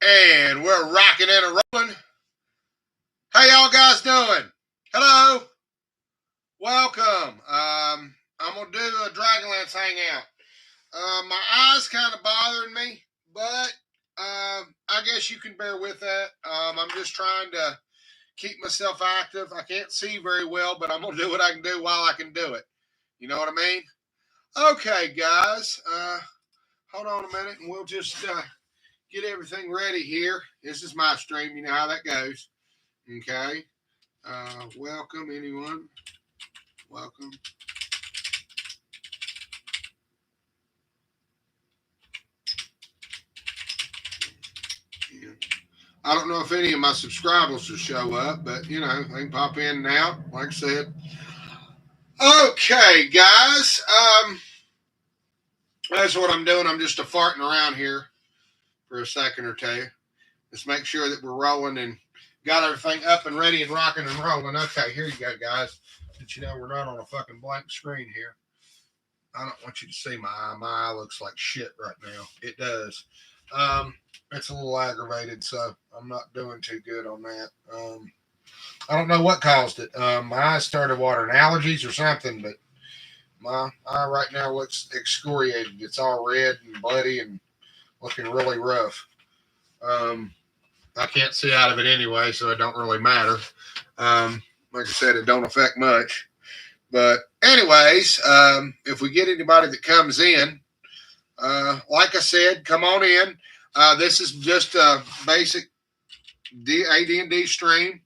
And we're rocking and rolling. How y'all guys doing? Hello. Welcome. I'm going to do a DragonLance Hangout. My eyes kind of bothering me, but I guess you can bear with that. I'm just trying to keep myself active. I can't see very well, but I'm going to do what I can do while I can do it. You know what I mean? Okay, guys. Hold on a minute, and we'll just get everything ready here. This is my stream. You know how that goes. Okay. Welcome, anyone. Welcome. Yeah. I don't know if any of my subscribers will show up, but, you know, they can pop in and out, like I said. Okay, guys. That's what I'm doing. I'm just farting around here for a second or two. Just make sure that we're rolling and got everything up and ready and rocking and rolling. Okay, here you go, guys. But you know, we're not on a fucking blank screen here. I don't want you to see my eye. My eye looks like shit right now. It does. It's a little aggravated, so I'm not doing too good on that. I don't know what caused it. My eyes started watering, allergies or something, but my eye right now looks excoriated. It's all red and bloody and looking really rough. I can't see out of it anyway, so it don't really matter. Like I said, it don't affect much. But anyways, if we get anybody that comes in, like I said, come on in. This is just a basic AD&D stream.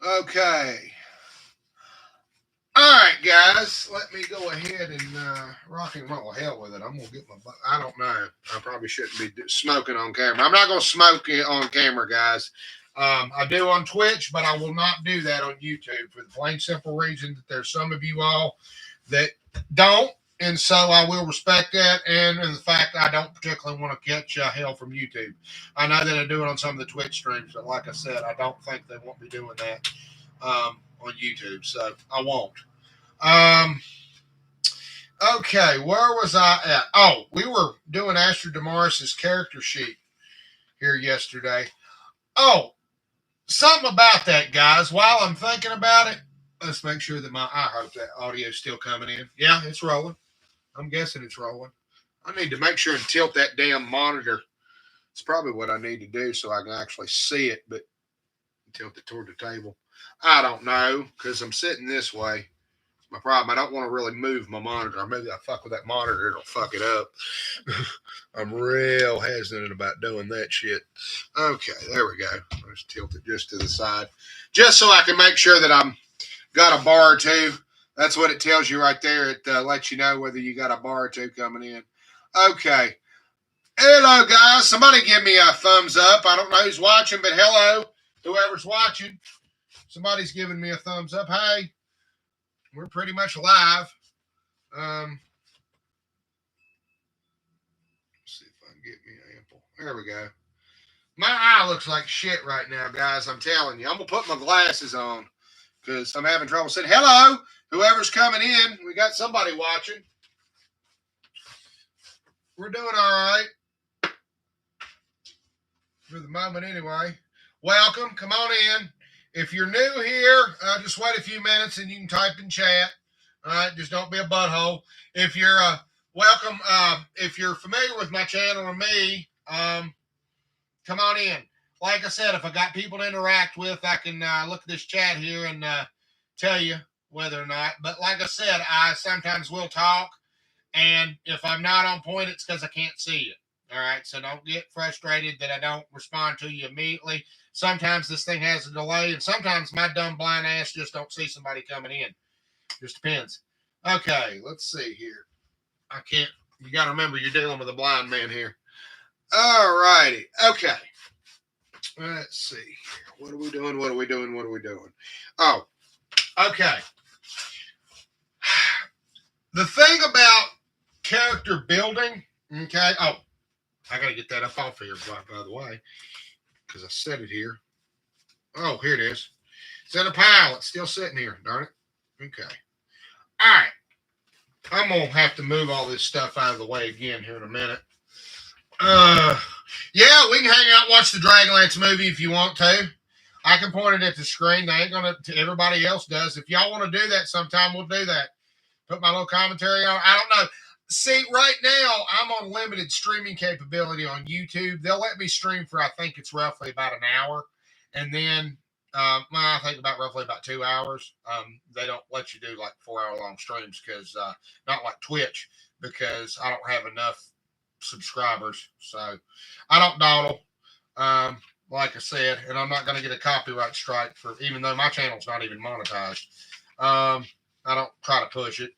Okay. All right, guys. Let me go ahead and rock and roll. Hell with it. I'm going to get my... I don't know. I probably shouldn't be smoking on camera. I'm not going to smoke on camera, guys. I do on Twitch, but I will not do that on YouTube for the plain simple reason that there's some of you all that don't, and so I will respect that, and the fact I don't particularly want to catch hell from YouTube. I know that I do it on some of the Twitch streams, but like I said, I don't think they want me doing that on YouTube, so I won't. Okay, where was I at? Oh, we were doing Astrid Damaris's character sheet here yesterday. Oh, something about that, guys. While I'm thinking about it, let's make sure that I hope that audio is still coming in. Yeah, it's rolling. I'm guessing it's rolling. I need to make sure and tilt that damn monitor. It's probably what I need to do so I can actually see it, but tilt it toward the table. I don't know, because I'm sitting this way. It's my problem. I don't want to really move my monitor. Maybe I fuck with that monitor, it'll fuck it up. I'm real hesitant about doing that shit. Okay, there we go. Let's tilt it just to the side. Just so I can make sure that I'm got a bar or two. That's what it tells you right there. It lets you know whether you got a bar or two coming in. Okay. Hello, guys. Somebody give me a thumbs up. I don't know who's watching, but hello, whoever's watching. Somebody's giving me a thumbs up. Hey, we're pretty much live. Let's see if I can get me an ample. There we go. My eye looks like shit right now, guys. I'm telling you. I'm going to put my glasses on because I'm having trouble saying hello. Whoever's coming in, we got somebody watching. We're doing all right. For the moment, anyway. Welcome. Come on in. If you're new here, just wait a few minutes and you can type in chat. All right. Just don't be a butthole. If you're welcome, if you're familiar with my channel or me, come on in. Like I said, if I got people to interact with, I can look at this chat here and tell you whether or not. But like I said, I sometimes will talk. And if I'm not on point, it's because I can't see you. All right. So don't get frustrated that I don't respond to you immediately. Sometimes this thing has a delay. And sometimes my dumb blind ass just don't see somebody coming in. Just depends. Okay. Let's see here. I can't. You got to remember you're dealing with a blind man here. All righty. Okay. Let's see here. What are we doing? What are we doing? What are we doing? Oh, okay. The thing about character building, okay. Oh, I got to get that up off here, by the way, because I said it here. Oh, here it is. It's in a pile. It's still sitting here. Darn it. Okay. All right. I'm going to have to move all this stuff out of the way again here in a minute. Yeah, we can hang out and watch the DragonLance movie if you want to. I can point it at the screen. They ain't going to, everybody else does. If y'all want to do that sometime, we'll do that. Put my little commentary on. I don't know. See, right now, I'm on limited streaming capability on YouTube. They'll let me stream for, I think it's roughly about an hour. And then, I think roughly about 2 hours. They don't let you do like 4 hour long streams because, not like Twitch, because I don't have enough subscribers. So I don't dawdle. Like I said, and I'm not going to get a copyright strike for, even though my channel's not even monetized. I don't try to push it.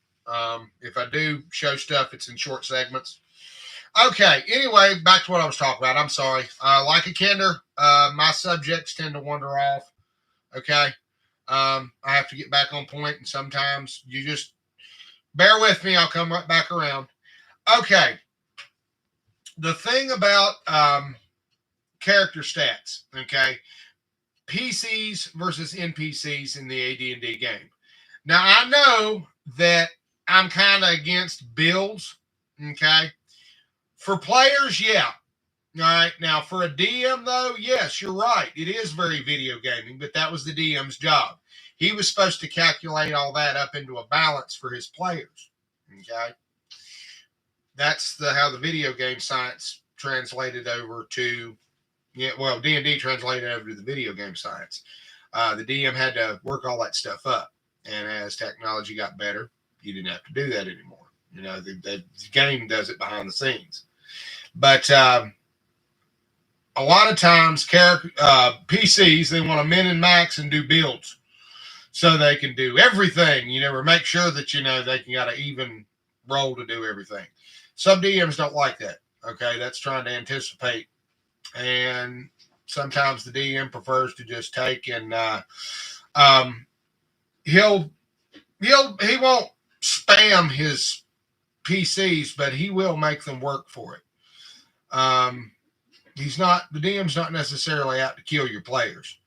If I do show stuff, it's in short segments. Okay, anyway, back to what I was talking about. I'm sorry. Like a kinder, my subjects tend to wander off. Okay. I have to get back on point, and sometimes you just bear with me. I'll come right back around. Okay. The thing about character stats, okay, PCs versus NPCs in the AD&D game. Now, I know that I'm kind of against builds, okay? For players, yeah. All right. Now, for a DM, though, yes, you're right. It is very video gaming, but that was the DM's job. He was supposed to calculate all that up into a balance for his players, okay? That's how the video game science translated over to, D&D translated over to the video game science. The DM had to work all that stuff up. And as technology got better, you didn't have to do that anymore. You know, the game does it behind the scenes. But a lot of times, PCs, they want to min and max and do builds so they can do everything, or make sure that, they can got an even roll to do everything. Some DMs don't like that. Okay, that's trying to anticipate. And sometimes the DM prefers to just take and he won't spam his PCs, but he will make them work for it. The DM's not necessarily out to kill your players,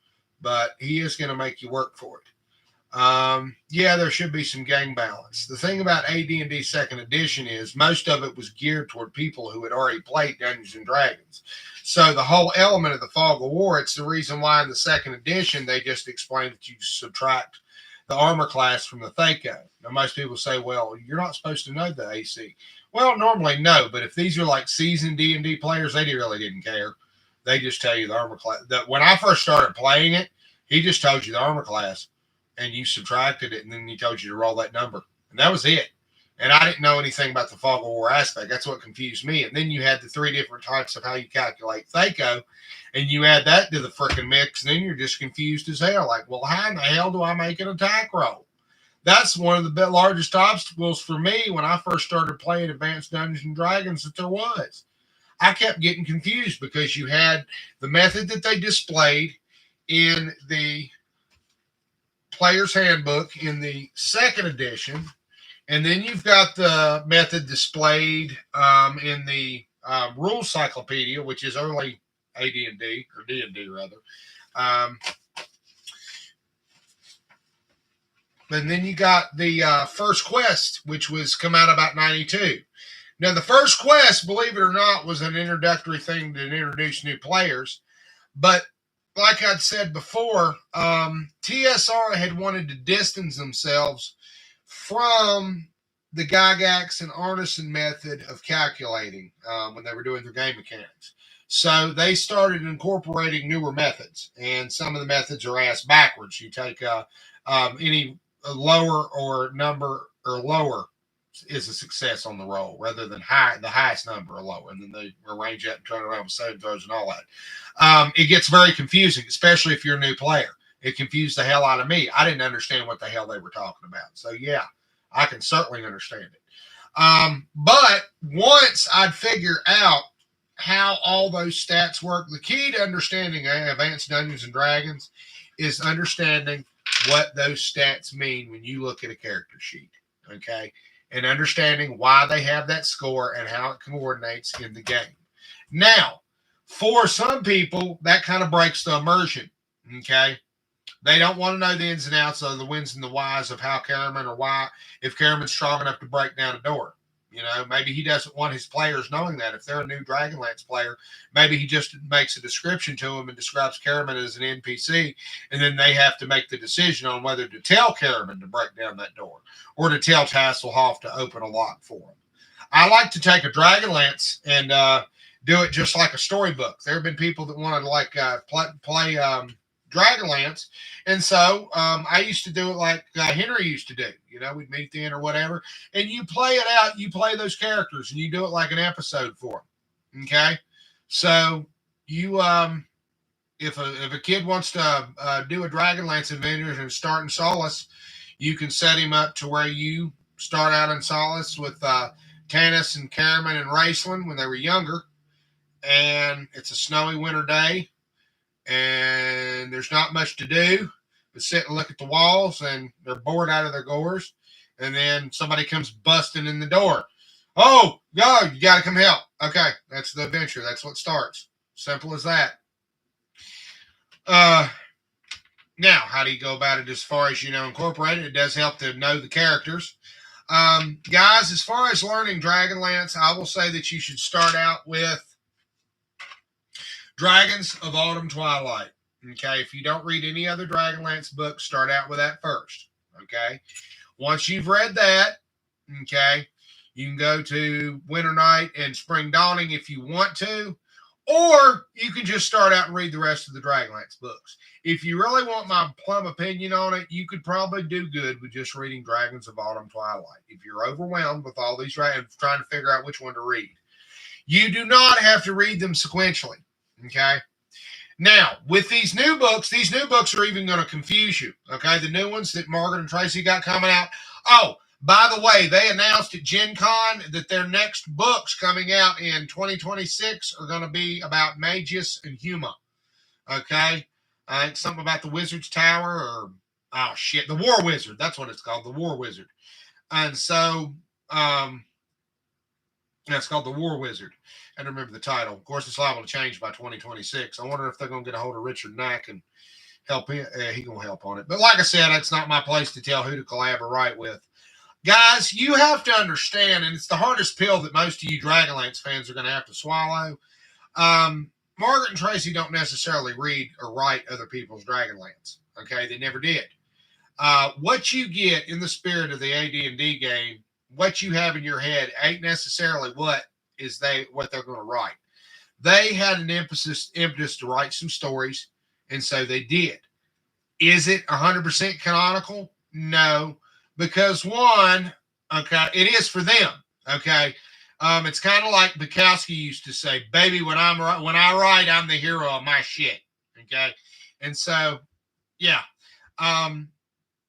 but he is going to make you work for it. There should be some game balance. The thing about AD&D Second Edition is most of it was geared toward people who had already played Dungeons and Dragons. So the whole element of the Fog of War, it's the reason why in the Second Edition they just explained that you subtract the armor class from the THAC0. Now, most people say, well, you're not supposed to know the AC. Well, normally, no, but if these are like seasoned D&D players, they really didn't care. They just tell you the armor class. When I first started playing it, he just told you the armor class, and you subtracted it, and then he told you to roll that number. And that was it. And I didn't know anything about the Fog of War aspect. That's what confused me. And then you had the 3 different types of how you calculate THAC0, and you add that to the freaking mix, and then you're just confused as hell. Like, well, how in the hell do I make an attack roll? That's one of the largest obstacles for me when I first started playing Advanced Dungeons and Dragons that there was. I kept getting confused because you had the method that they displayed in the Player's Handbook in the Second Edition, and then you've got the method displayed in the Rules Cyclopedia, which is early AD&D, or D&D rather. And then you got the First Quest, which was come out about 92. Now, the First Quest, believe it or not, was an introductory thing to introduce new players. But like I'd said before, TSR had wanted to distance themselves from the Gygax and Arneson method of calculating when they were doing their game mechanics. So they started incorporating newer methods, and some of the methods are ass backwards. You take any lower or number or lower is a success on the roll rather than the highest number or lower, and then they arrange that and turn around with saving throws and all that. It gets very confusing, especially if you're a new player. It confused the hell out of me. I didn't understand what the hell they were talking about. So yeah, I can certainly understand it. But once I'd figure out how all those stats work, the key to understanding Advanced Dungeons and Dragons is understanding what those stats mean when you look at a character sheet, okay? And understanding why they have that score and how it coordinates in the game. Now, for some people, that kind of breaks the immersion, Okay. They don't want to know the ins and outs of the whens and the whys of how Karaman or why, if Karaman's strong enough to break down a door. You know, maybe he doesn't want his players knowing that. If they're a new Dragonlance player, maybe he just makes a description to them and describes Karaman as an NPC, and then they have to make the decision on whether to tell Karaman to break down that door or to tell Tasselhoff to open a lock for him. I like to take a Dragonlance and do it just like a storybook. There have been people that want to like play Dragonlance, and so I used to do it like Henry used to do. You know, we'd meet then or whatever, and you play it out. You play those characters, and you do it like an episode for them. Okay, so you if a kid wants to do a Dragonlance adventure and start in Solace, you can set him up to where you start out in Solace with Tanis and Karaman and Raceland when they were younger, and it's a snowy winter day. And there's not much to do but sit and look at the walls, and they're bored out of their gourds. And then somebody comes busting in the door. Oh, God, you got to come help. Okay, that's the adventure. That's what starts. Simple as that. Now, how do you go about it as far as, incorporate it? It does help to know the characters. Guys, as far as learning Dragonlance, I will say that you should start out with Dragons of Autumn Twilight. Okay, if you don't read any other Dragonlance books, start out with that first. Okay, once you've read that, okay, you can go to Winter Night and Spring Dawning if you want to, or you can just start out and read the rest of the Dragonlance books. If you really want my plum opinion on it, you could probably do good with just reading Dragons of Autumn Twilight. If you're overwhelmed with all these dragons, trying to figure out which one to read, you do not have to read them sequentially. Okay. Now, with these new books are even going to confuse you. Okay. The new ones that Margaret and Tracy got coming out. Oh, by the way, they announced at Gen Con that their next books coming out in 2026 are going to be about Magus and Huma. Okay. I think something about the Wizard's Tower or, the War Wizard. That's what it's called. The War Wizard. And so, it's called The War Wizard. I don't remember the title. Of course, it's liable to change by 2026. I wonder if they're going to get a hold of Richard Knack and help him. He's going to help on it. But like I said, it's not my place to tell who to collaborate with. Guys, you have to understand, and it's the hardest pill that most of you Dragonlance fans are going to have to swallow. Margaret and Tracy don't necessarily read or write other people's Dragonlance. Okay, they never did. What you get in the spirit of the AD&D game, what you have in your head ain't necessarily what they're going to write. They had an impetus to write some stories, and so they did. Is it 100% canonical? No, because one, okay, it is for them. Okay, it's kind of like Bukowski used to say, "Baby, when I write, I'm the hero of my shit." Okay, and so yeah,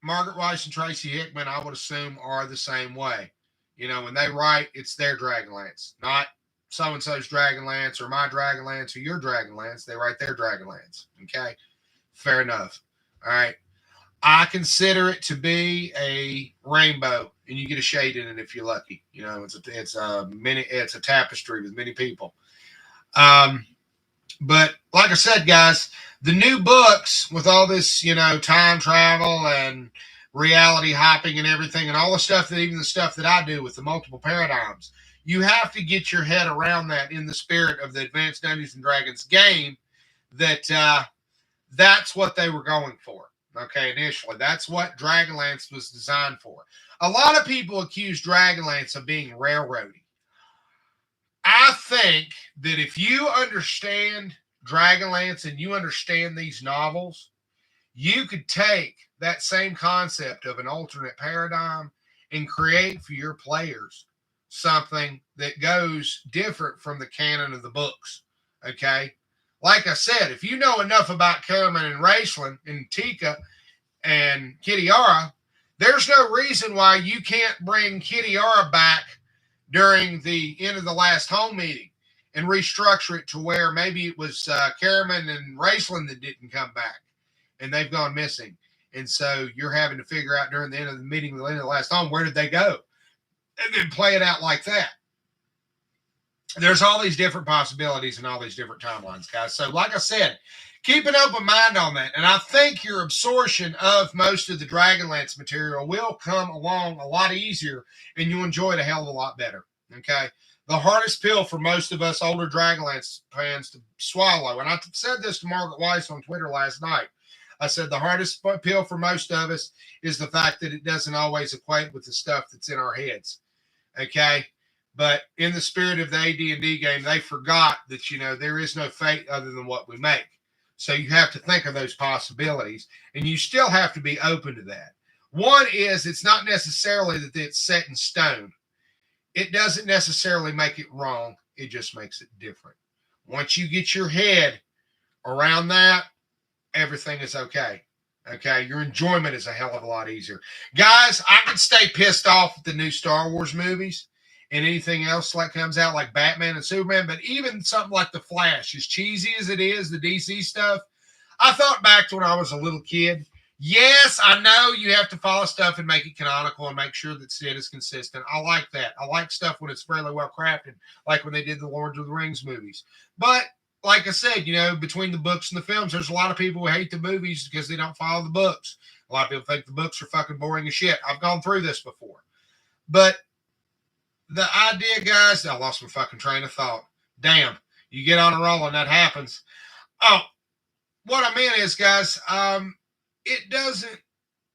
Margaret Weiss and Tracy Hickman, I would assume, are the same way. When they write, it's their Dragonlance, not so-and-so's Dragonlance or my Dragonlance or your Dragonlance. They write their Dragonlance. Okay? Fair enough. All right. I consider it to be a rainbow, and you get a shade in it if you're lucky. It's a tapestry with many people. But like I said, guys, the new books with all this, time travel and reality hopping and everything and all the stuff that I do with the multiple paradigms, you have to get your head around that in the spirit of the Advanced Dungeons and Dragons game, that's what they were going for. Okay, initially, that's what Dragonlance was designed for. A lot of people accuse Dragonlance of being railroady. I think that if you understand Dragonlance and you understand these novels, you could take that same concept of an alternate paradigm and create for your players something that goes different from the canon of the books. Okay? Like I said, if you know enough about Karaman and Raceland and Tika and Kitiara, there's no reason why you can't bring Kitiara back during the end of the last home meeting and restructure it to where maybe it was Karaman and Raceland that didn't come back and they've gone missing. And so you're having to figure out during the end of the meeting, the end of the last home, where did they go? And then play it out like that. there's all these different possibilities and all these different timelines, guys. So, like I said, keep an open mind on that. And I think your absorption of most of the Dragonlance material will come along a lot easier and you'll enjoy it a hell of a lot better. Okay. The hardest pill for most of us older Dragonlance fans to swallow, and I said this to Margaret Weiss on Twitter last night. I said the hardest pill for most of us is the fact that it doesn't always equate with the stuff that's in our heads. Okay. But in the spirit of the AD&D game, they forgot that, there is no fate other than what we make. So you have to think of those possibilities, and you still have to be open to that. One is it's not necessarily that it's set in stone. It doesn't necessarily make it wrong. It just makes it different. Once you get your head around that, everything is okay. Okay, your enjoyment is a hell of a lot easier. Guys, I could stay pissed off at the new Star Wars movies and anything else that comes out like Batman and Superman, but even something like The Flash, as cheesy as it is, the DC stuff, I thought back to when I was a little kid. Yes, I know you have to follow stuff and make it canonical and make sure that it is consistent. I like that. I like stuff when it's fairly well crafted, like when they did the Lord of the Rings movies. But like I said, between the books and the films, there's a lot of people who hate the movies because they don't follow the books. A lot of people think the books are fucking boring as shit. I've gone through this before. But the idea, guys, I lost my fucking train of thought. Damn, you get on a roll and that happens. Oh, what I meant is, guys, it doesn't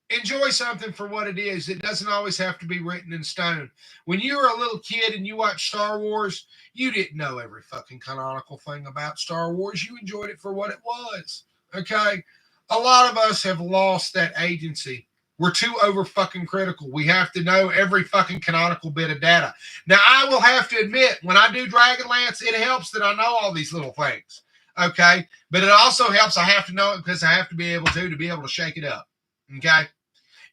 enjoy something for what it is. It doesn't always have to be written in stone. When you were a little kid and you watched Star Wars, you didn't know every fucking canonical thing about Star Wars. You enjoyed it for what it was. Okay? A lot of us have lost that agency. We're too over fucking critical. We have to know every fucking canonical bit of data. Now, I will have to admit, when I do Dragonlance, it helps that I know all these little things. Okay? But it also helps I have to know it because I have to be able to shake it up. Okay?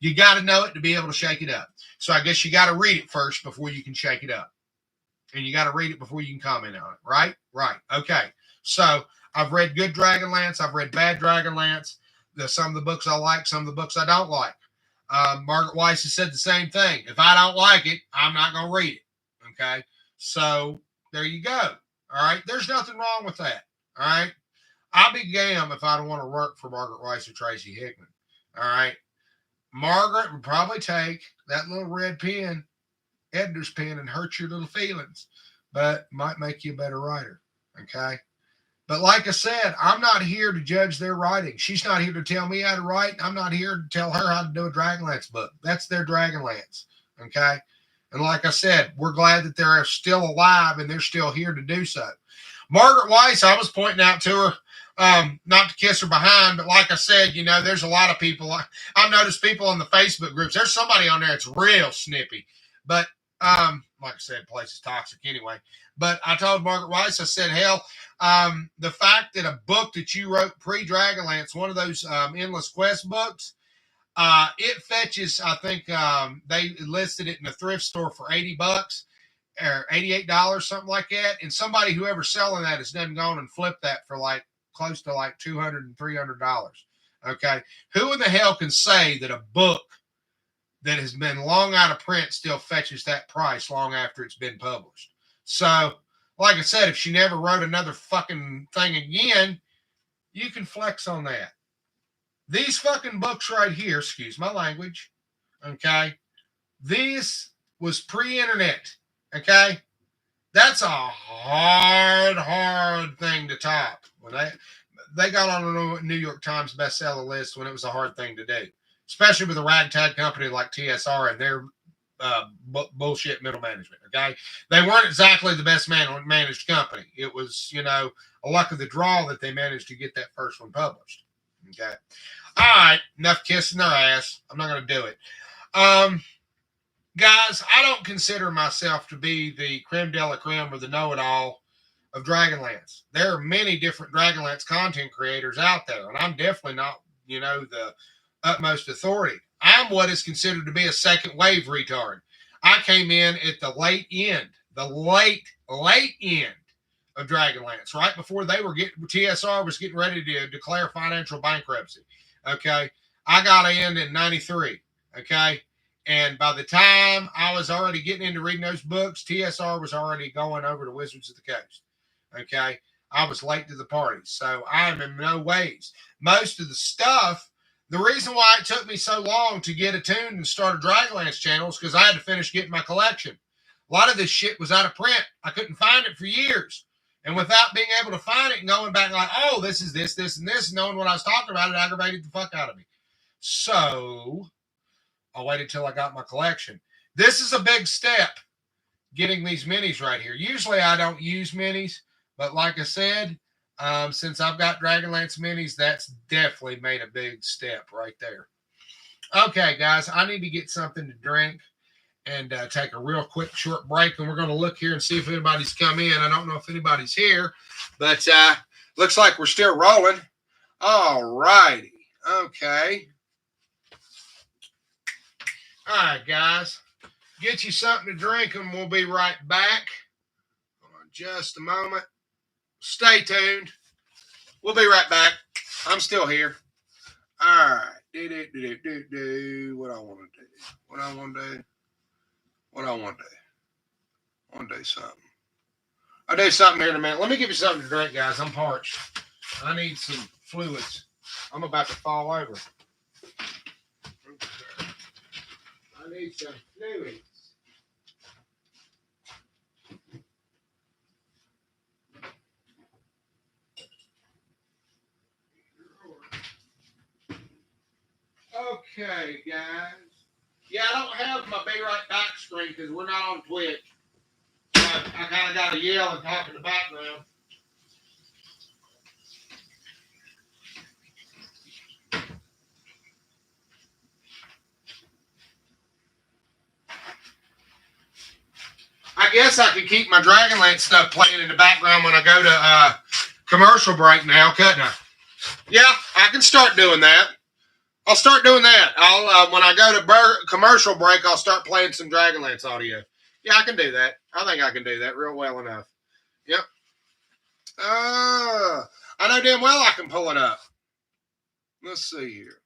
You got to know it to be able to shake it up. So I guess you got to read it first before you can shake it up. And you got to read it before you can comment on it. Right? Right. Okay. So I've read good Dragonlance. I've read bad Dragonlance. Some of the books I like, some of the books I don't like. Margaret Weiss has said the same thing. If I don't like it, I'm not going to read it. Okay? So there you go. All right? There's nothing wrong with that. All right? I'll be damned if I don't want to work for Margaret Weiss or Tracy Hickman. All right? Margaret would probably take that little red pen, editor's pen, and hurt your little feelings, but might make you a better writer. Okay? But like I said, I'm not here to judge their writing. She's not here to tell me how to write. I'm not here to tell her how to do a Dragonlance book. That's their Dragonlance. Okay? And like I said, we're glad that they're still alive and they're still here to do so. Margaret Weiss, I was pointing out to her, not to kiss her behind, but like I said, there's a lot of people. I've noticed people on the Facebook groups. There's somebody on there that's real snippy. But like I said, the place is toxic anyway. But I told Margaret Weiss, I said, hell, the fact that a book that you wrote pre-Dragonlance, one of those Endless Quest books, it fetches, I think they listed it in the thrift store for $80 or $88, something like that. And somebody, whoever's selling that, has done gone and flipped that for like close to like $200 and $300. Okay. Who in the hell can say that a book that has been long out of print still fetches that price long after it's been published? So, like I said, if she never wrote another fucking thing again, you can flex on that. These fucking books right here, excuse my language, okay? This was pre-internet, okay? That's a hard thing to top. When they got on a New York Times bestseller list when it was a hard thing to do, especially with a ragtag company like TSR and their bullshit middle management. Okay, they weren't exactly the best managed company. It was, a luck of the draw that they managed to get that first one published. Okay, all right, enough kissing their ass. I'm not going to do it. Guys, I don't consider myself to be the creme de la creme or the know-it-all of Dragonlance. There are many different Dragonlance content creators out there, and I'm definitely not, the utmost authority. I'm what is considered to be a second wave retard. I came in at the late end of Dragonlance, right before TSR was getting ready to declare financial bankruptcy. Okay. I got in 93. Okay. And by the time I was already getting into reading those books, TSR was already going over to Wizards of the Coast. Okay. I was late to the party. So I am in no ways. Most of the stuff, the reason why it took me so long to get attuned and start a DragonLance channel is because I had to finish getting my collection. A lot of this shit was out of print. I couldn't find it for years. And without being able to find it and going back like, oh, this is this, this, and this, knowing what I was talking about, it aggravated the fuck out of me. So I waited till I got my collection. This is a big step, getting these minis right here. Usually I don't use minis, but like I said, since I've got DragonLance minis, that's definitely made a big step right there. Okay, guys, I need to get something to drink and take a real quick short break, and we're going to look here and see if anybody's come in. I don't know if anybody's here, but looks like we're still rolling. All righty. Okay. All right, guys. Get you something to drink, and we'll be right back. Hold on just a moment. Stay tuned. We'll be right back. I'm still here. All right. What I want to do. What I want to do. I want to do something. I'll do something here in a minute. Let me give you something to drink, guys. I'm parched. I need some fluids. I'm about to fall over. I need some fluids. Okay, guys. Yeah, I don't have my Be Right Back screen because we're not on Twitch. I kind of got to yell and talk in the background. I guess I could keep my DragonLance stuff playing in the background when I go to commercial break now, couldn't I? Yeah, I can start doing that. I'll start doing that. I'll when I go to commercial break, I'll start playing some DragonLance audio. Yeah, I can do that. I think I can do that real well enough. Yep. I know damn well I can pull it up. Let's see here.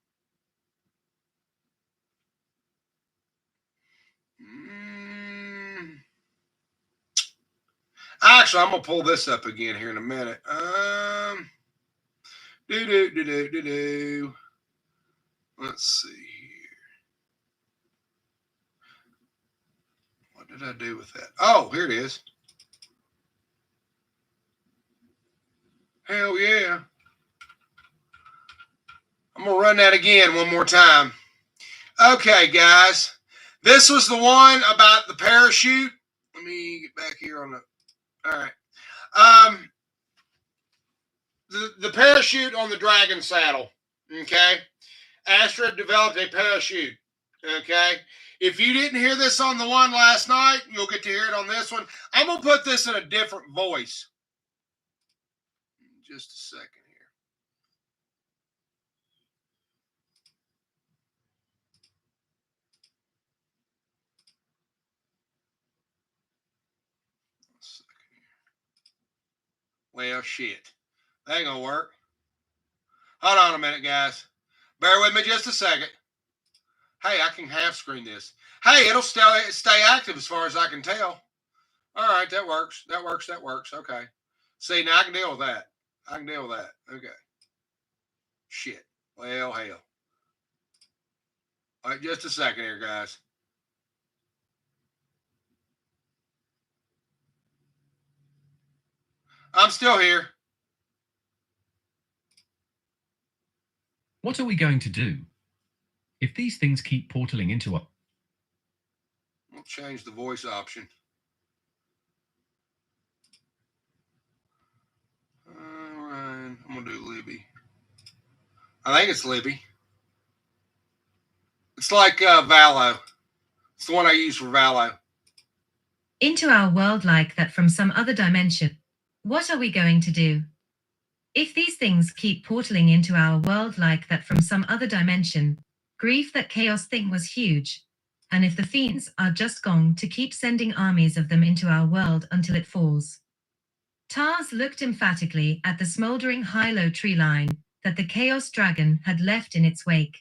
Actually, I'm gonna pull this up again here in a minute. Let's see here. What did I do with that? Oh, here it is. Hell yeah. I'm going to run that again one more time. Okay, guys. This was the one about the parachute. Let me get back here on the... All right. The parachute on the dragon saddle. Okay. Astra developed a parachute. Okay. If you didn't hear this on the one last night, you'll get to hear it on this one. I'm going to put this in a different voice. Just a second here. Well, shit. That ain't going to work. Hold on a minute, guys. Bear with me just a second. Hey, I can half screen this. Hey, it'll stay active as far as I can tell. All right, that works. That works. Okay. See, now I can deal with that. Okay. Shit. Well, hell. All right, just a second here, guys. I'm still here. What are we going to do? If these things keep portaling into a... We'll change the voice option. All right, I'm going to do Libby. I think it's Libby. It's like Valo. It's the one I use for Valo. Into our world like that from some other dimension. What are we going to do? If these things keep portaling into our world like that from some other dimension, grief that chaos thing was huge. And if the fiends are just going to keep sending armies of them into our world until it falls. Tars looked emphatically at the smoldering high-low tree line that the chaos dragon had left in its wake.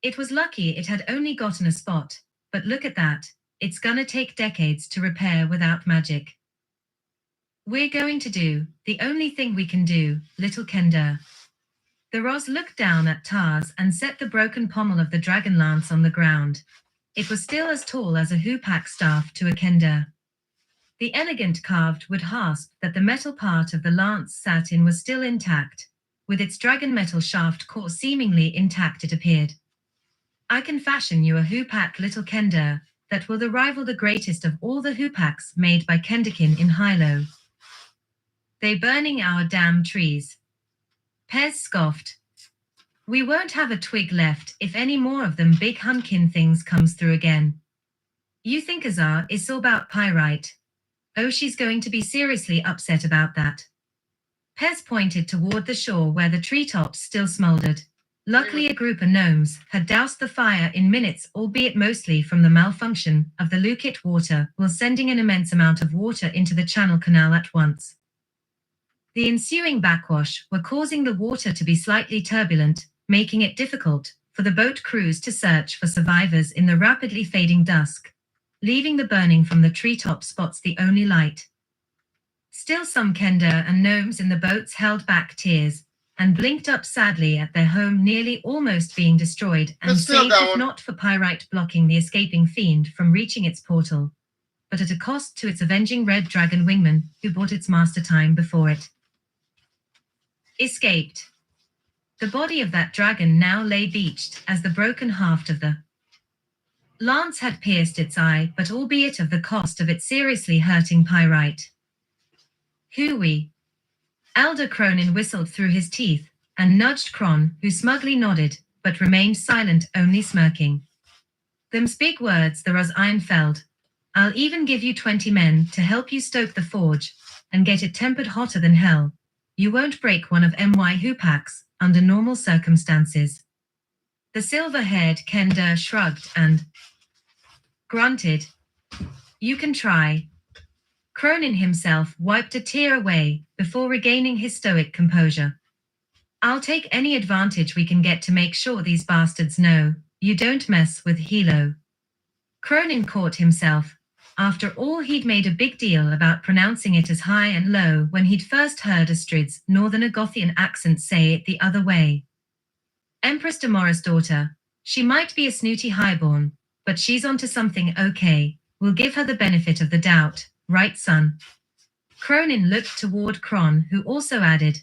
It was lucky it had only gotten a spot, but look at that, it's gonna take decades to repair without magic. We're going to do the only thing we can do, little Kender. The Roz looked down at Tars and set the broken pommel of the dragon lance on the ground. It was still as tall as a hoopak staff to a Kender. The elegant carved wood hasp that the metal part of the lance sat in was still intact. With its dragon metal shaft core seemingly intact, it appeared. I can fashion you a hoopak, little Kender, that will rival the greatest of all the hoopaks made by Kenderkin in Hilo. They burning our damn trees. Pez scoffed. We won't have a twig left if any more of them big hunkin things comes through again. You think Azar is so about pyrite? Oh, she's going to be seriously upset about that. Pez pointed toward the shore where the treetops still smoldered. Luckily, a group of gnomes had doused the fire in minutes, albeit mostly from the malfunction of the Lukit water, while sending an immense amount of water into the channel canal at once. The ensuing backwash were causing the water to be slightly turbulent, making it difficult for the boat crews to search for survivors in the rapidly fading dusk, leaving the burning from the treetop spots the only light. Still, some Kender and gnomes in the boats held back tears and blinked up sadly at their home nearly almost being destroyed and saved if not for pyrite blocking the escaping fiend from reaching its portal, but at a cost to its avenging red dragon wingman who bought its master time before it escaped. The body of that dragon now lay beached as the broken haft of the lance had pierced its eye, but albeit of the cost of it seriously hurting pyrite. Hooey. Elder Cronin whistled through his teeth and nudged Kron, who smugly nodded, but remained silent, only smirking. Them's big words, the Ros Ironfeld. I'll even give you 20 men to help you stoke the forge and get it tempered hotter than hell. You won't break one of my hoopaks under normal circumstances. The silver-haired Kender shrugged and grunted. You can try. Cronin himself wiped a tear away before regaining his stoic composure. I'll take any advantage we can get to make sure these bastards know you don't mess with Hilo. Cronin caught himself. After all, he'd made a big deal about pronouncing it as high and low when he'd first heard Astrid's northern Agothian accent say it the other way. Empress Demora's daughter. She might be a snooty highborn, but she's onto something. Okay, we'll give her the benefit of the doubt. Right, son? Cronin looked toward Kron, who also added,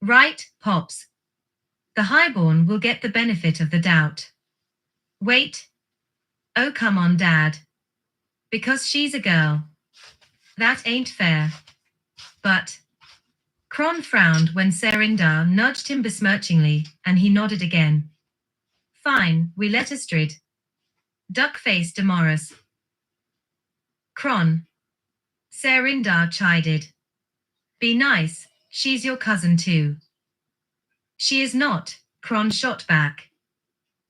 right, Pops. The highborn will get the benefit of the doubt. Wait. Oh, come on, Dad. Because she's a girl. That ain't fair. But... Kron frowned when Serindar nudged him besmirchingly, and he nodded again. Fine, we let Astrid. Duck-faced Demoris. Kron. Serindar chided. Be nice, she's your cousin too. She is not, Kron shot back.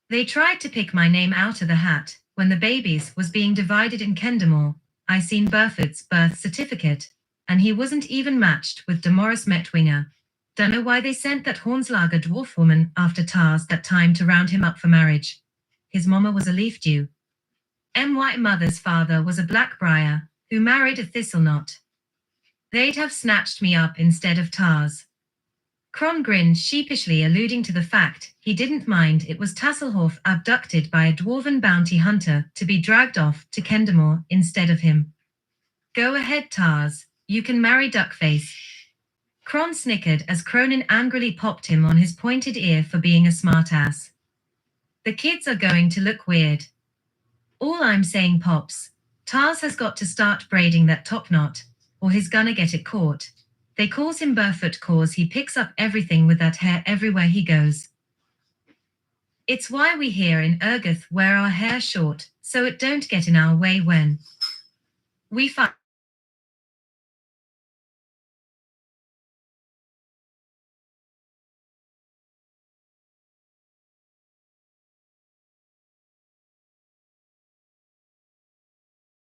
They tried to pick my name out of the hat when the babies was being divided in Kendamore. I seen Burford's birth certificate, and he wasn't even matched with Demoris Metwinger. Dunno why they sent that Hornslager dwarf woman after Tars that time to round him up for marriage. His mama was a leaf dew. My mother's father was a Blackbriar, who married a Thistleknot. They'd have snatched me up instead of Tars. Kron grinned sheepishly, alluding to the fact he didn't mind it was Tasselhoff abducted by a dwarven bounty hunter to be dragged off to Kendamore instead of him. Go ahead, Tars, you can marry Duckface. Kron snickered as Cronin angrily popped him on his pointed ear for being a smartass. The kids are going to look weird. All I'm saying, Pops, Tars has got to start braiding that top knot, or he's gonna get it caught. They calls him Burfoot cause he picks up everything with that hair everywhere he goes. It's why we here in Urgoth wear our hair short, so it don't get in our way when we fight.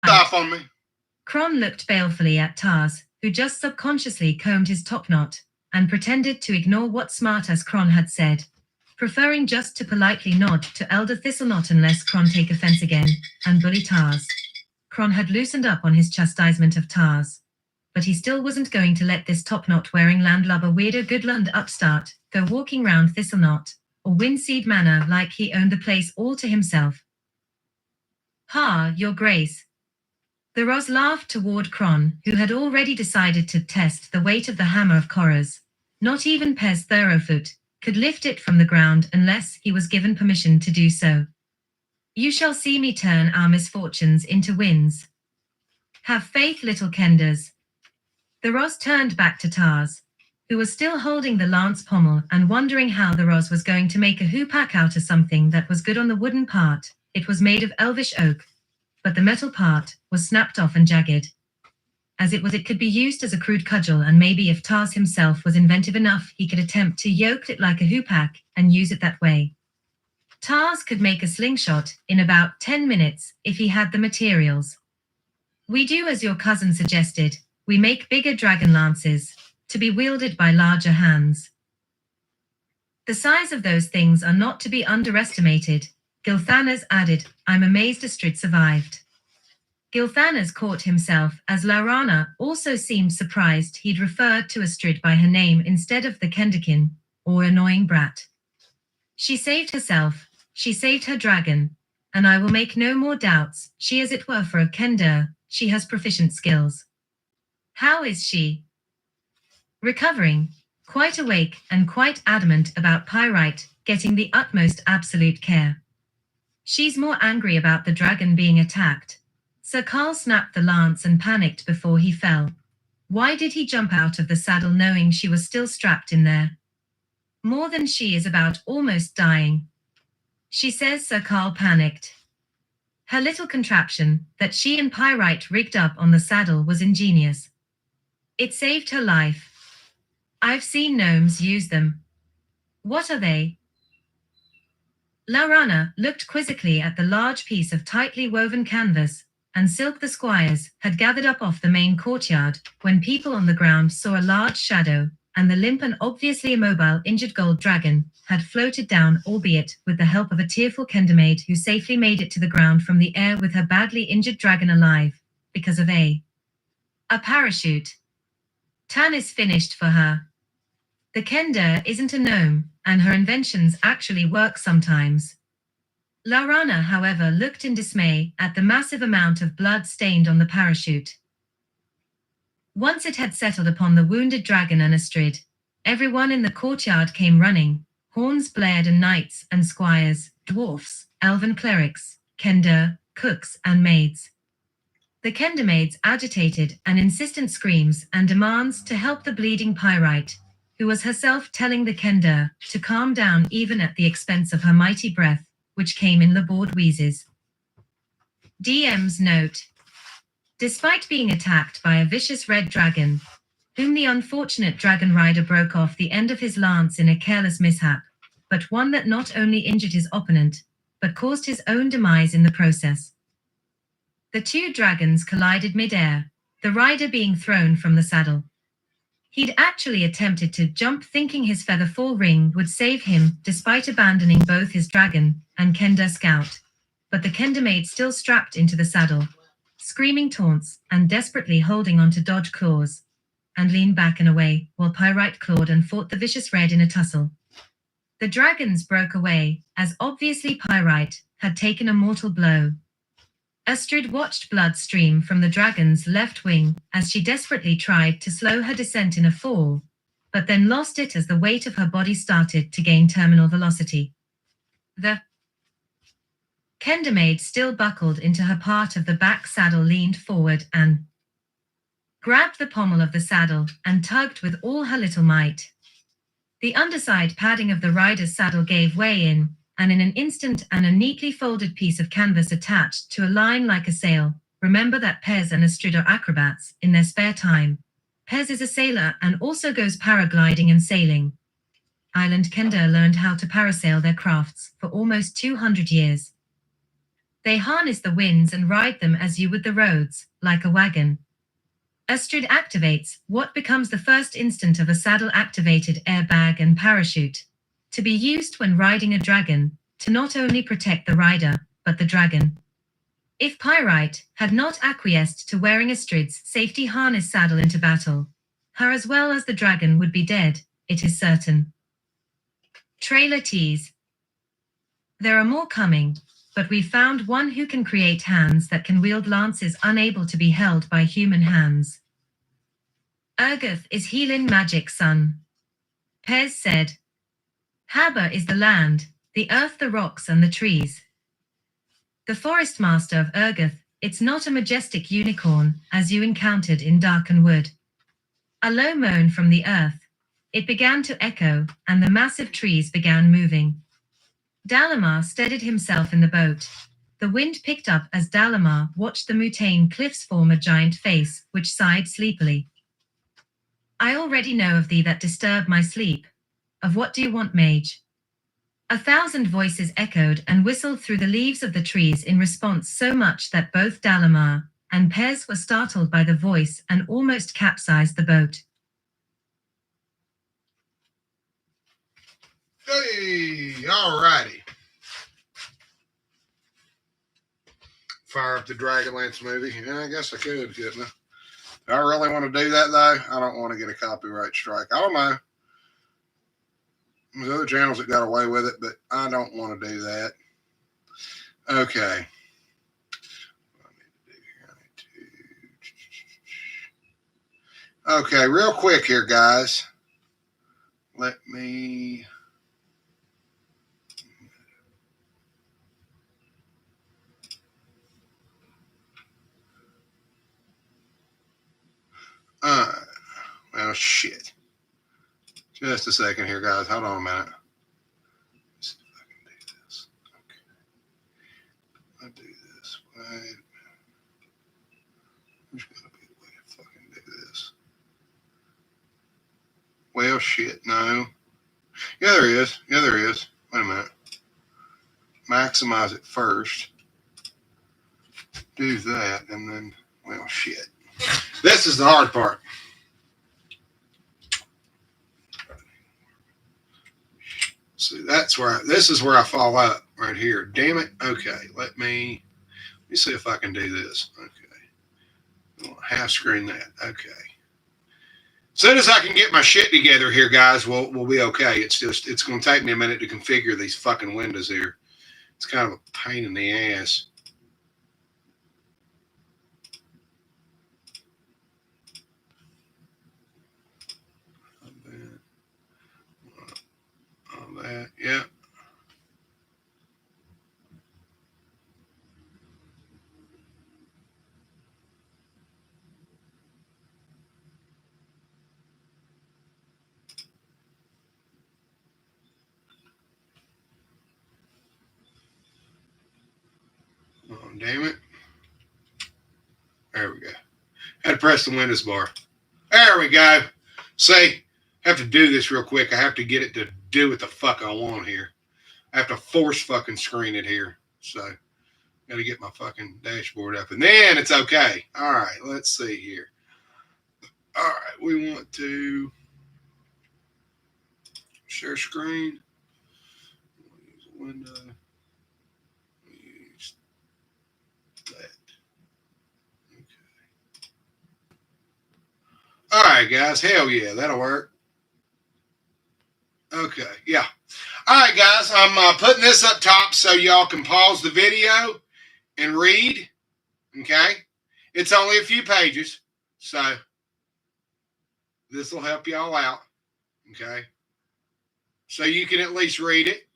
Stop on me. Kron looked balefully at Tars, who just subconsciously combed his top knot and pretended to ignore what smartass Kron had said. preferring just to politely nod to Elder Thistlenot unless Kron take offense again, and bully Tars. Kron had loosened up on his chastisement of Tars. But he still wasn't going to let this top-knot-wearing landlubber weirdo Goodlund upstart go walking round Thistlenot, or Windseed Manor like he owned the place all to himself. "Ha, your grace." The Roz laughed toward Kron, who had already decided to test the weight of the hammer of Korra's. Not even Pez Thoroughfoot could lift it from the ground unless he was given permission to do so. "You shall see me turn our misfortunes into wins. Have faith, little Kenders." The Roz turned back to Tars, who was still holding the lance pommel and wondering how the Roz was going to make a hoopak out of something that was good on the wooden part. It was made of elvish oak, but the metal part was snapped off and jagged. As it was, it could be used as a crude cudgel, and maybe if Tars himself was inventive enough, he could attempt to yoke it like a hoopak and use it that way. Tars could make a slingshot in about 10 minutes if he had the materials. "We do as your cousin suggested. We make bigger dragon lances, to be wielded by larger hands. The size of those things are not to be underestimated," Gilthanas added. "I'm amazed Astrid survived." Gilthanas caught himself as Laurana also seemed surprised he'd referred to Astrid by her name instead of the Kenderkin, or annoying brat. "She saved herself, she saved her dragon, and I will make no more doubts, she as it were for a Kender, she has proficient skills." "How is she?" "Recovering, quite awake and quite adamant about Pyrite getting the utmost absolute care. She's more angry about the dragon being attacked." Sir Carl snapped the lance and panicked before he fell. Why did he jump out of the saddle knowing she was still strapped in there? "More than she is about almost dying. She says," Sir Carl panicked. "Her little contraption that she and Pyrite rigged up on the saddle was ingenious. It saved her life. I've seen gnomes use them." "What are they?" Laurana looked quizzically at the large piece of tightly woven canvas and silk the squires had gathered up off the main courtyard when people on the ground saw a large shadow, and the limp and obviously immobile injured gold dragon had floated down, albeit with the help of a tearful Kendermaid who safely made it to the ground from the air with her badly injured dragon alive, because of a parachute. Tanis finished for her. The Kender isn't a gnome, and her inventions actually work sometimes. Laurana, however, looked in dismay at the massive amount of blood stained on the parachute. Once it had settled upon the wounded dragon and Astrid, everyone in the courtyard came running. Horns blared, and knights and squires, dwarfs, elven clerics, Kender, cooks and maids. The Kender maids agitated and insistent screams and demands to help the bleeding Pyrite, who was herself telling the Kender to calm down even at the expense of her mighty breath, which came in labored wheezes. DM's note. Despite being attacked by a vicious red dragon, whom the unfortunate dragon rider broke off the end of his lance in a careless mishap, but one that not only injured his opponent, but caused his own demise in the process. The two dragons collided mid-air, the rider being thrown from the saddle. He'd actually attempted to jump thinking his feather fall ring would save him despite abandoning both his dragon and Kender scout, but the Kender maid still strapped into the saddle, screaming taunts and desperately holding on to dodge claws, and leaned back and away while Pyrite clawed and fought the vicious red in a tussle. The dragons broke away, as obviously Pyrite had taken a mortal blow. Astrid watched blood stream from the dragon's left wing as she desperately tried to slow her descent in a fall, but then lost it as the weight of her body started to gain terminal velocity. The Kender maid, still buckled into her part of the back saddle, leaned forward and grabbed the pommel of the saddle and tugged with all her little might. The underside padding of the rider's saddle gave way in, and in an instant a neatly folded piece of canvas attached to a line like a sail. Remember that Pez and Astrid are acrobats in their spare time. Pez is a sailor and also goes paragliding and sailing. Island Kender learned how to parasail their crafts for almost 200 years. They harness the winds and ride them as you would the roads, like a wagon. Astrid activates what becomes the first instant of a saddle-activated airbag and parachute. to be used when riding a dragon, to not only protect the rider, but the dragon. If Pyrite had not acquiesced to wearing Astrid's safety harness saddle into battle, her as well as the dragon would be dead, it is certain. Trailer tease. There are more coming, but we found one who can create hands that can wield lances unable to be held by human hands. Urgoth is healing magic son. Pez said. Haber is the land, the earth, the rocks and the trees. The forest master of Urgoth, it's not a majestic unicorn, as you encountered in Darken Wood. A low moan from the earth. It began to echo, and the massive trees began moving. Dalamar steadied himself in the boat. The wind picked up as Dalamar watched the Mutane cliffs form a giant face, which sighed sleepily. I already know of thee that disturb my sleep. Of what do you want, mage? 1,000 voices echoed and whistled through the leaves of the trees in response, so much that both Dalamar and Pez were startled by the voice and almost capsized the boat. Hey, all righty. Fire up the Dragonlance movie. Yeah, I guess I could, couldn't I? Do I really want to do that, though? I don't want to get a copyright strike. I don't know. There's other channels that got away with it, but I don't want to do that. Okay. Okay, real quick here, guys. Let me... well, shit. Just a second here, guys. Hold on a minute. Let's see if I can do this. Okay. I'll do this. Wait a minute. There's got to be a way to fucking do this. Well, shit, no. Yeah, there is. Yeah, there is. Wait a minute. Maximize it first. Do that, and then, well, shit. This is the hard part. See, this is where I fall out right here. Damn it. Okay, let me see if I can do this. Okay. Half screen that. Okay. As soon as I can get my shit together here, guys, we'll be okay. It's going to take me a minute to configure these fucking windows here. It's kind of a pain in the ass. That, yeah. Oh, damn it. There we go. Had to press the Windows bar. There we go. See, I have to do this real quick. I have to get it to do what the fuck I want here. I have to force fucking screen it here. So, got to get my fucking dashboard up. And then it's okay. All right, let's see here. All right, we want to share screen. Use a window. Use that. Okay. All right, guys. Hell yeah, that'll work. Okay, yeah. All right, guys. I'm putting this up top so y'all can pause the video and read. Okay? It's only a few pages, so this will help y'all out. Okay? So you can at least read it.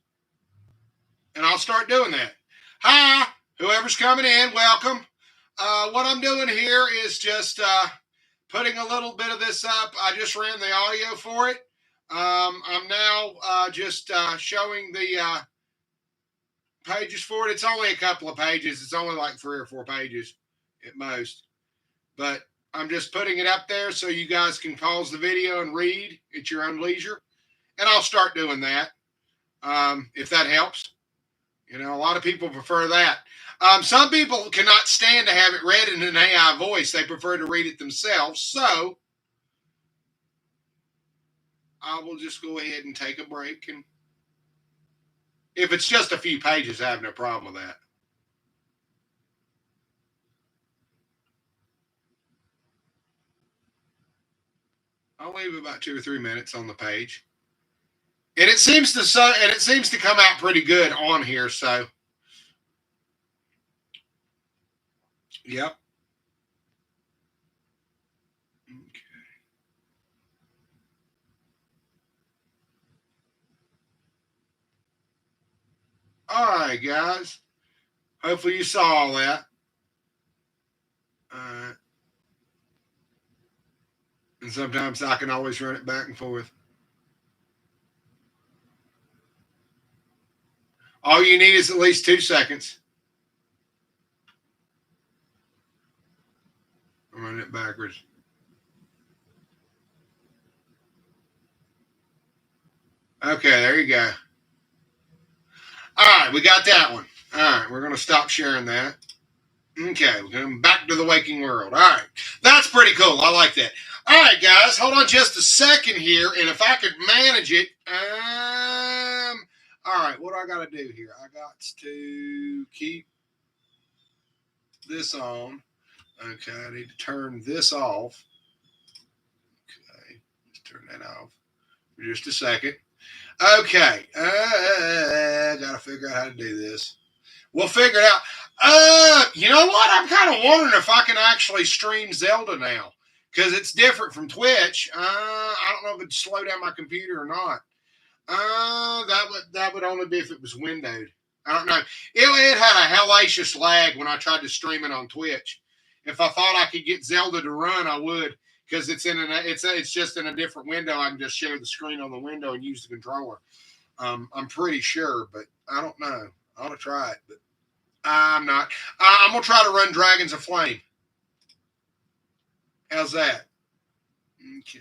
And I'll start doing that. Hi, whoever's coming in, welcome. What I'm doing here is just putting a little bit of this up. I just ran the audio for it. I'm now just showing the pages for it. It's only a couple of pages. It's only like 3 or 4 pages at most. But I'm just putting it up there so you guys can pause the video and read at your own leisure. And I'll start doing that if that helps. You know, a lot of people prefer that. Some people cannot stand to have it read in an AI voice. They prefer to read it themselves. So I will just go ahead and take a break and If it's just a few pages, I have no problem with that. I'll leave about 2 or 3 minutes on the page. And it seems to come out pretty good on here, so yep. Okay. All right, guys. Hopefully you saw all that. And sometimes I can always run it back and forth. All you need is at least 2 seconds. I'm running it backwards. Okay, there you go. All right, we got that one. All right, we're going to stop sharing that. Okay, we're going back to the waking world. All right, that's pretty cool. I like that. All right, guys, hold on just a second here, and if I could manage it, all right, what do I got to do here? I got to keep this on. Okay, I need to turn this off. Okay, let's turn that off for just a second. Okay, gotta figure out how to do this. We'll figure it out. You know what? I'm kind of wondering if I can actually stream Zelda now, because it's different from Twitch. I don't know if it'd slow down my computer or not. That would only be if it was windowed. I don't know. It had a hellacious lag when I tried to stream it on Twitch. If I thought I could get Zelda to run, I would, because it's just in a different window. I can just share the screen on the window and use the controller. I'm pretty sure, but I don't know. I ought to try it, but I'm not. I'm gonna try to run Dragons of Flame. How's that? Okay.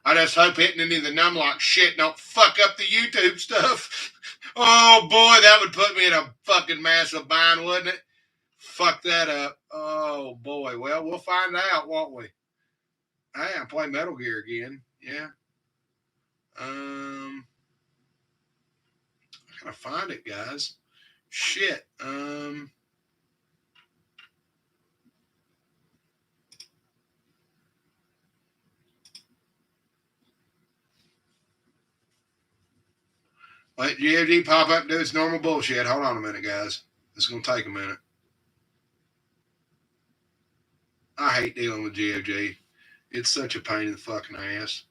I just hope hitting any of the numlock shit don't fuck up the YouTube stuff. Oh boy, that would put me in a fucking massive bind, wouldn't it? Fuck that up. Oh boy. Well, we'll find out, won't we? Hey, I play Metal Gear again. Yeah. I gotta find it, guys. Shit. Let GOG pop up and do its normal bullshit. Hold on a minute, guys. It's gonna take a minute. I hate dealing with GOG. It's such a pain in the fucking ass.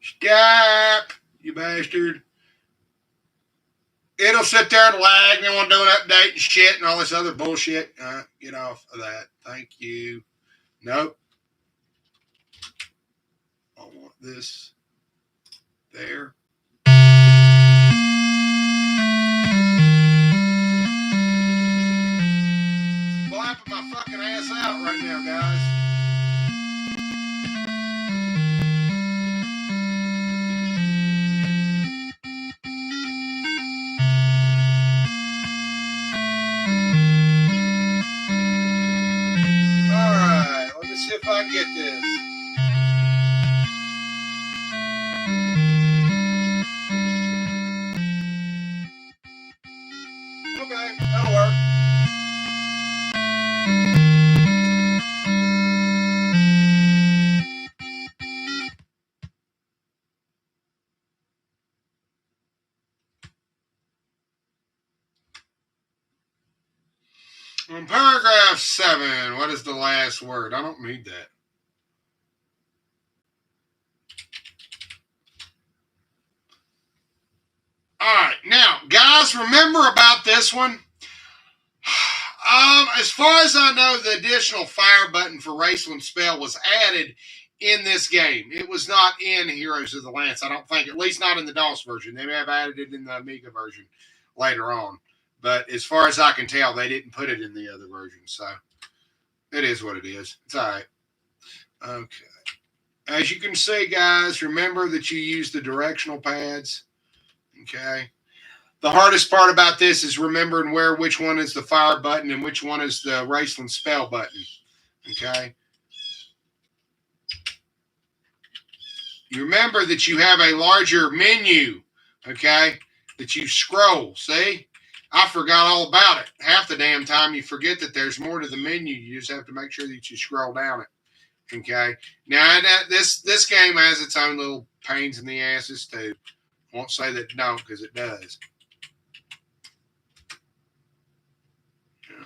Stop, you bastard. It'll sit there and lag and want to do an update and shit and all this other bullshit. Get off of that. Thank you. Nope. I want this there. Flapping my fucking ass out right now, guys. Alright, let me see if I can get this. Okay, that'll work. In paragraph 7, what is the last word? I don't read that. All right, now, guys, remember about this one? As far as I know, the additional fire button for Raceland Spell was added in this game. It was not in Heroes of the Lance, I don't think, at least not in the DOS version. They may have added it in the Amiga version later on. But as far as I can tell, they didn't put it in the other version. So it is what it is. It's all right. Okay. As you can see, guys, remember that you use the directional pads. Okay. The hardest part about this is remembering which one is the fire button and which one is the Raceland Spell button. Okay. You remember that you have a larger menu okay, that you scroll. See? I forgot all about it. Half the damn time you forget that there's more to the menu. You just have to make sure that you scroll down it. Okay. Now this game has its own little pains in the asses too. I won't say that it don't because it does. Yeah.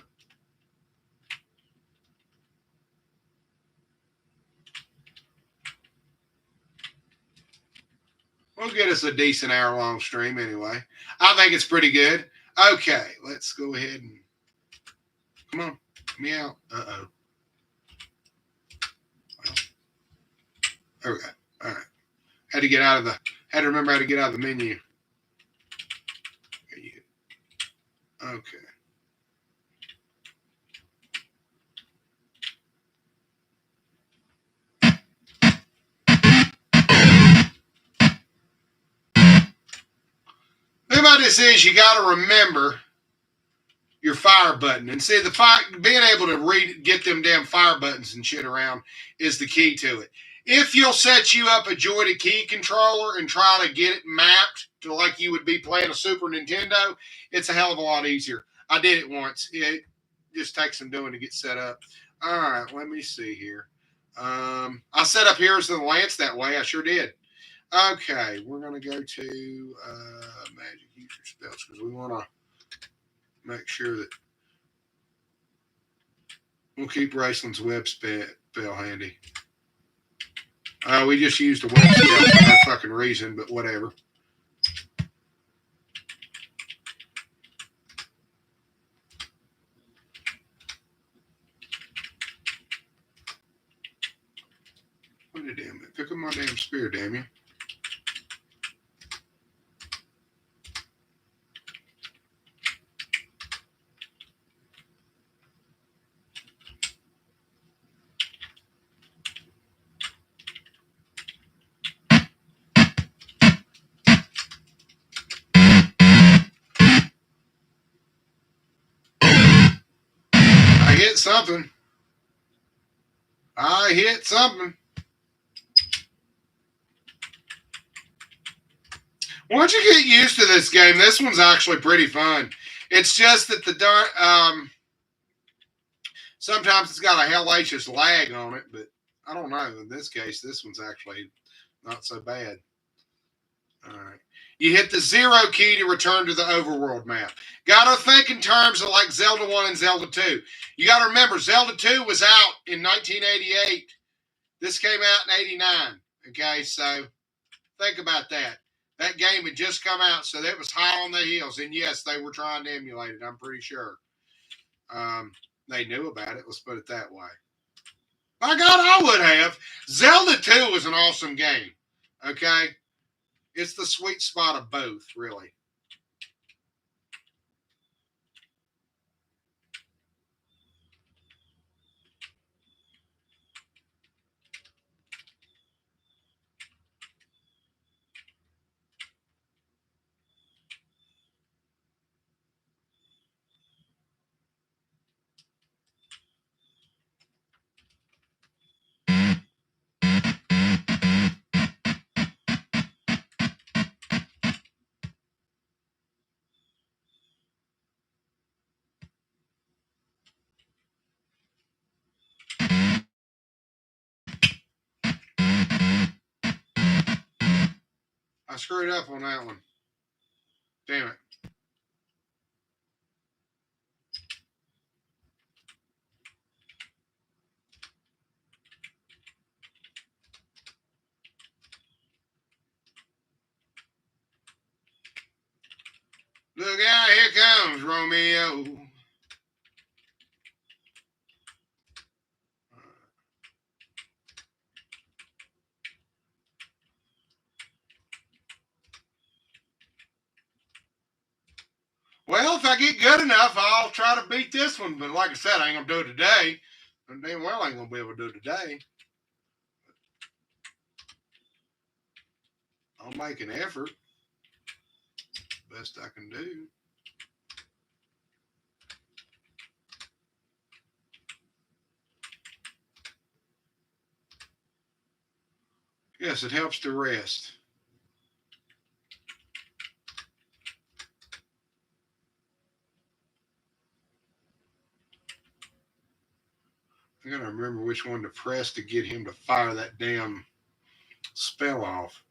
We'll get us a decent hour-long stream anyway. I think it's pretty good. Okay, let's go ahead and come on, meow. Uh-oh. Well, there we go. All right. Had to remember how to get out of the menu. Okay. The thing about this is you got to remember your fire button. And see, being able to get them damn fire buttons and shit around is the key to it. If you'll set you up a joystick key controller and try to get it mapped to like you would be playing a Super Nintendo, it's a hell of a lot easier. I did it once. It just takes some doing to get set up. All right, let me see here. I set up Heroes of the Lance that way. I sure did. Okay, we're going to go to Magic User Spells because we want to make sure that we'll keep Raceland's web spell handy. We just used a web spell for no fucking reason, but whatever. What a damn it. Pick up my damn spear, damn you. Something. I hit something. Once you get used to this game, this one's actually pretty fun. It's just that sometimes it's got a hellacious lag on it, but I don't know. In this case, this one's actually not so bad. All right. You hit the 0 key to return to the overworld map. Got to think in terms of like Zelda 1 and Zelda 2. You got to remember, Zelda 2 was out in 1988. This came out in 89. Okay, so think about that. That game had just come out, so that was high on the heels. And yes, they were trying to emulate it, I'm pretty sure. They knew about it, let's put it that way. By God, I would have. Zelda 2 was an awesome game. Okay? It's the sweet spot of both, really. I screwed up on that one. Damn it. Look out, here comes Romeo. Well, if I get good enough, I'll try to beat this one. But like I said, I ain't going to do it today. And damn well I ain't going to be able to do it today. I'll make an effort. Best I can do. Yes, it helps to rest. I gotta remember which one to press to get him to fire that damn spell off.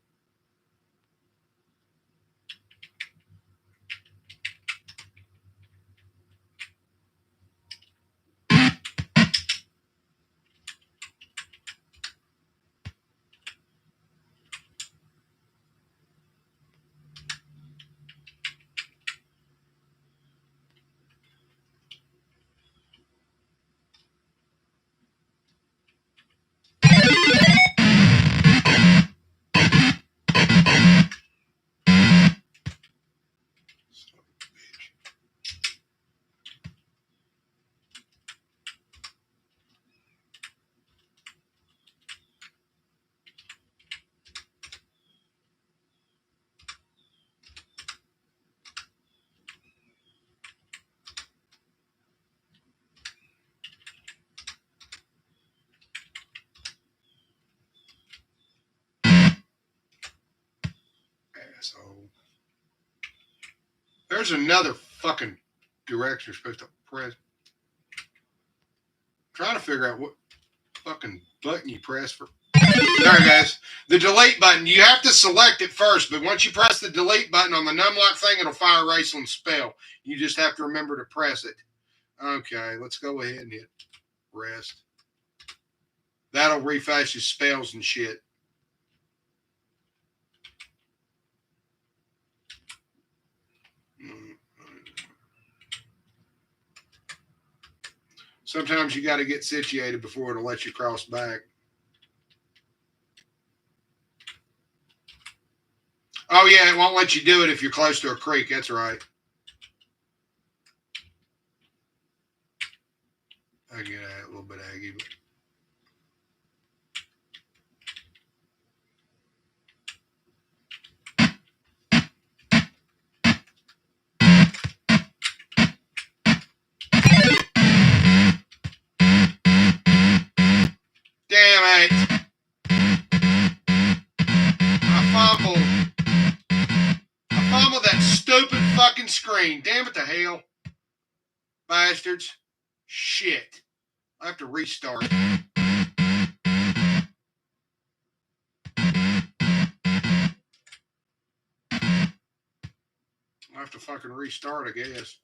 Asshole. There's another fucking direction you're supposed to press. Trying to figure out what fucking button you press for. There it goes. The delete button. You have to select it first, but once you press the delete button on the numlock thing, it'll fire Raceland's spell. You just have to remember to press it. Okay, let's go ahead and hit rest. That'll refresh his spells and shit. Sometimes you got to get situated before it'll let you cross back. Oh, yeah, it won't let you do it if you're close to a creek. That's right. I get a little bit aggy, but... Damn it. I fumbled that stupid fucking screen. Damn it to hell. Bastards. Shit. I have to restart. I have to fucking restart, I guess.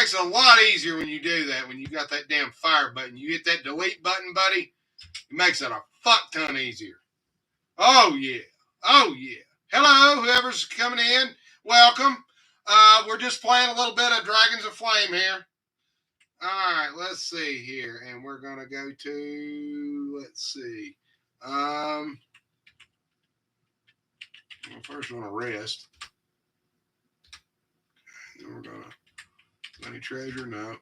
makes it a lot easier when you do that, when you got that damn fire button. You hit that delete button, buddy, it makes it a fuck ton easier. Oh, yeah. Oh, yeah. Hello, whoever's coming in. Welcome. We're just playing a little bit of Dragons of Flame here. All right, let's see here. And we're going to go to, let's see. First, we want to rest. Then we're going to, any treasure? No.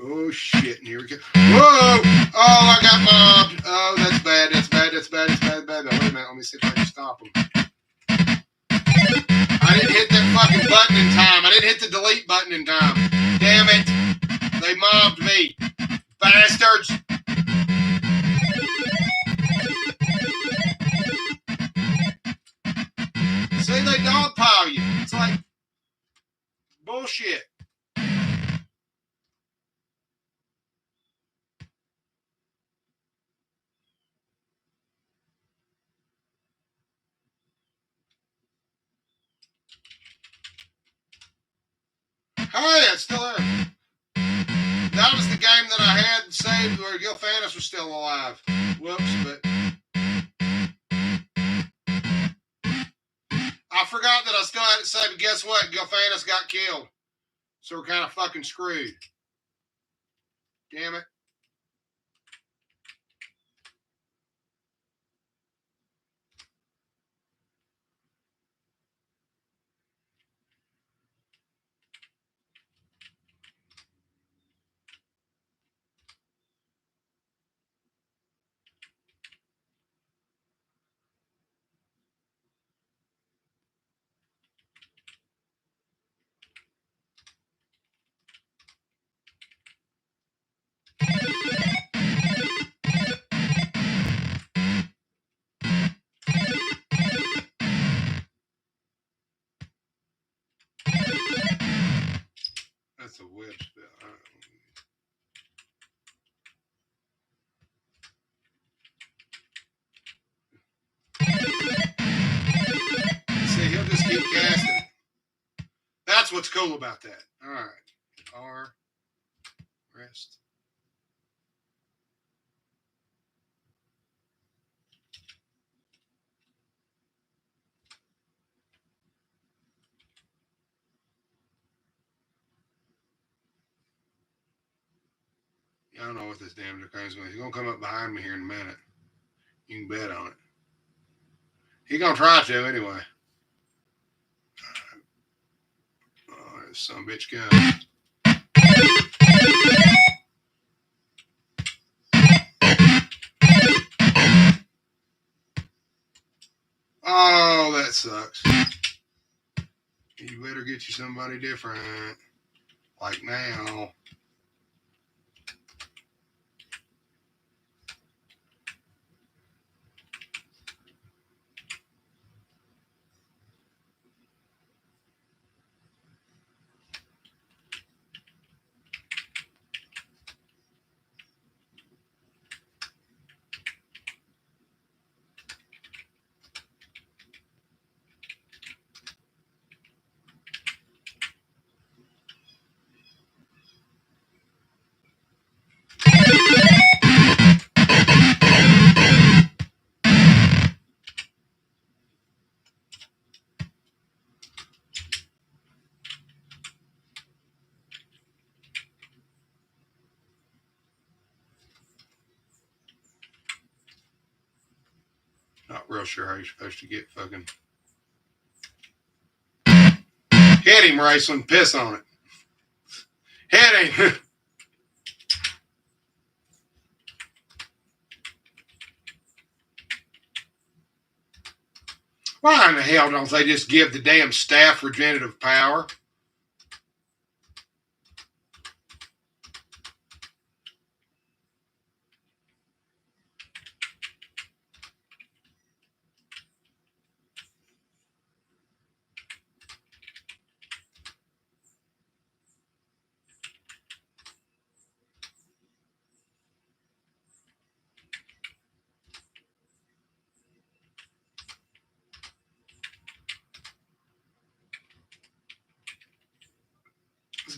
Oh shit, and here we go. Whoa! Oh, I got mobbed. Oh, that's bad. That's bad. That's bad. That's bad. Bad. Wait a minute. Let me see if I can stop them. I didn't hit that fucking button in time. I didn't hit the delete button in time. Damn it. They mobbed me. Bastards. See, they dogpile you. It's like bullshit. Oh, yeah, it's still there. That was the game that I had saved where Gilfanis was still alive. Whoops, but I forgot that I still had it saved, but guess what? Gilfanis got killed. So we're kind of fucking screwed. Damn it. That's a web spell. See, he'll just keep casting. That's what's cool about that. All right. R. Rest. I don't know what this damn Dracon's going to do. He's going to come up behind me here in a minute. You can bet on it. He's going to try to anyway. Oh, there's some bitch gun. Oh, that sucks. You better get you somebody different. Like now. Not real sure how you're supposed to get fucking. Hit him, Raceland. Piss on it. Hit him. Why in the hell don't they just give the damn staff regenerative power?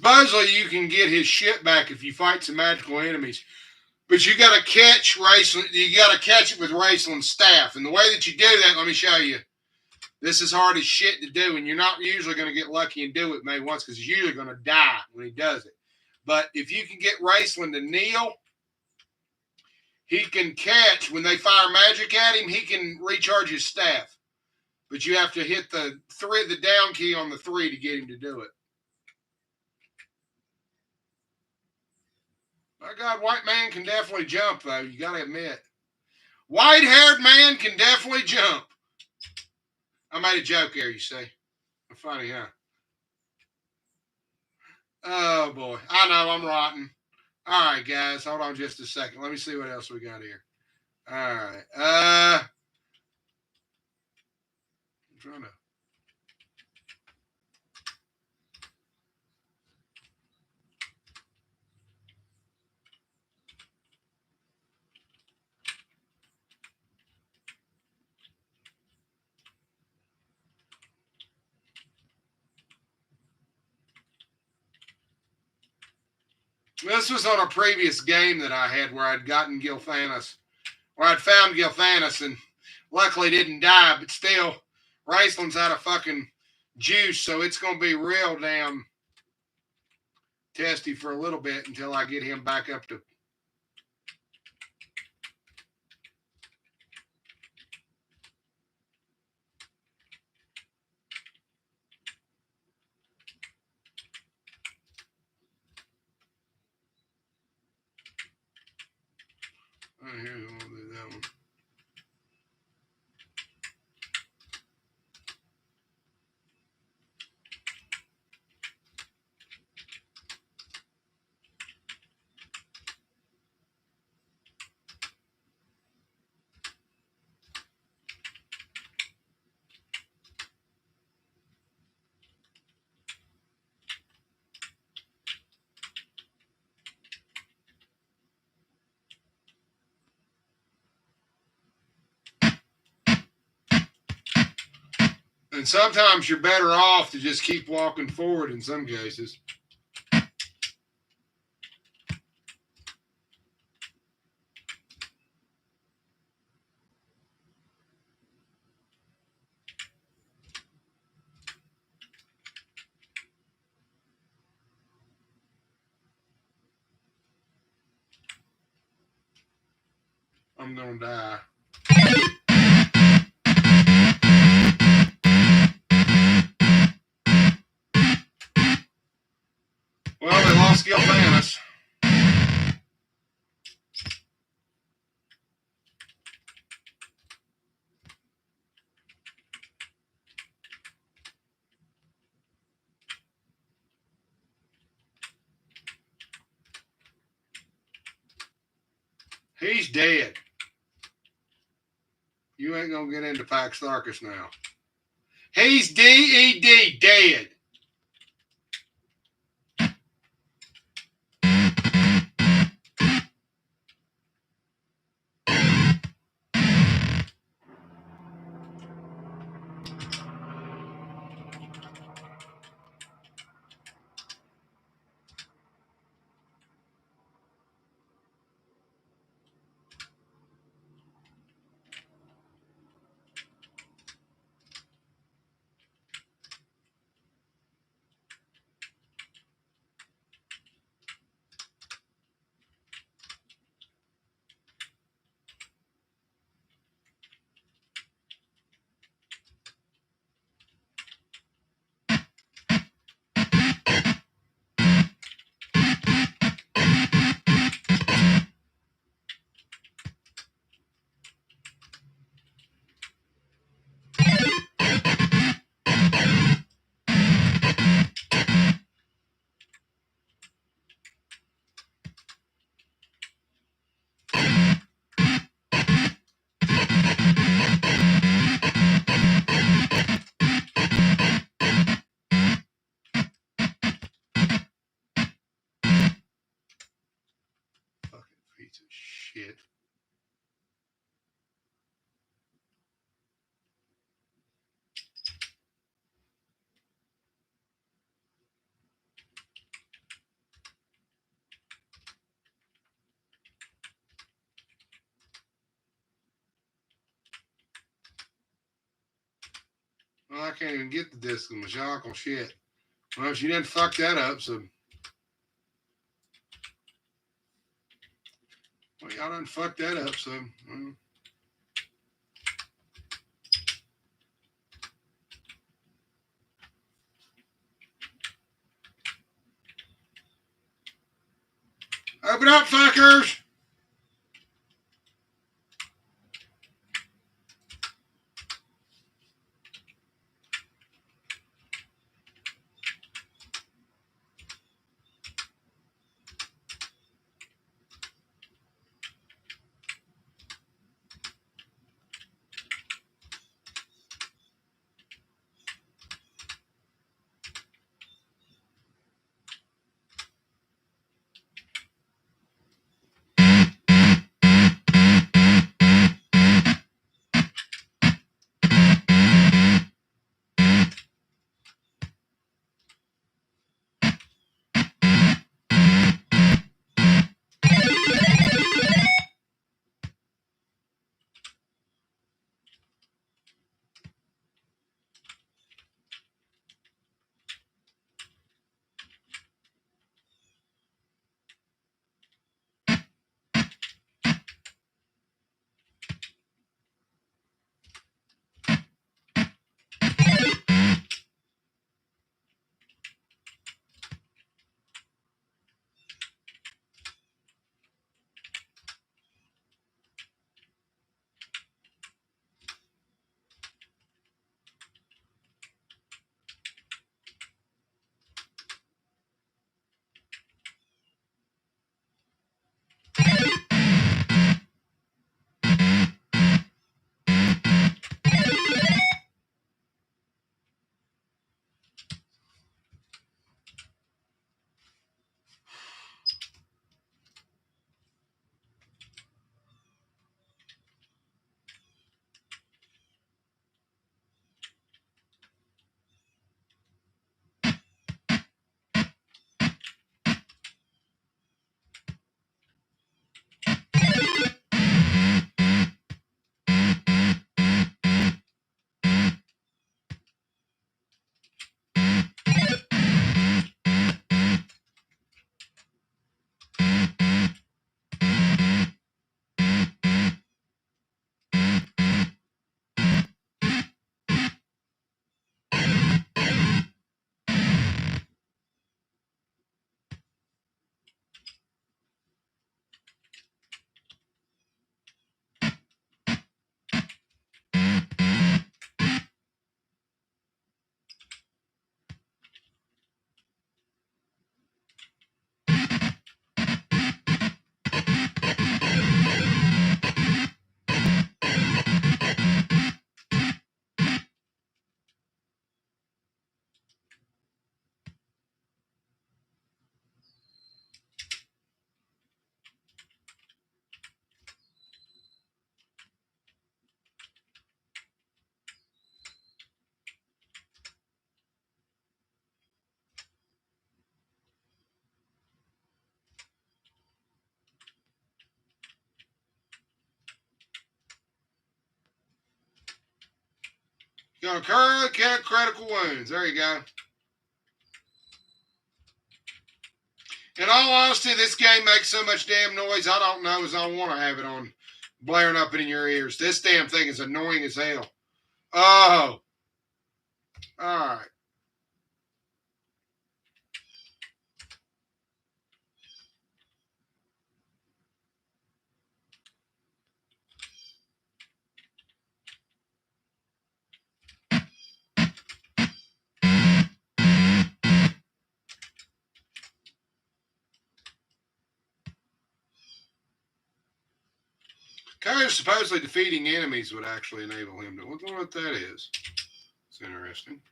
Supposedly you can get his shit back if you fight some magical enemies. But you got to catch Raceland. You got to catch it with Raceland's staff. And the way that you do that, let me show you. This is hard as shit to do, and you're not usually going to get lucky and do it maybe once because he's usually going to die when he does it. But if you can get Raceland to kneel, he can catch, when they fire magic at him, he can recharge his staff. But you have to hit the down key on the 3 to get him to do it. My God, white man can definitely jump, though. You got to admit. White-haired man can definitely jump. I made a joke there, you see. Funny, huh? Oh, boy. I know, I'm rotten. All right, guys. Hold on just a second. Let me see what else we got here. All right. I'm trying to... This was on a previous game that I had where I'd gotten Gilthanas, where I'd found Gilthanas and luckily didn't die, but still, Raceland's out of fucking juice, so it's going to be real damn testy for a little bit until I get him back up to... Oh, here's one, do that one. And sometimes you're better off to just keep walking forward in some cases. I'm going to die. Well, we lost Gilthanas. He's dead. You ain't going to get into Pax Tharkus now. He's D-E-D, dead. I can't even get the disc on my shackle shit. Well, she didn't fuck that up, so. Well, y'all done fucked that up, so. Open up, fuckers! You're going to curl, get critical wounds. There you go. In all honesty, this game makes so much damn noise, I don't know as I want to have it on blaring up in your ears. This damn thing is annoying as hell. Oh. All right. Kind of supposedly defeating enemies would actually enable him to. Wonder what that is. It's interesting.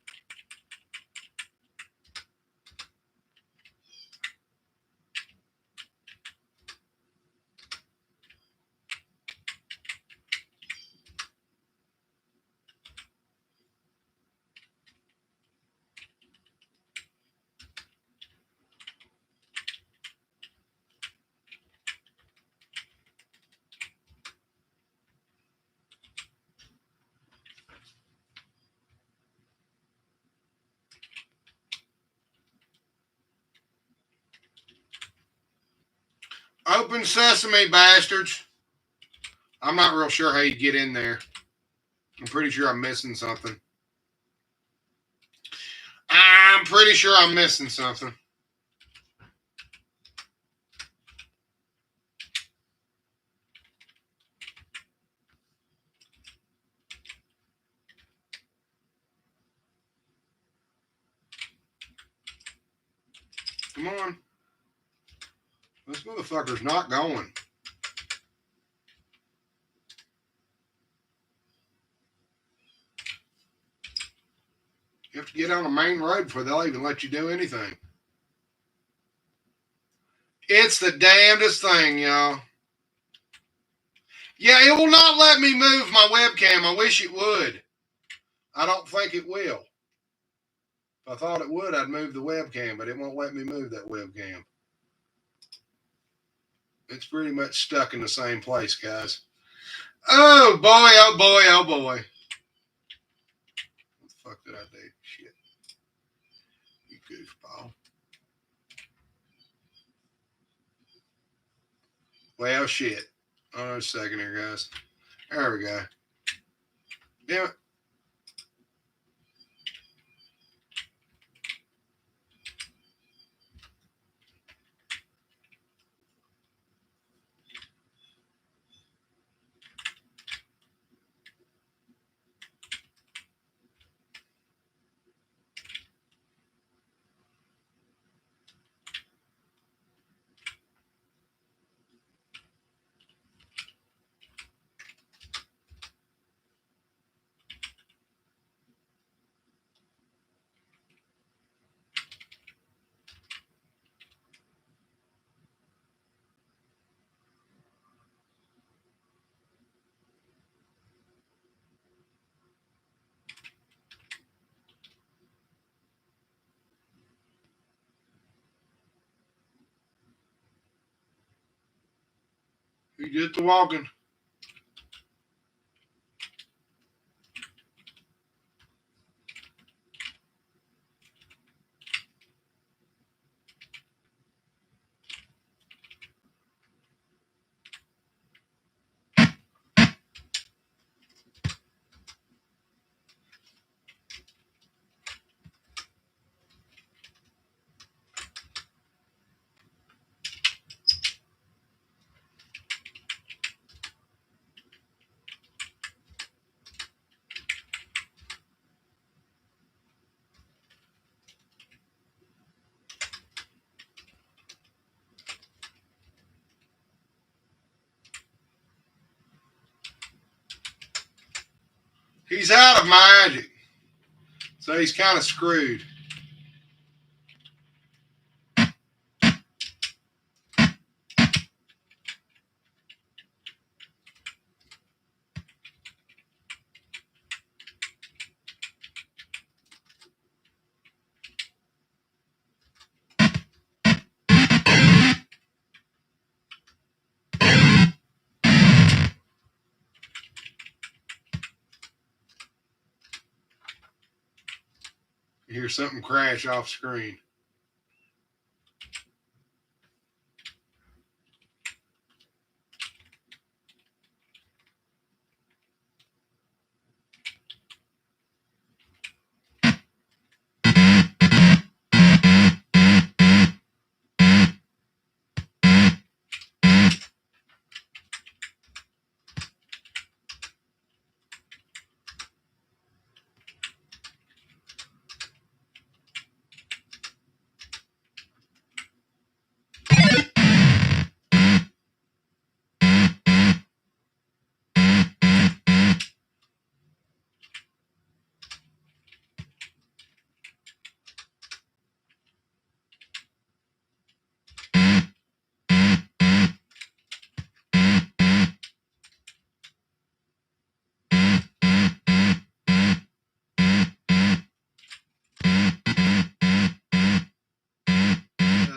Open sesame, bastards. I'm not real sure how you get in there. I'm pretty sure I'm missing something. I'm pretty sure I'm missing something. Come on. This motherfucker's not going. You have to get on the main road before they'll even let you do anything. It's the damnedest thing, y'all. Yeah, it will not let me move my webcam. I wish it would. I don't think it will. If I thought it would, I'd move the webcam, but it won't let me move that webcam. It's pretty much stuck in the same place, guys. Oh, boy, oh, boy, oh, boy. What the fuck did I do? Shit. You goofball. Well, shit. Hold on a second here, guys. There we go. Damn it. You did the walking. He's out of magic. So he's kind of screwed. You hear something crash off screen.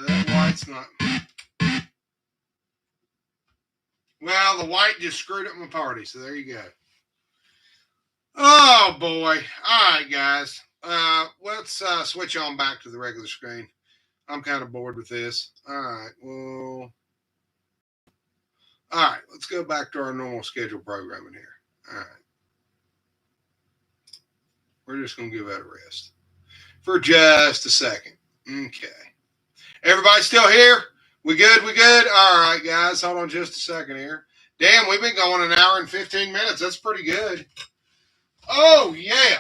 That white's not. Well, the white just screwed up my party, so there you go. Oh boy! All right, guys. Let's switch on back to the regular screen. I'm kind of bored with this. All right. Well. All right, let's go back to our normal scheduled programming here. All right. We're just going to give that a rest for just a second. Okay. Everybody still here? We good? We good? All right, guys. Hold on just a second here. Damn, we've been going an hour and 15 minutes. That's pretty good. Oh, yeah.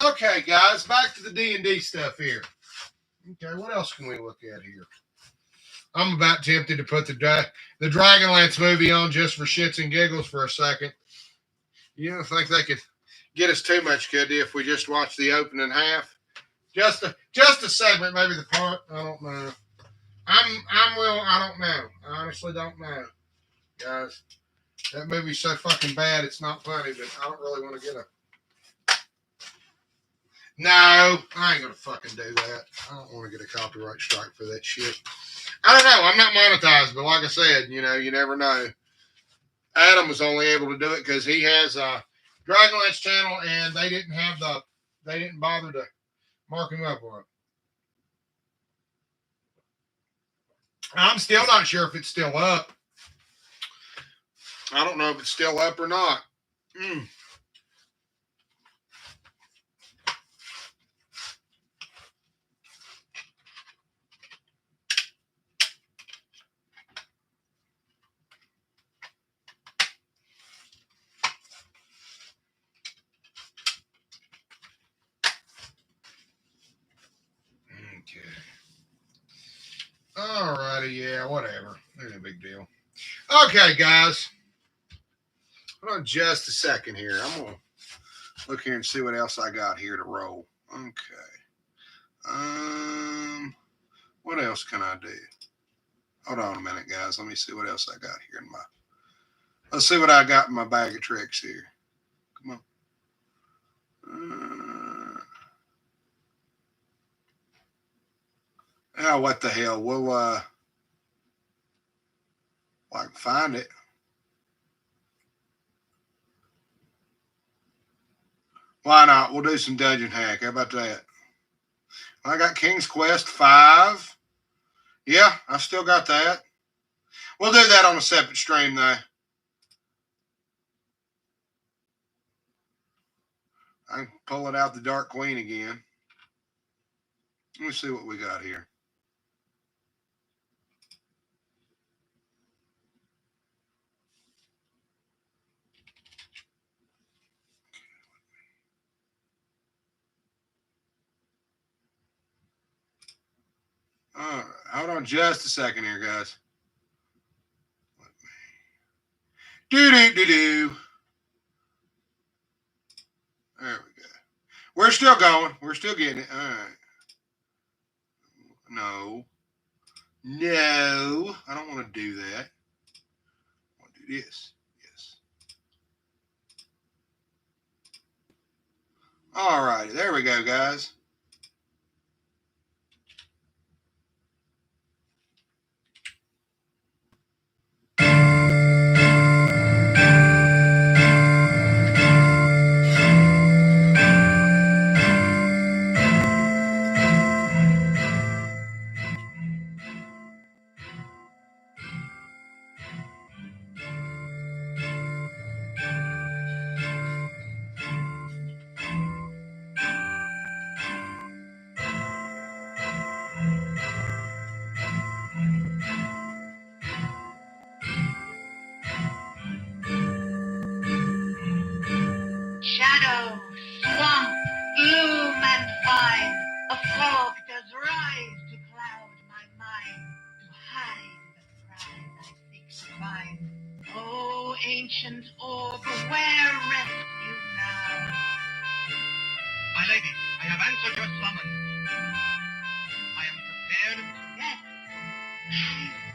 Okay, guys. Back to the D&D stuff here. Okay, what else can we look at here? I'm about tempted to put the DragonLance movie on just for shits and giggles for a second. You don't think they could get us too much, could they, if we just watch the opening half? Just a segment, maybe the part. I don't know. I don't know. I honestly don't know, guys. That movie's so fucking bad, it's not funny. But I don't really want to get a. No, I ain't gonna fucking do that. I don't want to get a copyright strike for that shit. I don't know. I'm not monetized, but like I said, you never know. Adam was only able to do it because he has a DragonLance channel, and they didn't bother to mark him up on it. I'm still not sure if it's still up. I don't know if it's still up or not. Okay. Alrighty, yeah, whatever. Ain't a big deal. Okay, guys. Hold on just a second here. I'm gonna look here and see what else I got here to roll. Okay. What else can I do? Hold on a minute, guys. Let me see what else I got here in my. Let's see what I got in my bag of tricks here. Come on. Oh, what the hell? We'll I can find it. Why not? We'll do some dungeon hack. How about that? I got King's Quest 5. Yeah, I still got that. We'll do that on a separate stream, though. I can pull it out the Dark Queen again. Let me see what we got here. All right, hold on just a second here, guys. Do. There we go. We're still going. We're still getting it. All right. No, I don't want to do that. I want to do this. Yes. All righty. There we go, guys. Shadow, swamp, gloom and fine, a fog does rise to cloud my mind, to hide the pride I seek to find. O ancient orb, where rest you now? My lady, I have answered your summons. I am prepared. Yes, I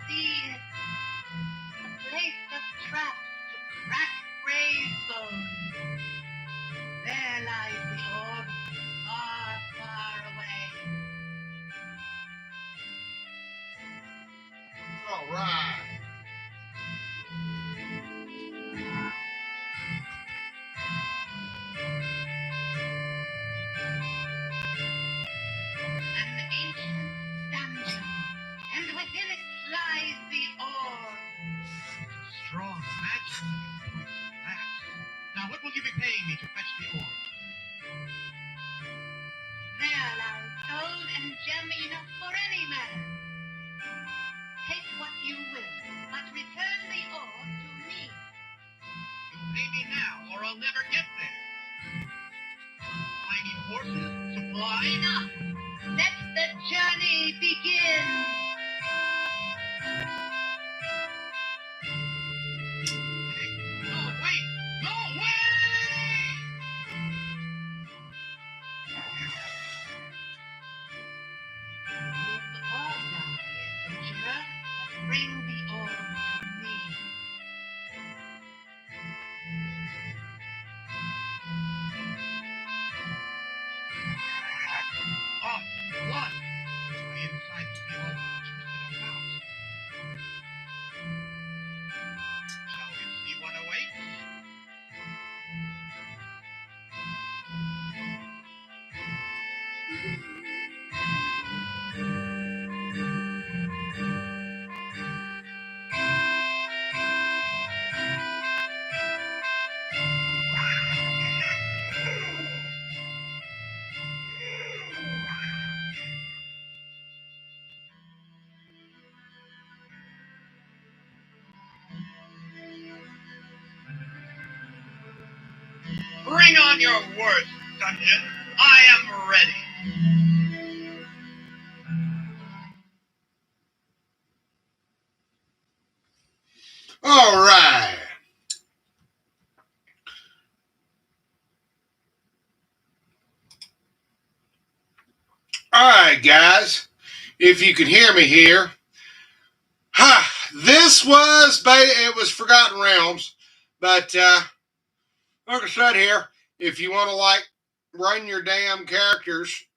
see it. A place of traps to crack brave bones. There lies the orb, far, far away. All right. Now, what will you be paying me to fetch the ore? There lies gold and gem enough for any man. Take what you will, but return the ore to me. You pay me now, or I'll never get there. I need horses, supplies. Enough. Let the journey begin. No, wait! No, wait! Live or die, adventurer, but bring the ore to me. Oh, what? My insides feel all twisted about. Shall we see what awaits? Bring on your worst, dungeon. I am ready. All right. All right, guys. If you can hear me here. This was it was Forgotten Realms, but like I said here, if you want to run your damn characters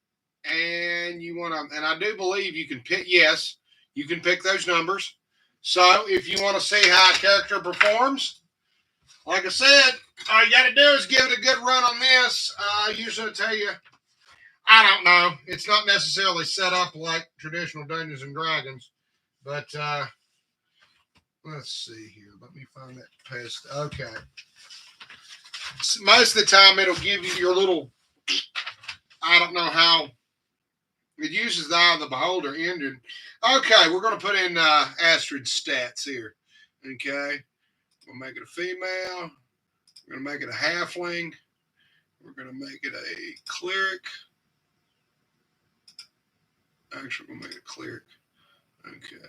and you want to, and I do believe you can pick, yes, you can pick those numbers. So if you want to see how a character performs, like I said, all you got to do is give it a good run on this. Usually I'll tell you, I don't know. It's not necessarily set up like traditional Dungeons and Dragons, but let's see here. Let me find that pest. Okay. Most of the time, it'll give you your little, I don't know how, it uses the eye of the beholder ended. Okay, we're going to put in Astrid's stats here. Okay. We'll make it a female. We're going to make it a halfling. We're going to make it a cleric. Actually, we'll make it a cleric. Okay.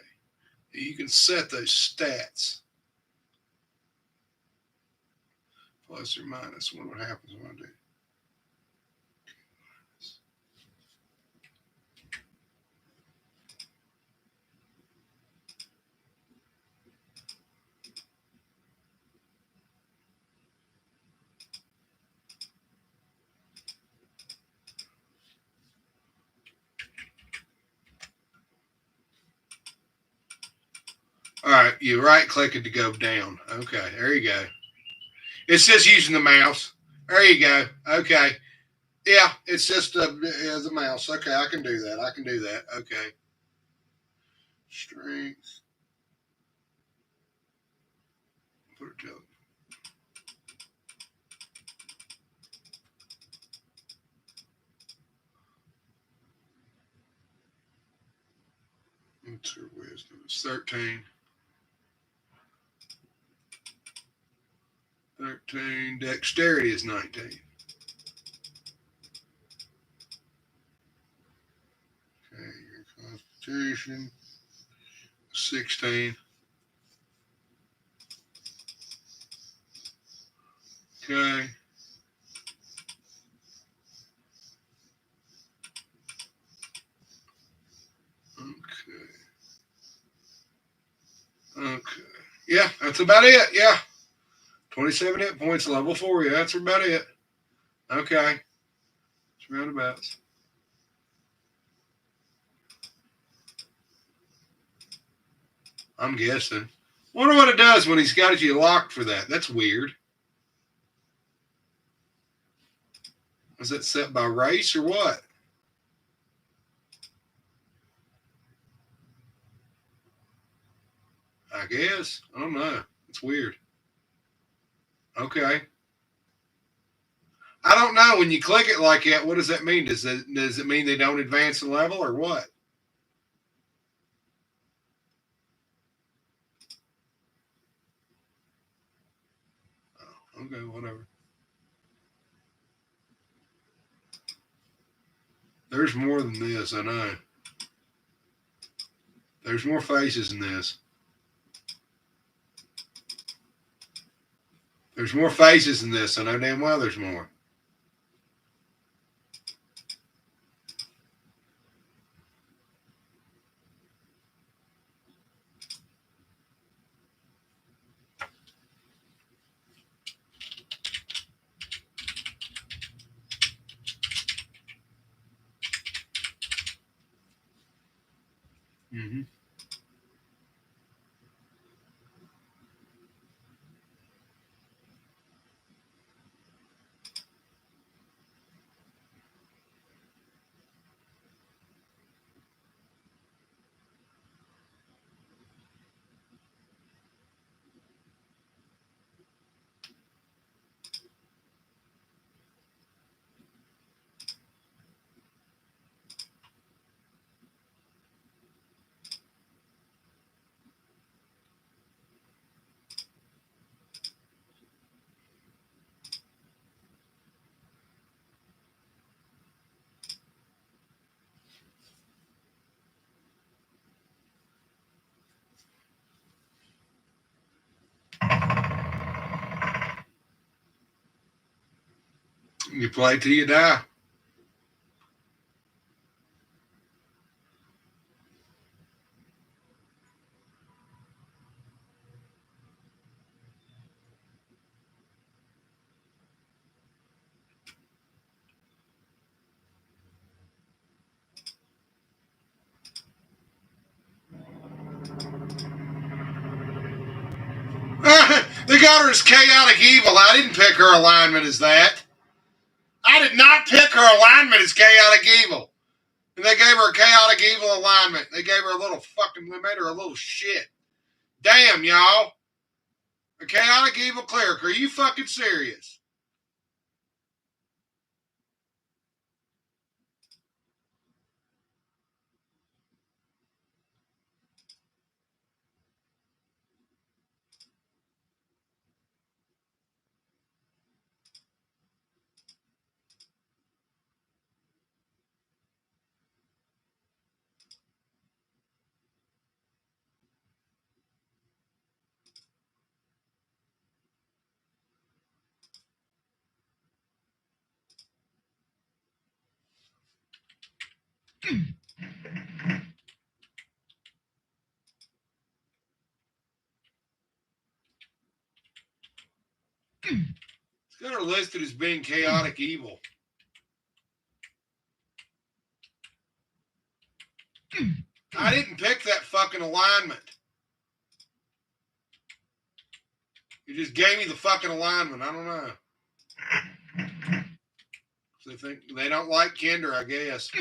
You can set those stats. Plus or minus. What happens when I do? All right, you right click it to go down. Okay, there you go. It's just using the mouse. There you go. Okay. Yeah, it's just the mouse. Okay, I can do that. I can do that. Okay. Strength. Put it to. What's her wisdom? It's 13. 13. Dexterity is 19. Okay, your constitution. 16. Okay. Okay. Yeah, that's about it. Yeah. 27 hit points, level 4. Yeah, that's about it. Okay. It's roundabouts. I'm guessing. Wonder what it does when he's got you locked for that. That's weird. Was that set by race or what? I guess. I don't know. It's weird. Okay. I don't know. When you click it like that, what does that mean? Does it mean they don't advance the level or what? Oh, okay, whatever. There's more than this, I know. There's more faces in this. There's more faces in this. I know damn well there's more. Mm-hmm. You play till you die. They got her as chaotic evil. I didn't pick her alignment as that. I did not pick her alignment as chaotic evil. And they gave her a chaotic evil alignment. They gave her a little fucking, they made her a little shit. Damn, y'all. A chaotic evil cleric. Are you fucking serious? It's got her listed as being chaotic evil. I didn't pick that fucking alignment. You just gave me the fucking alignment. I don't know. So they think they don't like Kinder, I guess.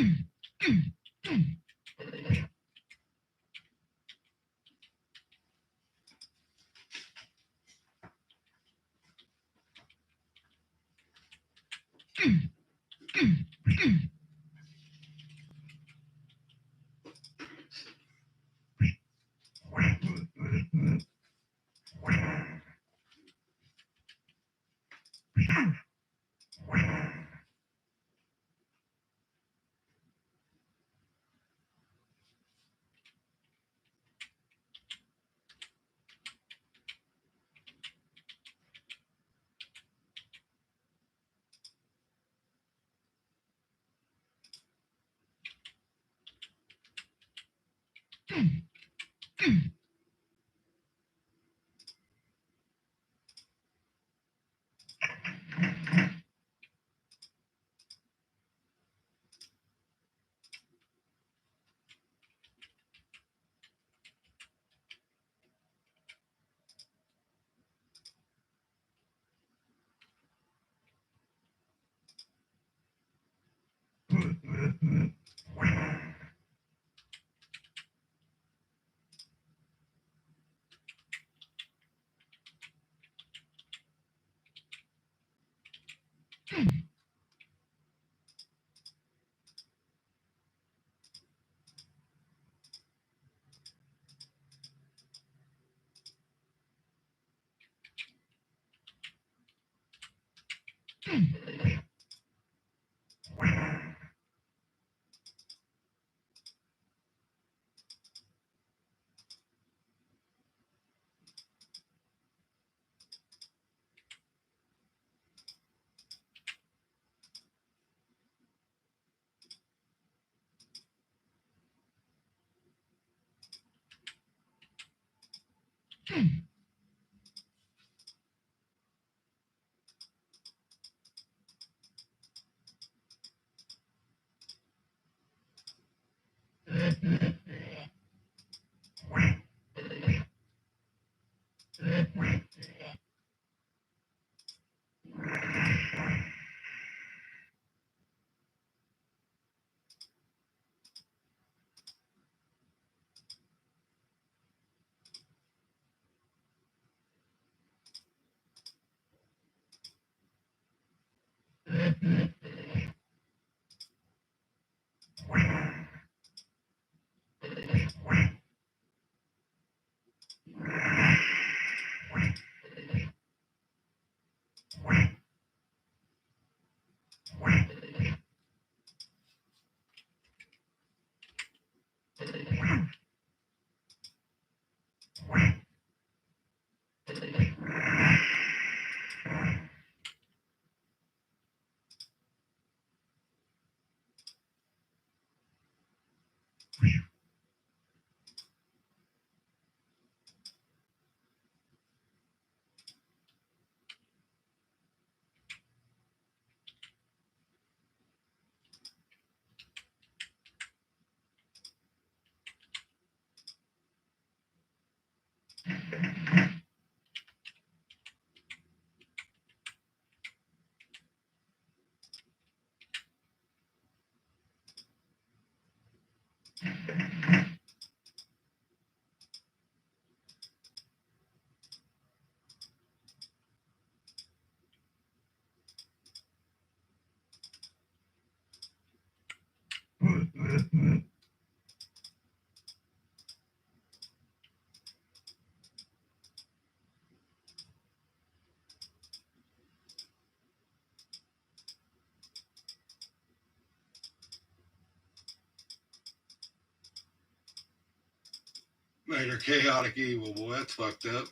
Made her chaotic evil, boy. That's fucked up.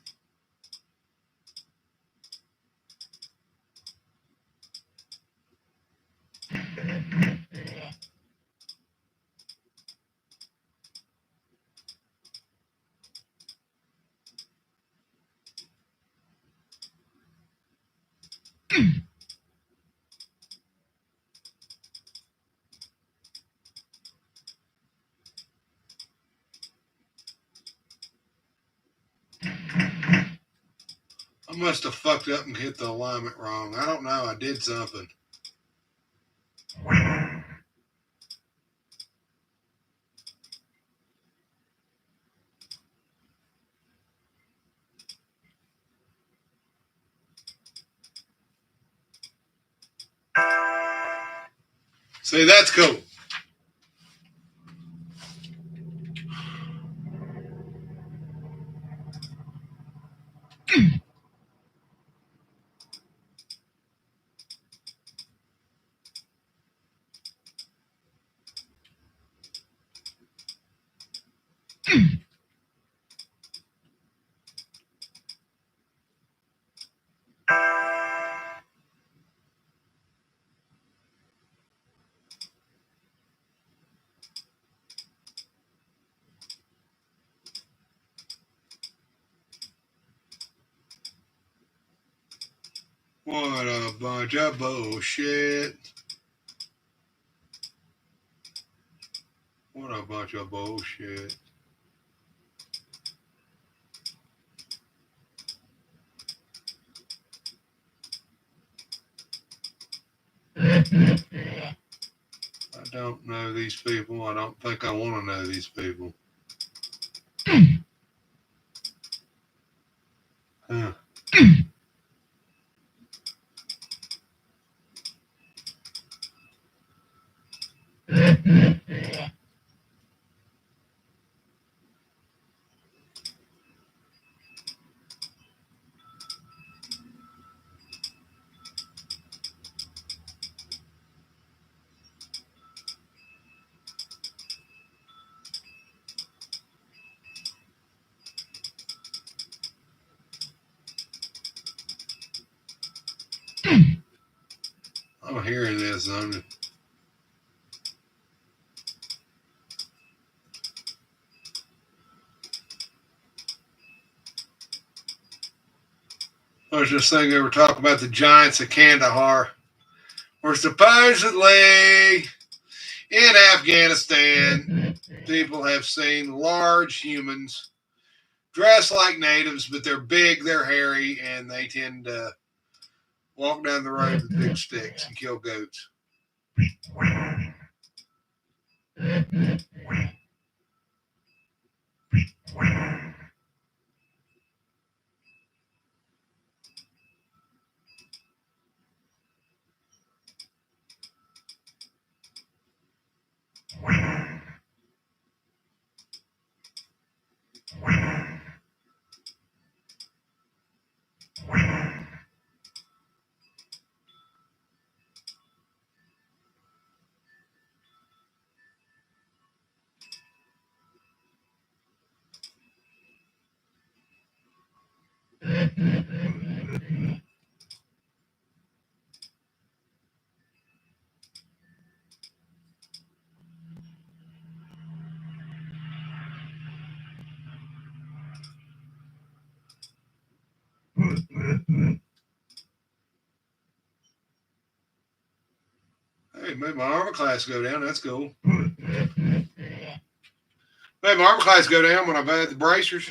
I must have fucked up and hit the alignment wrong. I don't know. I did something. See, that's cool. What a bunch of bullshit. What a bunch of bullshit. I don't know these people. I don't think I want to know these people. Huh. I'm hearing this. I was just thinking they were talking about the giants of Kandahar. Where supposedly in Afghanistan, people have seen large humans dressed like natives, but they're big, they're hairy, and they tend to walk down the road with big sticks and kill goats. Hey, made my armor class go down. That's cool. Made my armor class go down when I had the bracers.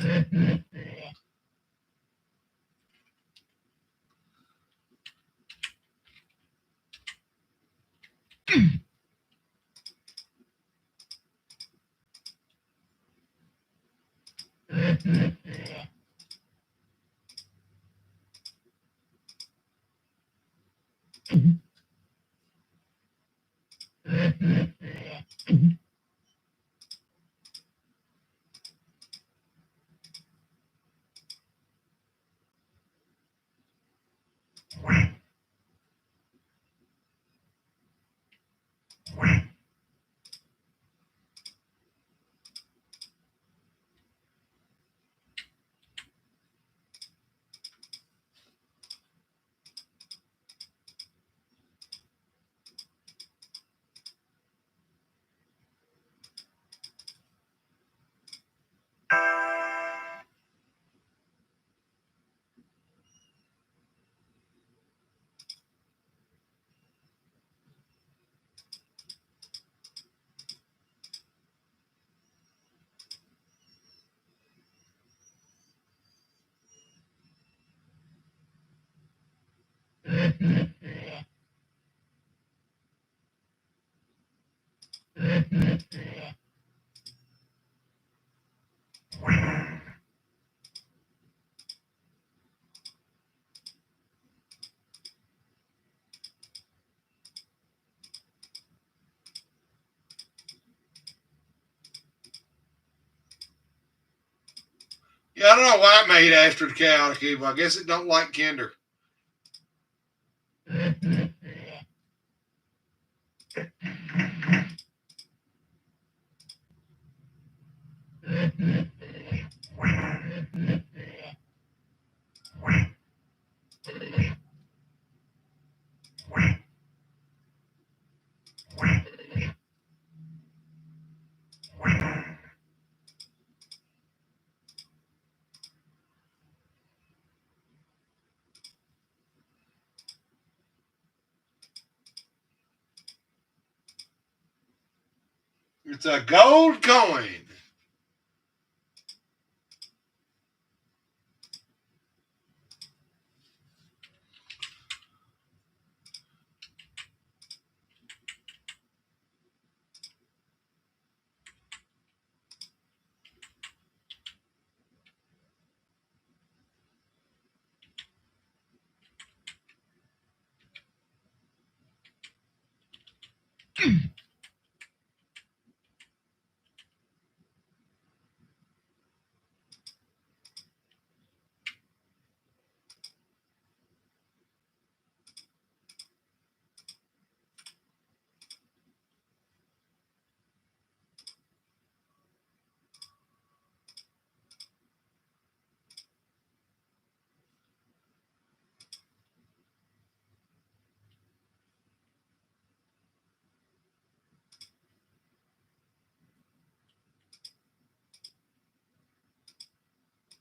Yeah, I don't know why it made after the chaotic evil. I guess it don't like Kinder. It's a gold coin.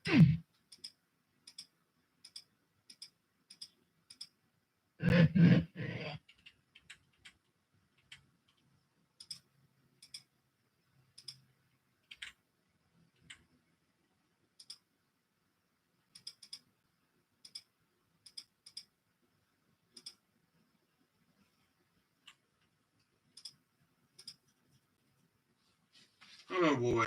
Oh boy.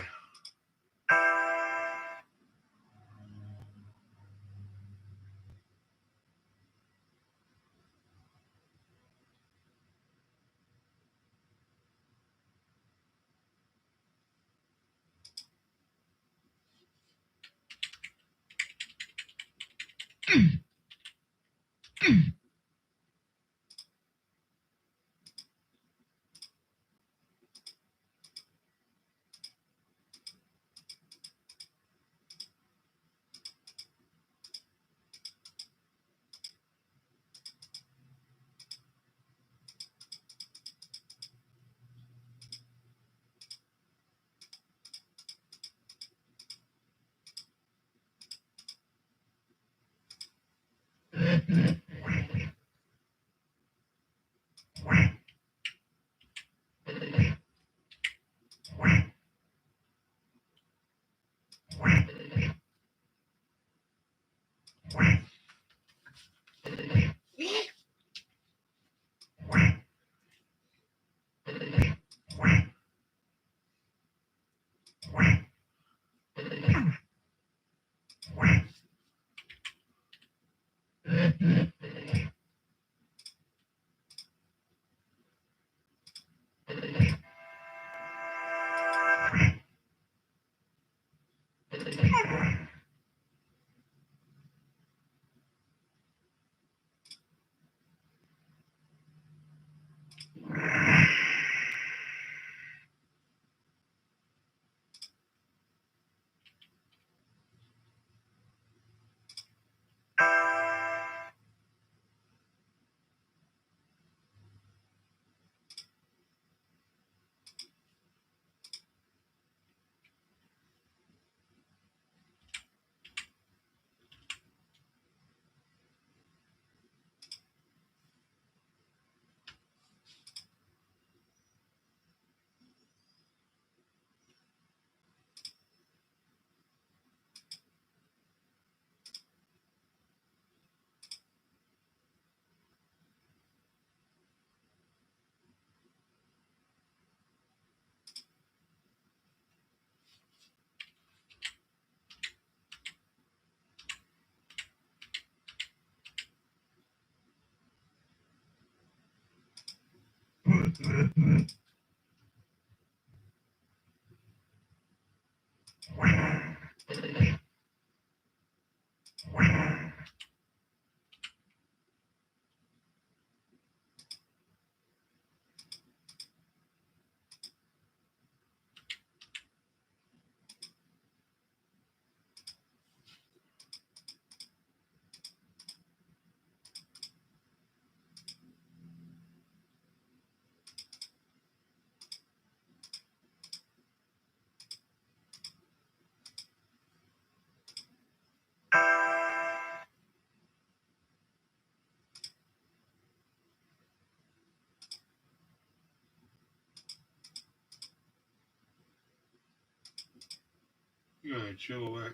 Good, chill back.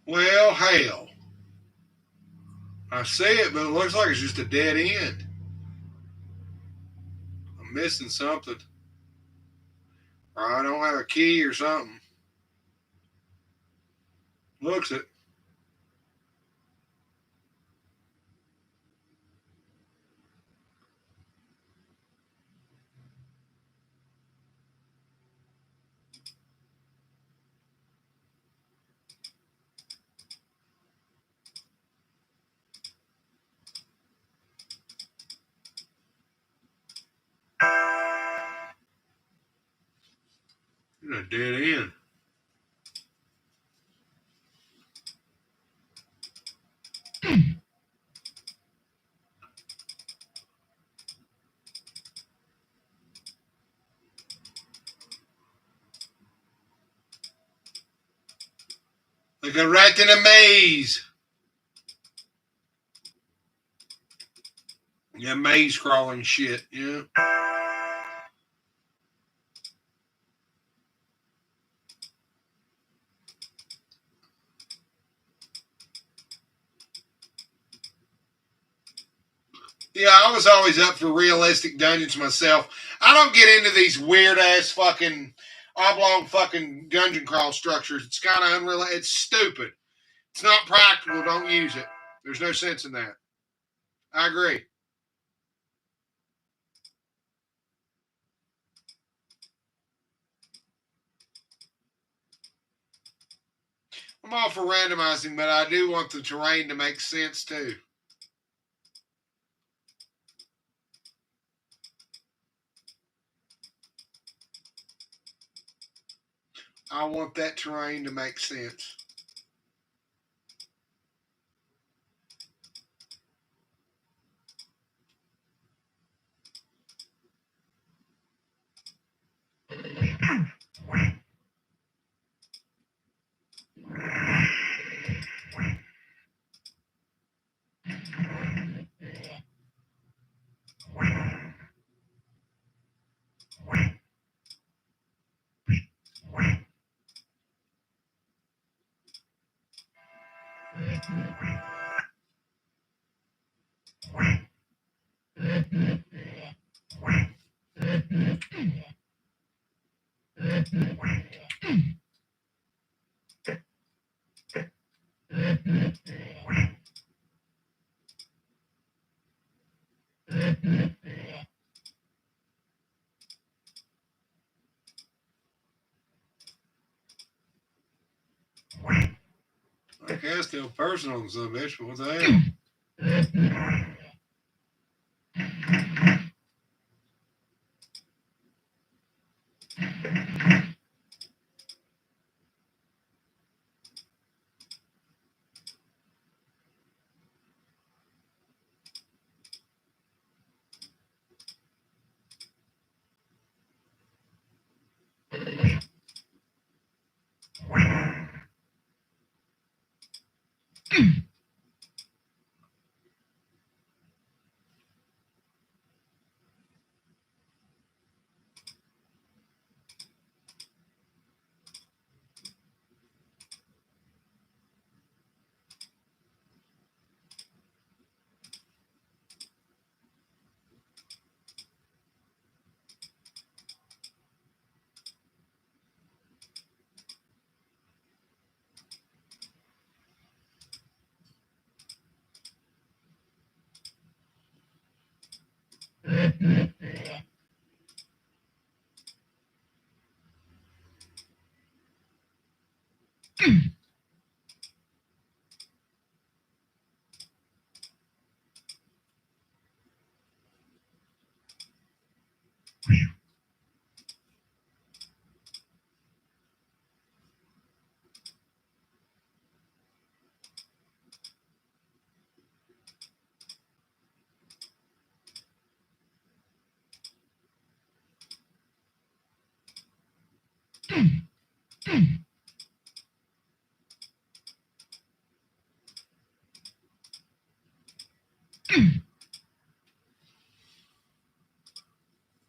Well, hell. I see it, but it looks like it's just a dead end. I'm missing something. Or I don't have a key or something. Looks it. It's a dead end. a rat in a maze. Yeah, maze crawling shit. Yeah. Yeah, I was always up for realistic dungeons myself. I don't get into these weird ass fucking oblong fucking dungeon crawl structures. It's kind of unreal. It's stupid. It's not practical. Don't use it. There's no sense in that. I agree. I'm all for randomizing, but I do want the terrain to make sense too. I want that terrain to make sense. I guess still personal and some bitch, but what the hell?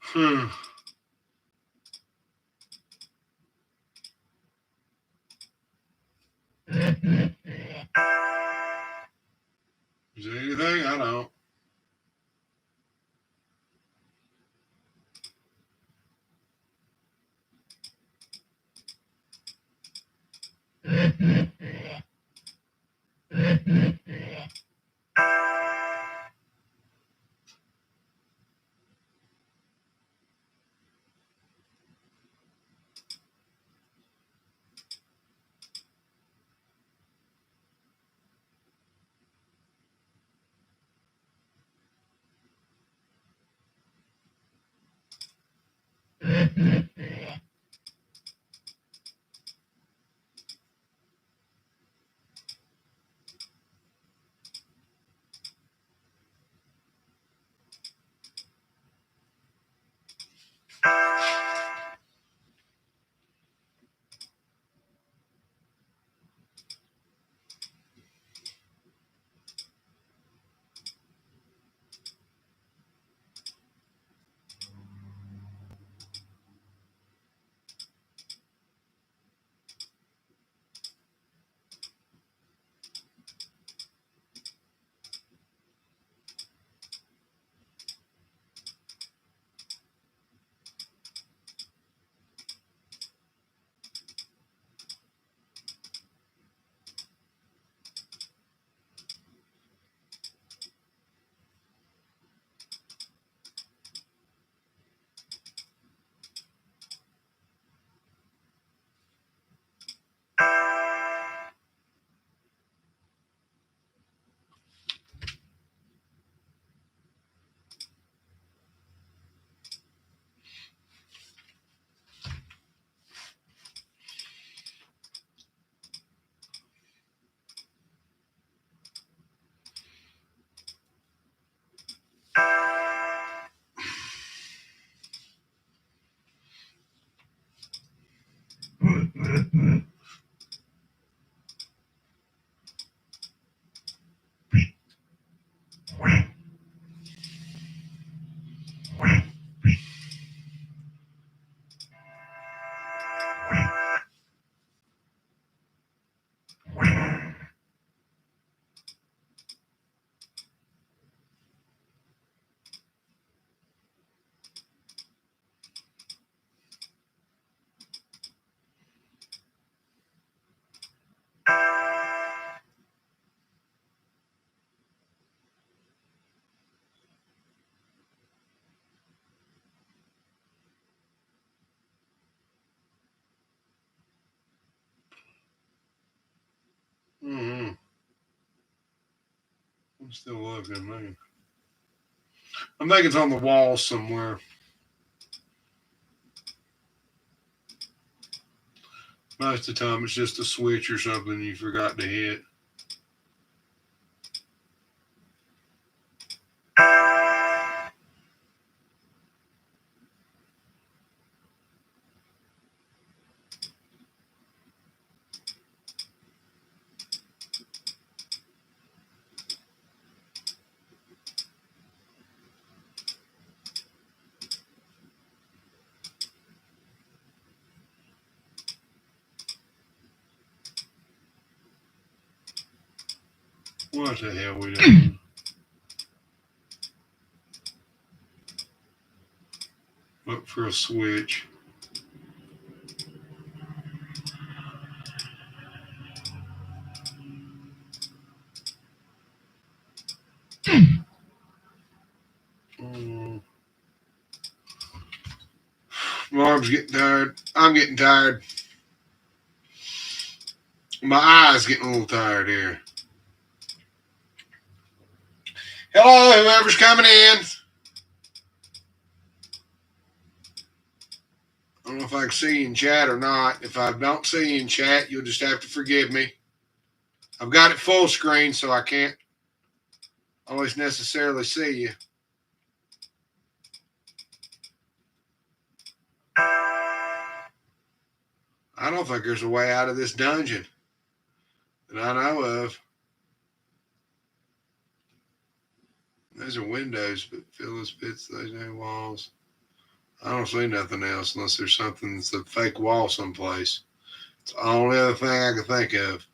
Hmm. Is there anything? I don't. I'm still looking, man. I think it's on the wall somewhere. Most of the time, it's just a switch or something you forgot to hit. What the hell we doing? Look for a switch. My arm's getting tired. I'm getting tired. My eyes getting a little tired here. Hello, whoever's coming in. I don't know if I can see you in chat or not. If I don't see you in chat, you'll just have to forgive me. I've got it full screen, so I can't always necessarily see you. I don't think there's a way out of this dungeon that I know of. Those are windows, but fill those bits, those no walls. I don't see nothing else unless there's something that's a fake wall someplace. It's the only other thing I can think of.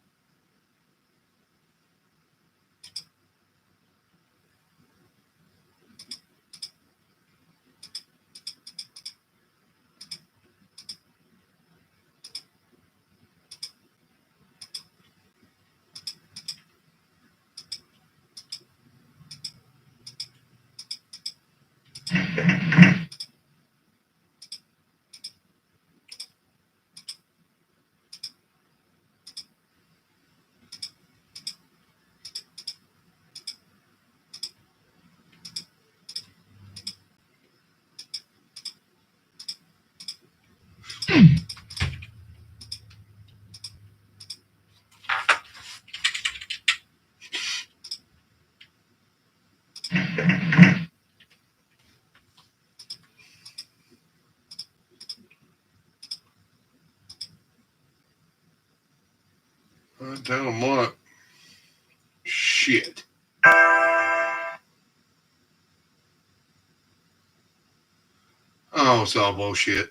I tell them what. Shit. Oh, it's all bullshit.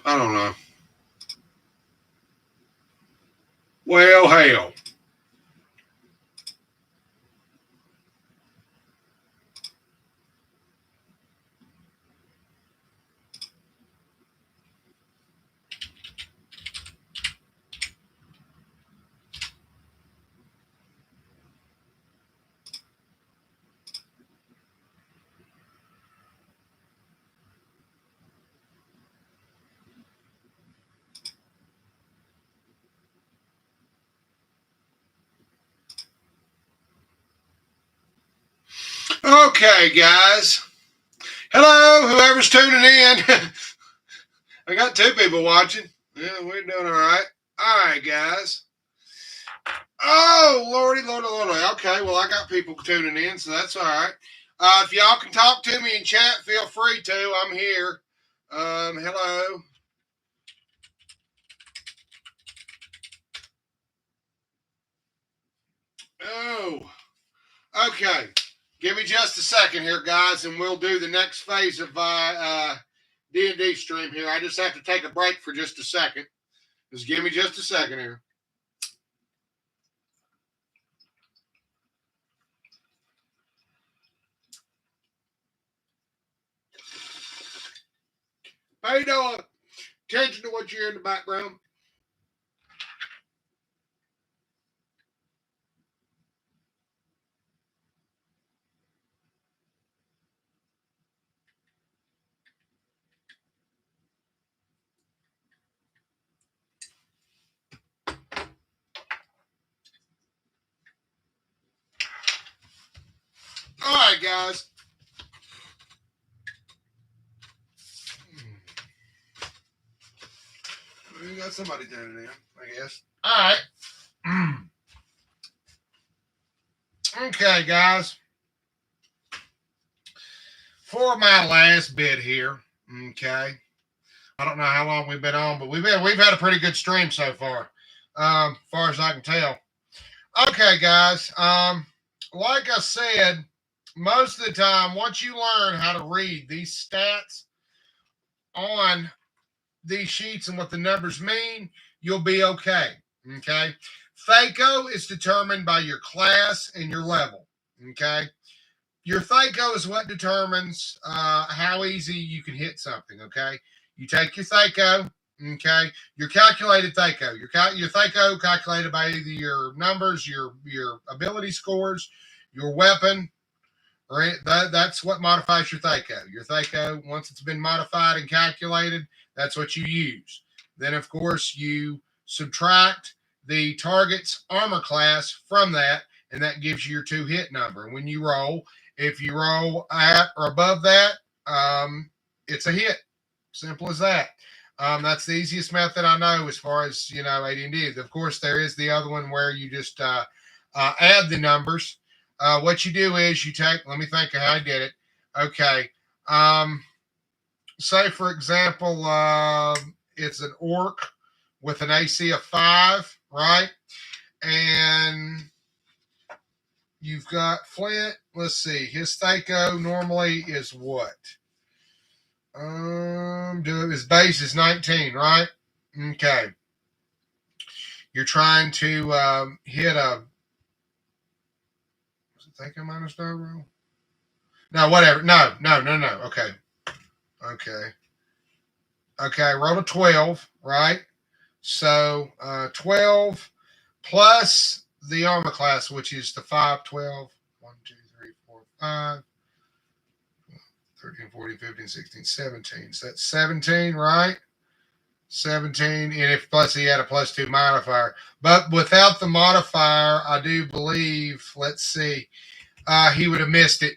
I don't know. Well, hell. Okay, guys. Hello, whoever's tuning in. I got two people watching. Yeah, we're doing all right. All right, guys. Oh, lordy. Okay, well, I got people tuning in, so that's all right. If y'all can talk to me in chat, feel free to. I'm here. Hello. Oh, okay. Give me just a second here, guys, and we'll do the next phase of my D&D stream here. I just have to take a break for just a second. Just give me just a second here. Pay no attention to what you hear in the background. All right, guys. We got somebody doing it in, I guess. All right. Okay, guys. For my last bit here, okay. I don't know how long we've been on, but we've had a pretty good stream so far, far as I can tell. Okay, guys. Like I said, most of the time, once you learn how to read these stats on these sheets and what the numbers mean, you'll be okay. Okay. THAC0 is determined by your class and your level. Okay. Your THAC0 is what determines how easy you can hit something. Okay. You take your THAC0. Okay. Your calculated THAC0. Your THAC0 calculated by either your numbers, your ability scores, your weapon. Right. That's what modifies your THAC0. Your THAC0, once it's been modified and calculated, that's what you use. Then, of course, you subtract the target's armor class from that, and that gives you your 2 hit number. And when you roll, if you roll at or above that, it's a hit. Simple as that. That's the easiest method I know as far as, AD&D. Of course, there is the other one where you just add the numbers. What you do is you take, let me think of how I did it. Okay. Say, for example, it's an orc with an AC of 5, right? And you've got Flint. Let's see. His THAC0 normally is what? His base is 19, right? Okay. You're trying to hit a THAC0 minus no roll? No, whatever. No. Okay, roll a 12, right? So 12 plus the armor class, which is the 5, 12, 1, 2, 3, 4, 5, 13, 14, 15, 16, 17. So that's 17, right? 17, and if plus he had a +2 modifier. But without the modifier, I do believe, let's see, he would have missed it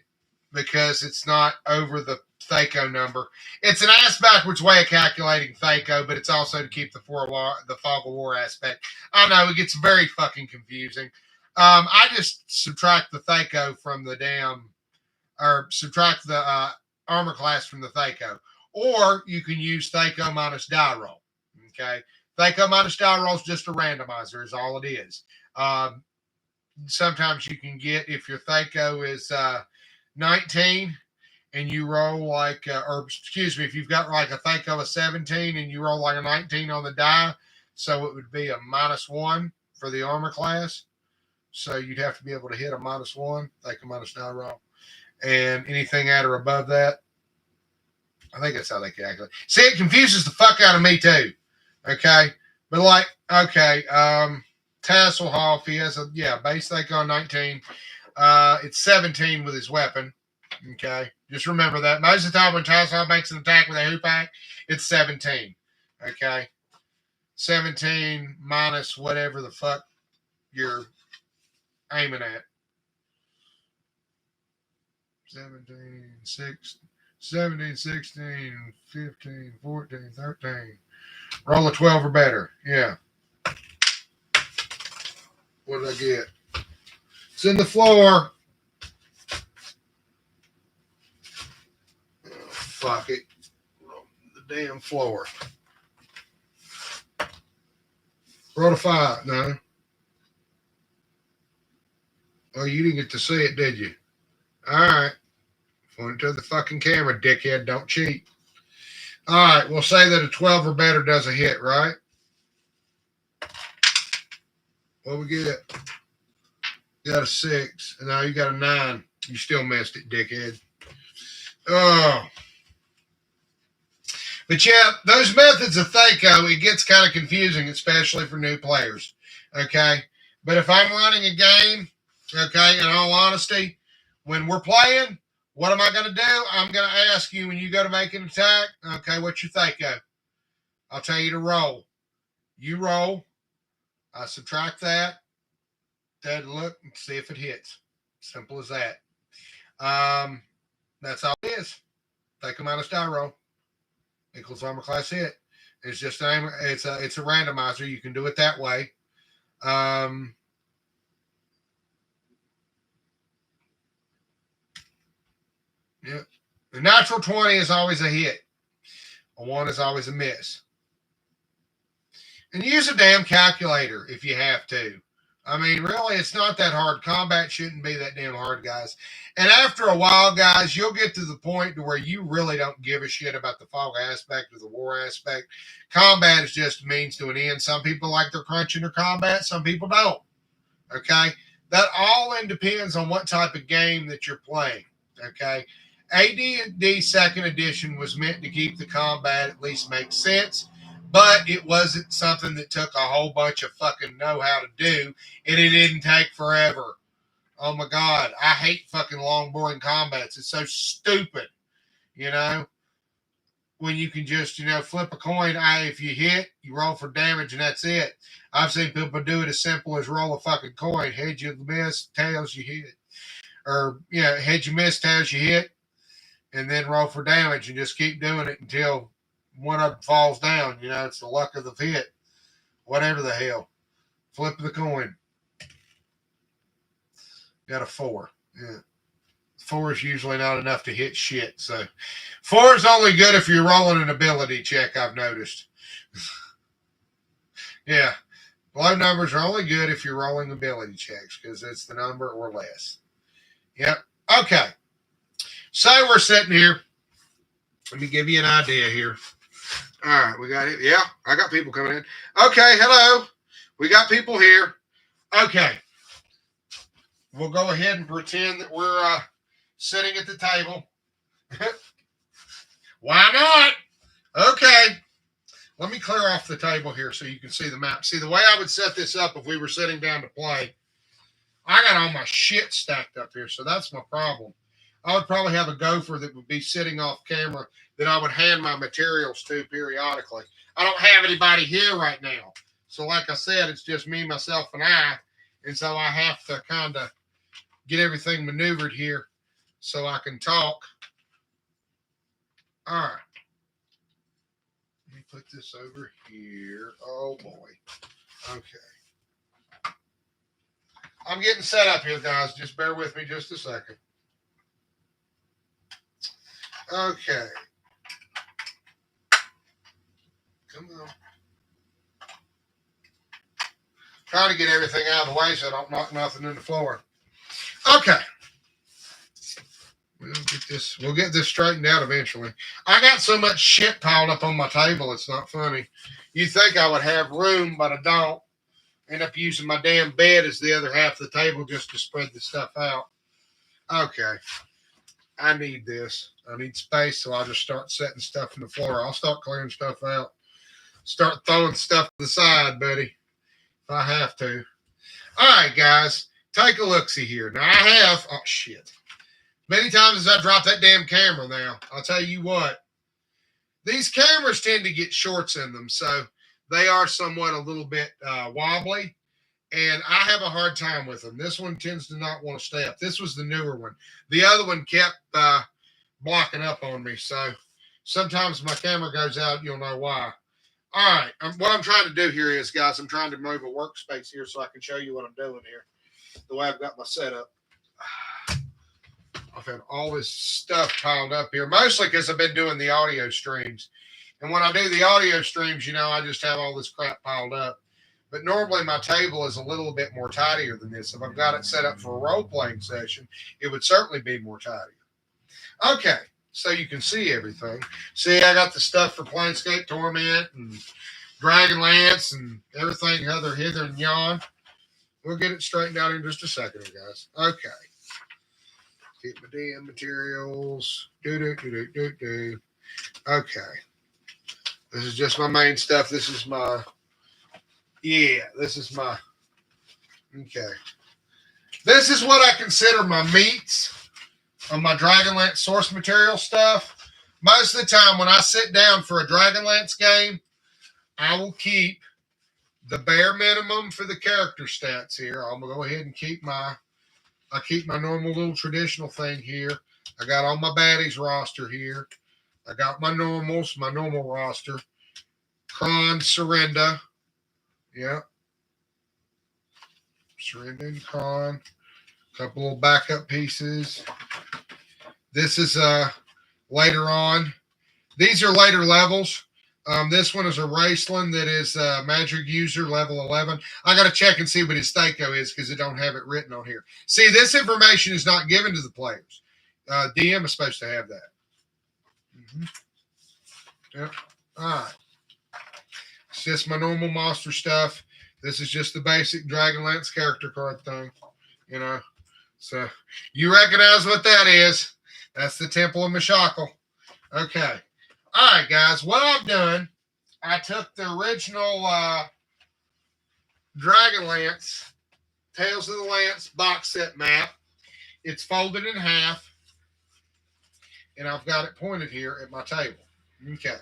because it's not over the THAC0 number. It's an ass backwards way of calculating THAC0, but it's also to keep the fog of war aspect. I know it gets very fucking confusing. I just subtract the THAC0 from the subtract the armor class from the THAC0. Or you can use THAC0 minus die roll. Okay. THAC0 minus die roll is just a randomizer, is all it is. Sometimes you can get, if your THAC0 is 19 and you roll if you've got like a THAC0 of 17 and you roll like a 19 on the die, so it would be a -1 for the armor class. So you'd have to be able to hit a -1, THAC0 minus die roll. And anything at or above that, I think that's how they calculate. See, it confuses the fuck out of me too. Okay. But Tasselhoff, he has base THAC0 19. It's 17 with his weapon. Okay. Just remember that. Most of the time when Tasselhoff makes an attack with a hoopak, it's 17. Okay. 17 minus whatever the fuck you're aiming at. 17, 16, 15, 14, 13. Roll a 12 or better. Yeah. What did I get? It's in the floor. Oh, fuck it. The damn floor. Roll a 5. No. Oh, you didn't get to see it, did you? All right. Point to the fucking camera, dickhead. Don't cheat. All right. We'll say that a 12 or better does a hit, right? What we get? You got a 6. And now you got a 9. You still missed it, dickhead. Oh. But yeah, those methods of THAC0, it gets kind of confusing, especially for new players. Okay. But if I'm running a game, okay, in all honesty, when we're playing, what am I going to do? I'm going to ask you when you go to make an attack, okay, what's your THAC0? I'll tell you to roll. You roll. I subtract that. Look and see if it hits. Simple as that. That's all it is. Take them out of die roll equals armor class hit. It's just it's a randomizer. You can do it that way. Yeah. The natural 20 is always a hit. A 1 is always a miss. And use a damn calculator if you have to. I mean, really, it's not that hard. Combat shouldn't be that damn hard, guys. And after a while, guys, you'll get to the point to where you really don't give a shit about the fog aspect or the war aspect. Combat is just a means to an end. Some people like their crunching or combat. Some people don't. Okay? That all depends on what type of game that you're playing. Okay? AD&D 2nd Edition was meant to keep the combat at least make sense, but it wasn't something that took a whole bunch of fucking know-how to do, and it didn't take forever. Oh my God, I hate fucking long, boring combats. It's so stupid, you know? When you can just, flip a coin. If you hit, you roll for damage, and that's it. I've seen people do it as simple as roll a fucking coin. Heads you miss, tails you hit. Or, heads you miss, tails you hit. And then roll for damage and just keep doing it until one of them falls down. It's the luck of the hit. Whatever the hell. Flip the coin. Got a 4. Yeah. 4 is usually not enough to hit shit. So 4 is only good if you're rolling an ability check, I've noticed. Yeah. Low numbers are only good if you're rolling ability checks because it's the number or less. Yep. Okay. So we're sitting here. Let me give you an idea here. All right, we got it. Yeah, I got people coming in. Okay, hello. We got people here. Okay. We'll go ahead and pretend that we're sitting at the table. Why not? Okay. Let me clear off the table here so you can see the map. See, the way I would set this up if we were sitting down to play, I got all my shit stacked up here, so that's my problem. I would probably have a gopher that would be sitting off camera that I would hand my materials to periodically. I don't have anybody here right now. So like I said, it's just me, myself, and I. And so I have to kind of get everything maneuvered here so I can talk. All right. Let me put this over here. Oh, boy. Okay. I'm getting set up here, guys. Just bear with me just a second. Okay. Come on. Trying to get everything out of the way so I don't knock nothing in the floor. Okay. We'll get this straightened out eventually. I got so much shit piled up on my table, it's not funny. You'd think I would have room, but I don't. End up using my damn bed as the other half of the table just to spread the stuff out. Okay. I need this. I need space, so I'll just start setting stuff on the floor. I'll start clearing stuff out. Start throwing stuff to the side, buddy, if I have to. All right, guys, take a look-see here. Now, I have, oh, shit. Many times as I drop that damn camera now, I'll tell you what, these cameras tend to get shorts in them, so they are somewhat a little bit wobbly. And I have a hard time with them. This one tends to not want to stay up. This was the newer one. The other one kept blocking up on me. So sometimes my camera goes out. You'll know why. All right. What I'm trying to do here is, guys, I'm trying to move a workspace here so I can show you what I'm doing here. The way I've got my setup. I've had all this stuff piled up here. Mostly because I've been doing the audio streams. And when I do the audio streams, I just have all this crap piled up. But normally my table is a little bit more tidier than this. If I've got it set up for a role-playing session, it would certainly be more tidier. Okay, so you can see everything. See, I got the stuff for Planescape Torment and DragonLance and everything other hither and yon. We'll get it straightened out in just a second, guys. Okay. Keep my damn materials. Okay. This is just my main stuff. This is my... Yeah, this is my, okay. This is what I consider my meats on my DragonLance source material stuff. Most of the time when I sit down for a DragonLance game, I will keep the bare minimum for the character stats here. I'm going to go ahead and keep my I keep my normal little traditional thing here. I got all my baddies roster here. I got my normals, my normal roster. Kron, Surrender. Yep. Surrender and Kron. Couple little backup pieces. This is later on. These are later levels. This one is a Raceland that is Magic User level 11. I got to check and see what his Thaco is because it don't have it written on here. See, this information is not given to the players. DM is supposed to have that. Yep. All right. It's just my normal monster stuff. This is just the basic DragonLance character card thing. You know. So you recognize what that is. That's the Temple of Mashakal. Okay. All right, guys. What I've done, I took the original DragonLance Tales of the Lance box set map. It's folded in half. And I've got it pointed here at my table. Okay.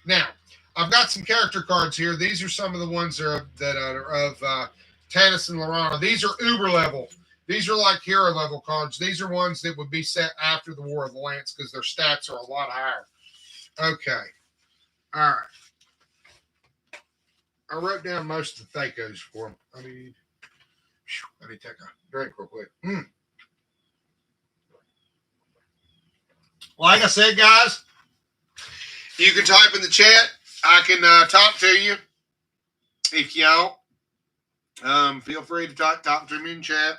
Now, I've got some character cards here. These are some of the ones that are of Tanis and Lorana. These are Uber level. These are like hero level cards. These are ones that would be set after the War of the Lance because their stats are a lot higher. Okay. All right. I wrote down most of the Thacos for them. I need to take a drink real quick. Like I said, guys, you can type in the chat. I can talk to you if y'all. Feel free to talk to me in chat.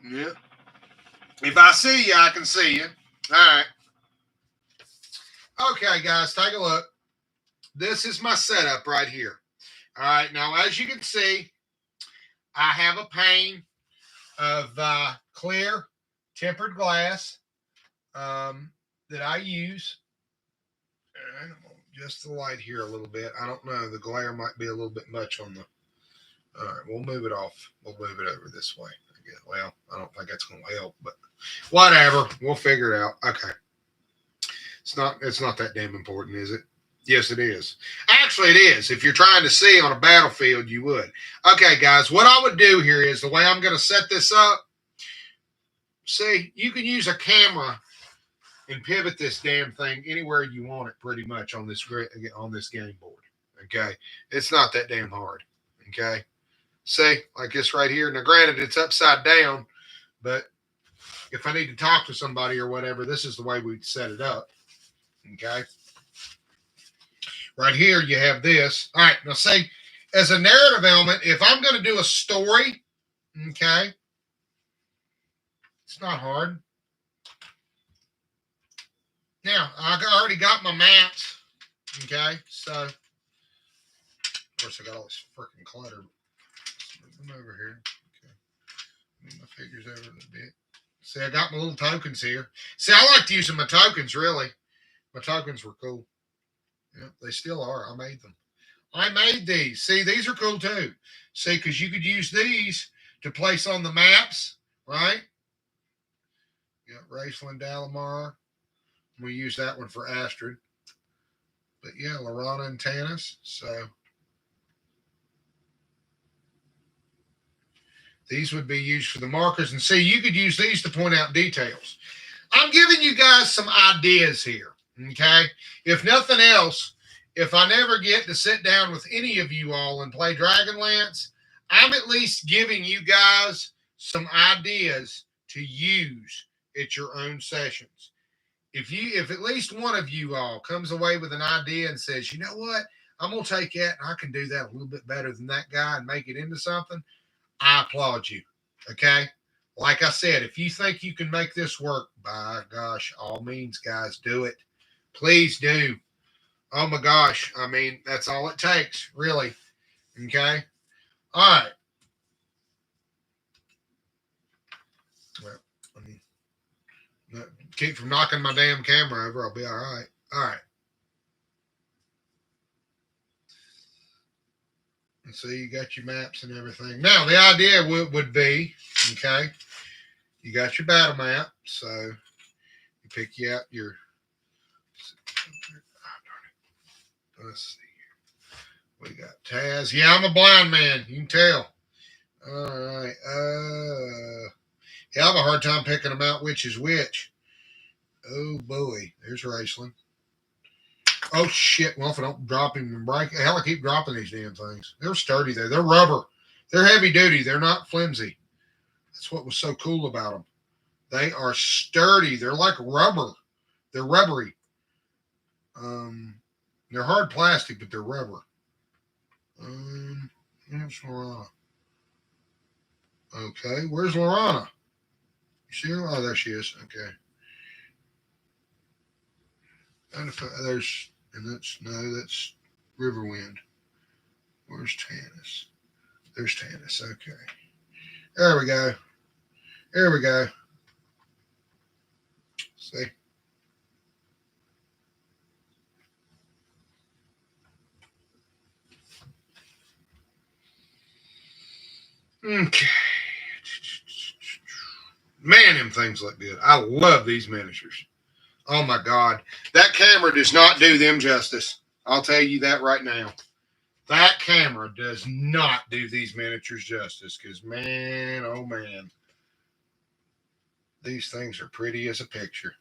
Yeah. If I see you, I can see you. All right. Okay, guys, take a look. This is my setup right here. All right. Now, as you can see, I have a pane of clear tempered glass that I use. And just the light here a little bit. I don't know. The glare might be a little bit much on the. All right. We'll move it off. We'll move it over this way. Well, I don't think that's going to help, but whatever. We'll figure it out. Okay. It's not that damn important, is it? Yes, it is. Actually, it is. If you're trying to see on a battlefield, you would. Okay, guys, what I would do here is the way I'm going to set this up. See, you can use a camera and pivot this damn thing anywhere you want it pretty much on this game board. Okay? It's not that damn hard. Okay? See, like this right here. Now, granted, it's upside down, but if I need to talk to somebody or whatever, this is the way we'd set it up. Okay? Right here, you have this. All right, now see, as a narrative element, if I'm going to do a story, okay, it's not hard. Now, I already got my maps, okay, so, of course, I got all this freaking clutter. Move them over here. Okay. Move my figures over a little bit. See, I got my little tokens here. See, I liked using my tokens, really. My tokens were cool. Yeah, they still are. I made them. I made these. See, these are cool, too. See, because you could use these to place on the maps, right? Yeah, Raceland, Dalamar. We use that one for Astrid. But, yeah, Lorana and Tanis. So, these would be used for the markers. And see, you could use these to point out details. I'm giving you guys some ideas here, okay? If nothing else, if I never get to sit down with any of you all and play Dragonlance, I'm at least giving you guys some ideas to use at your own sessions. If at least one of you all comes away with an idea and says, you know what, I'm going to take that and I can do that a little bit better than that guy and make it into something, I applaud you, okay? Like I said, if you think you can make this work, by gosh, all means, guys, do it. Please do. Oh, my gosh. I mean, that's all it takes, really, okay? All right. Well, let me keep from knocking my damn camera over. I'll be all right. All right. And so you got your maps and everything. Now, the idea would be, okay, you got your battle map. So you pick you out your. Let's see. We got Taz. Yeah, I'm a blind man. You can tell. All right. Yeah, I have a hard time picking them out which is which. Oh, boy. There's Raceland. Oh, shit. Well, if I don't drop him and break. Hell, I keep dropping these damn things. They're sturdy there. They're rubber. They're heavy duty. They're not flimsy. That's what was so cool about them. They are sturdy. They're like rubber. They're rubbery. They're hard plastic, but they're rubber. Where's Lorana? Okay, where's Lorana? You see her? Oh, there she is. Okay. There's, and that's Riverwind. Where's Tannis? There's Tannis. Okay. There we go. There we go. See? Okay. Man, them things look good. I love these miniatures. Oh my God. That camera does not do them justice. I'll tell you that right now. That camera does not do these miniatures justice because, man, oh man, these things are pretty as a picture.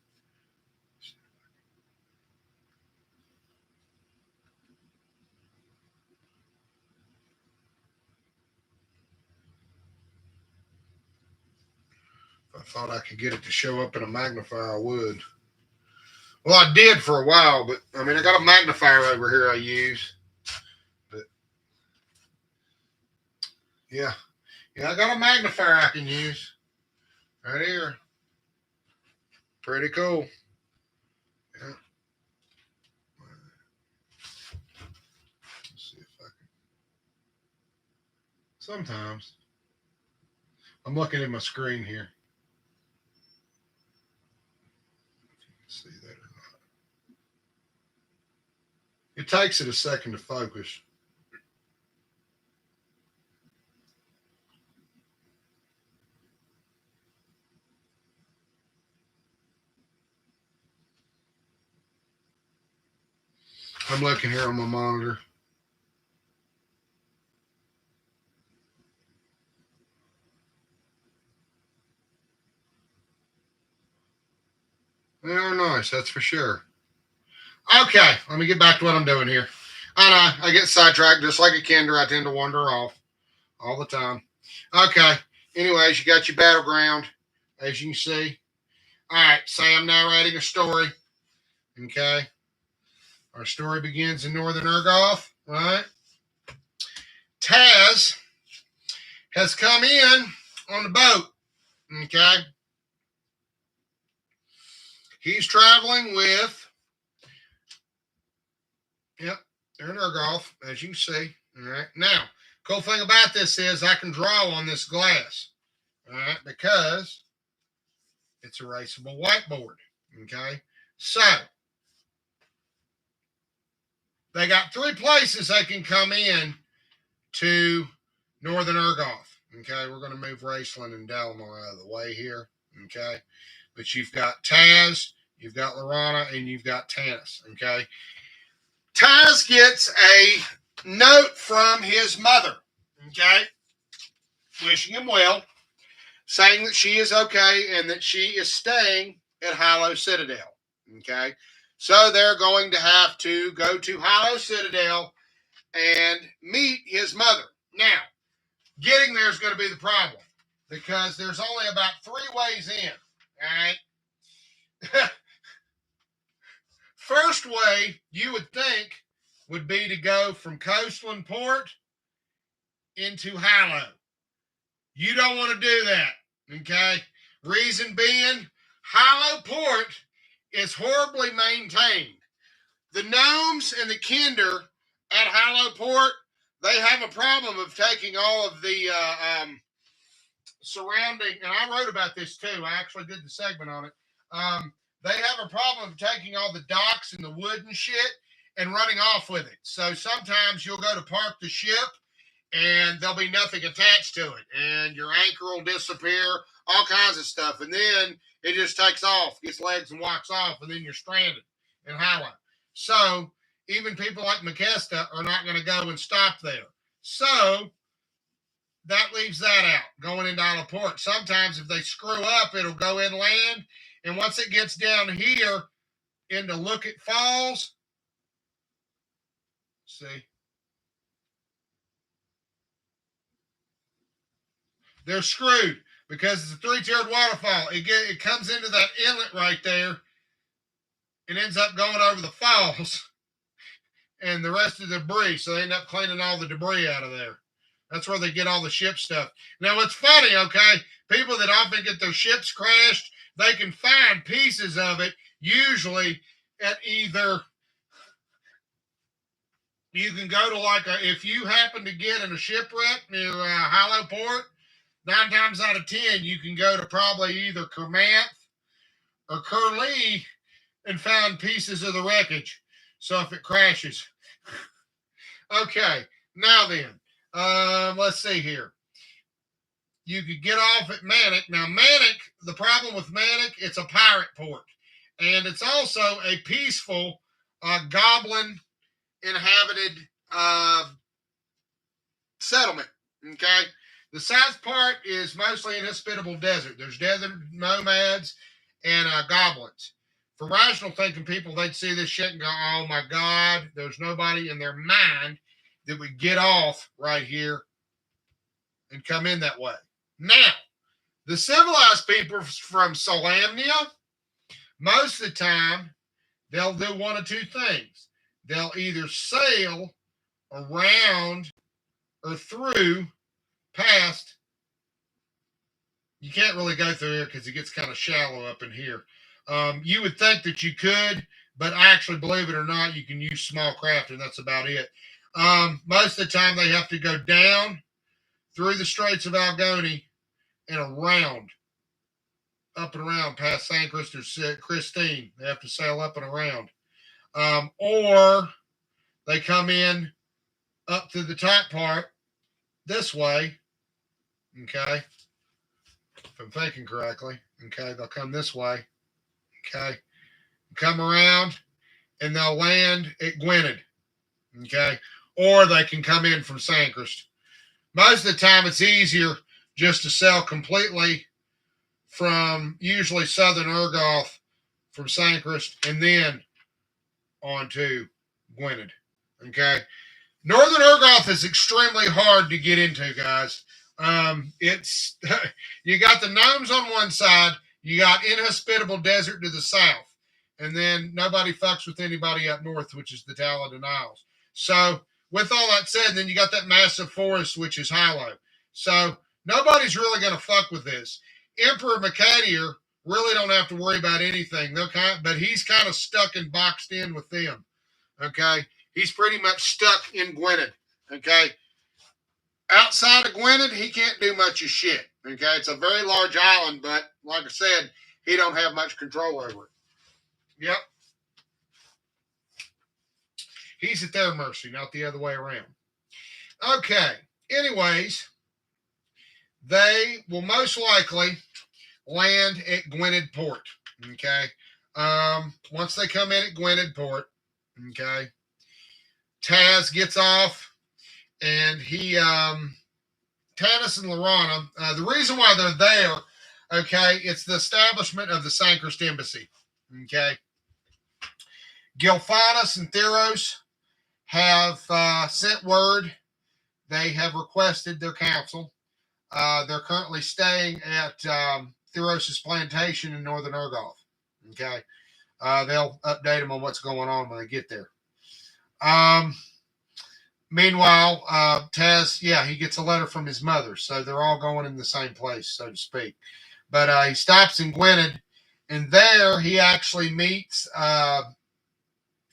If I thought I could get it to show up in a magnifier, I would. Well, I did for a while, but I mean, I got a magnifier over here I use. But yeah, I got a magnifier I can use right here. Pretty cool. Yeah. Let's see if I can. Sometimes I'm looking at my screen here. See that or not? It takes it a second to focus. I'm looking here on my monitor. They are nice, that's for sure. Okay, let me get back to what I'm doing here. I know, I get sidetracked just like a kinder. I tend to wander off all the time. Okay, anyways, you got your battleground, as you can see. All right, say I'm narrating a story. Okay, our story begins in Northern Urgoth, right? Taz has come in on the boat. Okay, he's traveling with. Yep, they're in Urgoth, as you can see. All right, now, cool thing about this is I can draw on this glass. All right, because it's a erasable whiteboard. Okay, so they got 3 places they can come in to Northern Urgoth. Okay, we're going to move Raceland and Dalamar out of the way here. Okay, but you've got Taz, you've got Lorana, and you've got Tannis. Okay, Taz gets a note from his mother. Okay, wishing him well, saying that she is okay and that she is staying at Hilo Citadel. Okay, so they're going to have to go to Hilo Citadel and meet his mother. Now, getting there is going to be the problem because there's only about 3 ways in. All right. First way you would think would be to go from Coastland Port into Hilo. You don't want to do that. Okay. Reason being, Hilo Port is horribly maintained. The gnomes and the kinder at Hilo Port, they have a problem of taking all of the surrounding, and I wrote about this too. I actually did the segment on it. They have a problem of taking all the docks and the wood and shit and running off with it. So sometimes you'll go to park the ship and there'll be nothing attached to it, and your anchor will disappear, all kinds of stuff, and then it just takes off, gets legs and walks off, and then you're stranded in Hollow. So even people like McKesta are not going to go and stop there. So that leaves that out, going into Isle of Port. Sometimes if they screw up, it'll go inland, and once it gets down here into Lookit Falls, see, they're screwed because it's a three-tiered waterfall. It comes into that inlet right there and ends up going over the falls and the rest of the debris. So they end up cleaning all the debris out of there. That's where they get all the ship stuff. Now, what's funny, okay, people that often get their ships crashed, they can find pieces of it, usually at either, you can go to like if you happen to get in a shipwreck near Hollow Port, 9 times out of 10, you can go to probably either Kermath or Curlee and find pieces of the wreckage. So if it crashes. Okay, now then, let's see here. You could get off at Manic. Now, Manic, the problem with Manic, it's a pirate port. And it's also a peaceful goblin-inhabited settlement, okay? The south part is mostly inhospitable desert. There's desert nomads and goblins. For rational thinking people, they'd see this shit and go, oh my God, there's nobody in their mind that would get off right here and come in that way. Now, the civilized people from Solamnia, most of the time, they'll do one of two things. They'll either sail around or through past. You can't really go through here because it gets kind of shallow up in here. You would think that you could, but actually, believe it or not, you can use small craft, and that's about it. Most of the time, they have to go down through the Straits of Algony and around, up and around past San Christine. They have to sail up and around. Or they come in up to the top part this way, okay, if I'm thinking correctly, okay, they'll come this way, okay, come around, and they'll land at Gwynedd, okay, or they can come in from Sandcrest. Most of the time, it's easier just to sail completely from usually southern Urgoth from Sandcrest and then on to Gwynedd, okay. Northern Urgoth is extremely hard to get into, guys. It's you got the gnomes on one side, you got inhospitable desert to the south, and then nobody fucks with anybody up north, which is the Taladin Isles. So, with all that said, then you got that massive forest, which is Hollow. So, nobody's really going to fuck with this. Emperor Macadier really don't have to worry about anything. But he's kind of stuck and boxed in with them, okay? He's pretty much stuck in Gwynedd, okay? Outside of Gwynedd, he can't do much of shit, okay? It's a very large island, but like I said, he don't have much control over it. Yep. He's at their mercy, not the other way around. Okay. Anyways, they will most likely land at Gwynedd Port, okay? Once they come in at Gwynedd Port, okay, Taz gets off, and Tanis and Lorana, the reason why they're there, okay, it's the establishment of the Sandcrest Embassy, okay? Gilphanis and Theros have sent word. They have requested their counsel. They're currently staying at Theros' plantation in northern Urgoth, okay? They'll update them on what's going on when they get there. Meanwhile, Taz, he gets a letter from his mother, so they're all going in the same place, so to speak. But he stops in Gwynedd, and there he actually meets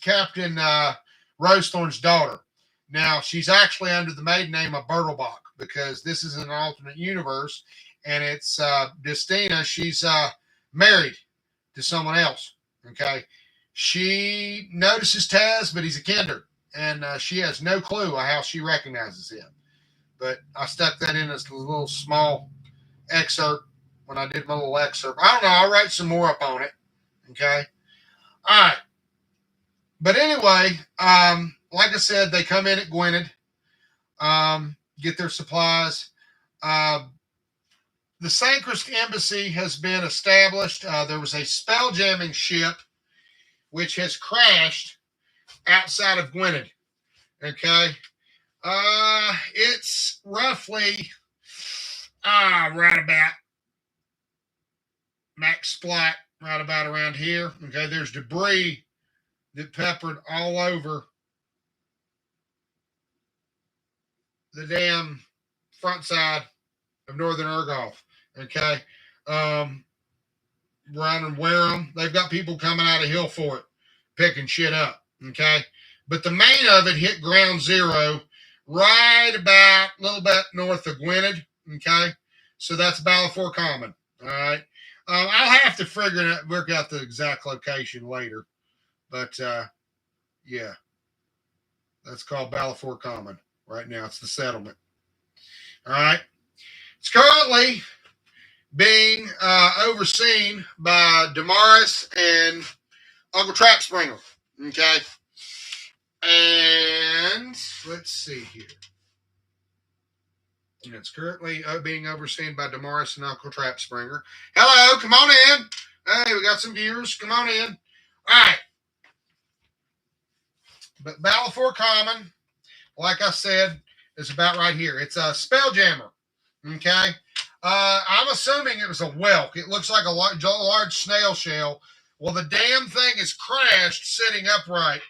Captain Rosethorn's daughter. Now, she's actually under the maiden name of Bertlebach, because this is an alternate universe, and it's Destina. She's married to someone else, okay? She notices Taz, but he's a Kinder, and she has no clue how she recognizes him. but I stuck that in as a little small excerpt when I did my little excerpt. I don't know. I'll write some more up on it. Okay. All right. But anyway, like I said, they come in at Gwynedd, get their supplies. The Sancrist Embassy has been established. There was a spell jamming ship which has crashed outside of Gwynedd. Okay. It's roughly right about max splat, right about around here. Okay, there's debris that peppered all over the damn front side of Northern Ergoth. Okay. Run and wear them. They've got people coming out of Hillfort picking shit up. Okay. But the main of it hit ground zero right about a little bit north of Gwynedd. Okay. So that's Balfour Common. All right. I'll have to work out the exact location later. But yeah, that's called Balfour Common right now. It's the settlement. All right. It's currently being overseen by Damaris and Uncle Trap Springer. Okay. And let's see here. And it's currently being overseen by Damaris and Uncle Trap Springer. Hello, come on in. Hey, we got some viewers. Come on in. All right. But Balfour Common, like I said, is about right here. It's a Spelljammer. Okay. I'm assuming it was a whelk. It looks like a large snail shell. Well, the damn thing is crashed sitting upright.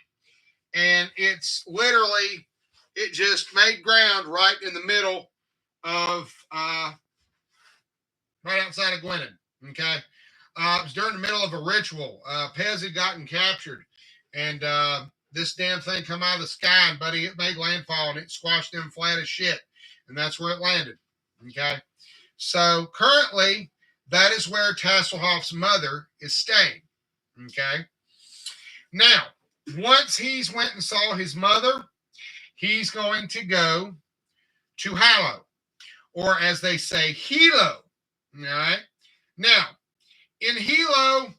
And it's literally, it just made ground right in the middle of, right outside of Gwynedd. Okay. It was during the middle of a ritual. Pez had gotten captured. And this damn thing come out of the sky, and buddy, it made landfall and it squashed them flat as shit. And that's where it landed. Okay. So currently, that is where Tasselhoff's mother is staying. Okay. Now, once he's went and saw his mother, he's going to go to Hallow, or as they say, Hilo. All right. Now, in Hilo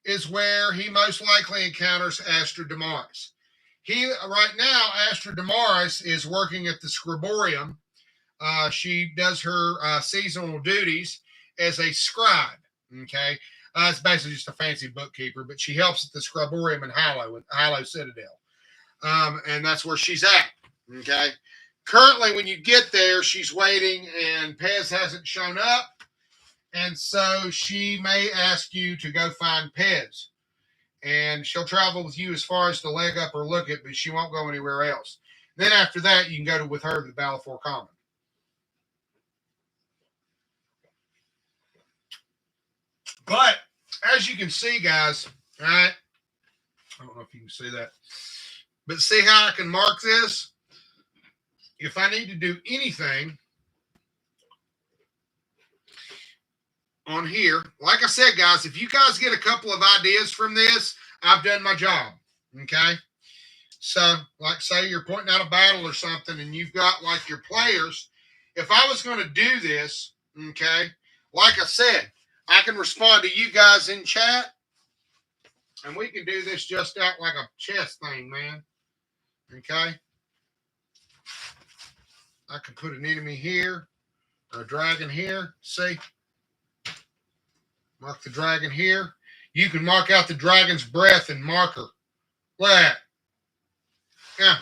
is where he most likely encounters Astra Damaris. Right now, Astra Damaris is working at the Scriborium. She does her seasonal duties as a scribe. Okay. It's basically just a fancy bookkeeper, but she helps at the Scriborium in Hallow Citadel. And that's where she's at. Okay. Currently, when you get there, she's waiting and Pez hasn't shown up. And so she may ask you to go find Pez. And she'll travel with you as far as to leg up or look it, but she won't go anywhere else. Then after that, you can go with her to Balfour Common. But as you can see, guys, all right, I don't know if you can see that, but see how I can mark this? If I need to do anything on here, like I said, guys, if you guys get a couple of ideas from this, I've done my job. Okay. So, like, say you're pointing out a battle or something and you've got like your players. If I was going to do this, okay, like I said, I can respond to you guys in chat and we can do this just out like a chess thing, man. Okay. I can put an enemy here or a dragon here. See? Mark the dragon here. You can mark out the dragon's breath and marker. Look at that. Yeah.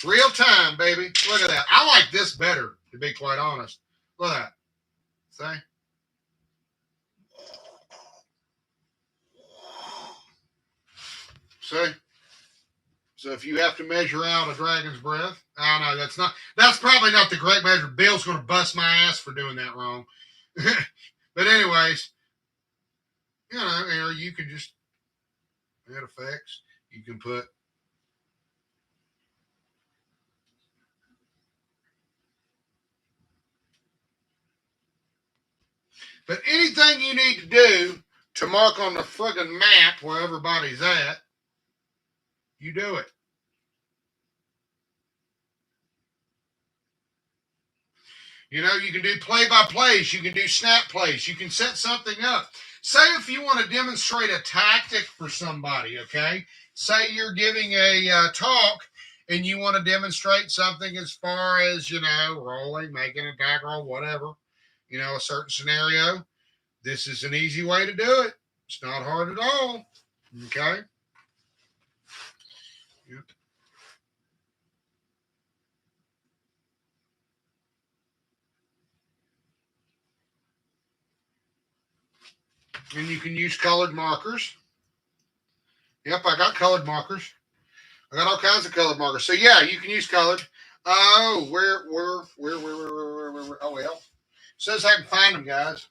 Real time, baby. Look at that. I like this better, to be quite honest. Look at that. See? See? So if you have to measure out a dragon's breath, I don't know, that's probably not the correct measure. Bill's going to bust my ass for doing that wrong. But anyways, you know, or you can just add effects. You can put but anything you need to do to mark on the friggin' map where everybody's at, you do it. You know, you can do play-by-plays. You can do snap plays. You can set something up. Say if you want to demonstrate a tactic for somebody, okay? Say you're giving a talk and you want to demonstrate something as far as, you know, rolling, making a attack roll, whatever, you know, a certain scenario. This is an easy way to do it. It's not hard at all, okay? Yep. And you can use colored markers. Yep, I got colored markers. I got all kinds of colored markers. So yeah, you can use colored. Oh, where? Oh well. Says I can find them, guys.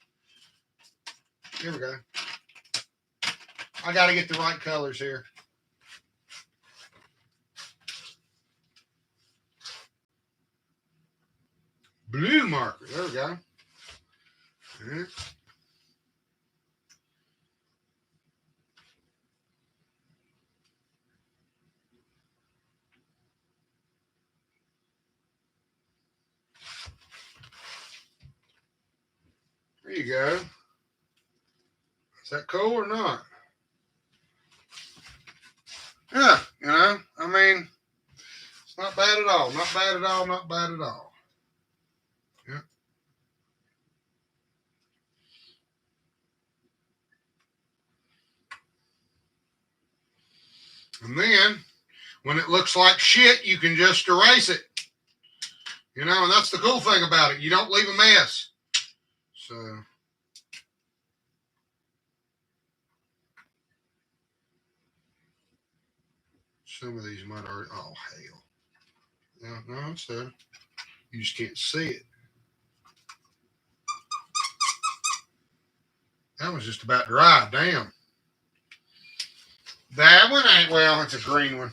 Here we go. I got to get the right colors here. Blue marker. There we go. Right. There you go. Is that cool or not? Yeah, you know, I mean, it's not bad at all. Not bad at all. Not bad at all. Yeah. And then, when it looks like shit, you can just erase it. You know, and that's the cool thing about it. You don't leave a mess. So, some of these might already, oh, hell. Yeah, no, it's there. You just can't see it. That was just about dry. Damn. That one ain't, well, it's a green one.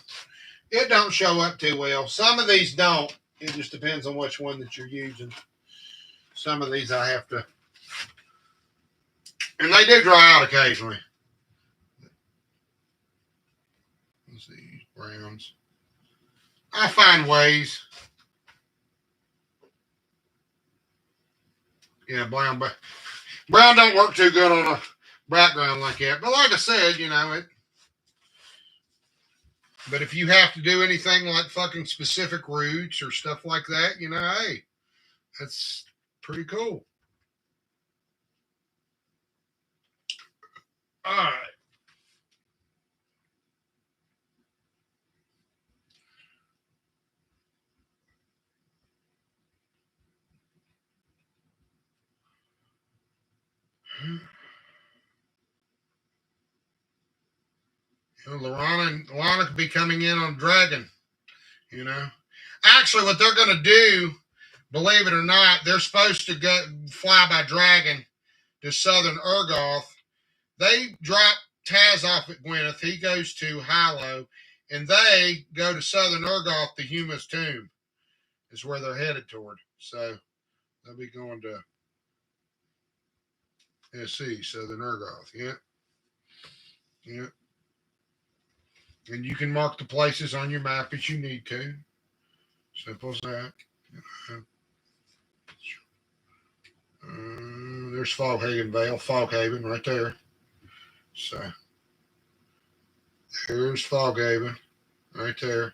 It don't show up too well. Some of these don't. It just depends on which one that you're using. Some of these I have to, and they do dry out occasionally. Let's see, browns. I find ways. Yeah, brown don't work too good on a background like that. But like I said, you know it. But if you have to do anything like fucking specific roots or stuff like that, you know, hey, that's pretty cool. All right. You know, Lana could be coming in on Dragon, you know. Actually, what they're going to do, believe it or not, they're supposed to go fly by Dragon to Southern Urgoth. They drop Taz off at Gwyneth. He goes to Hilo, and they go to Southern Urgoth. The Huma's Tomb is where they're headed toward. So they'll be going to SC, Southern Urgoth. Yep. Yep. And you can mark the places on your map as you need to. Simple as that. There's Foghaven Vale, Foghaven right there. So there's Foghaven right there.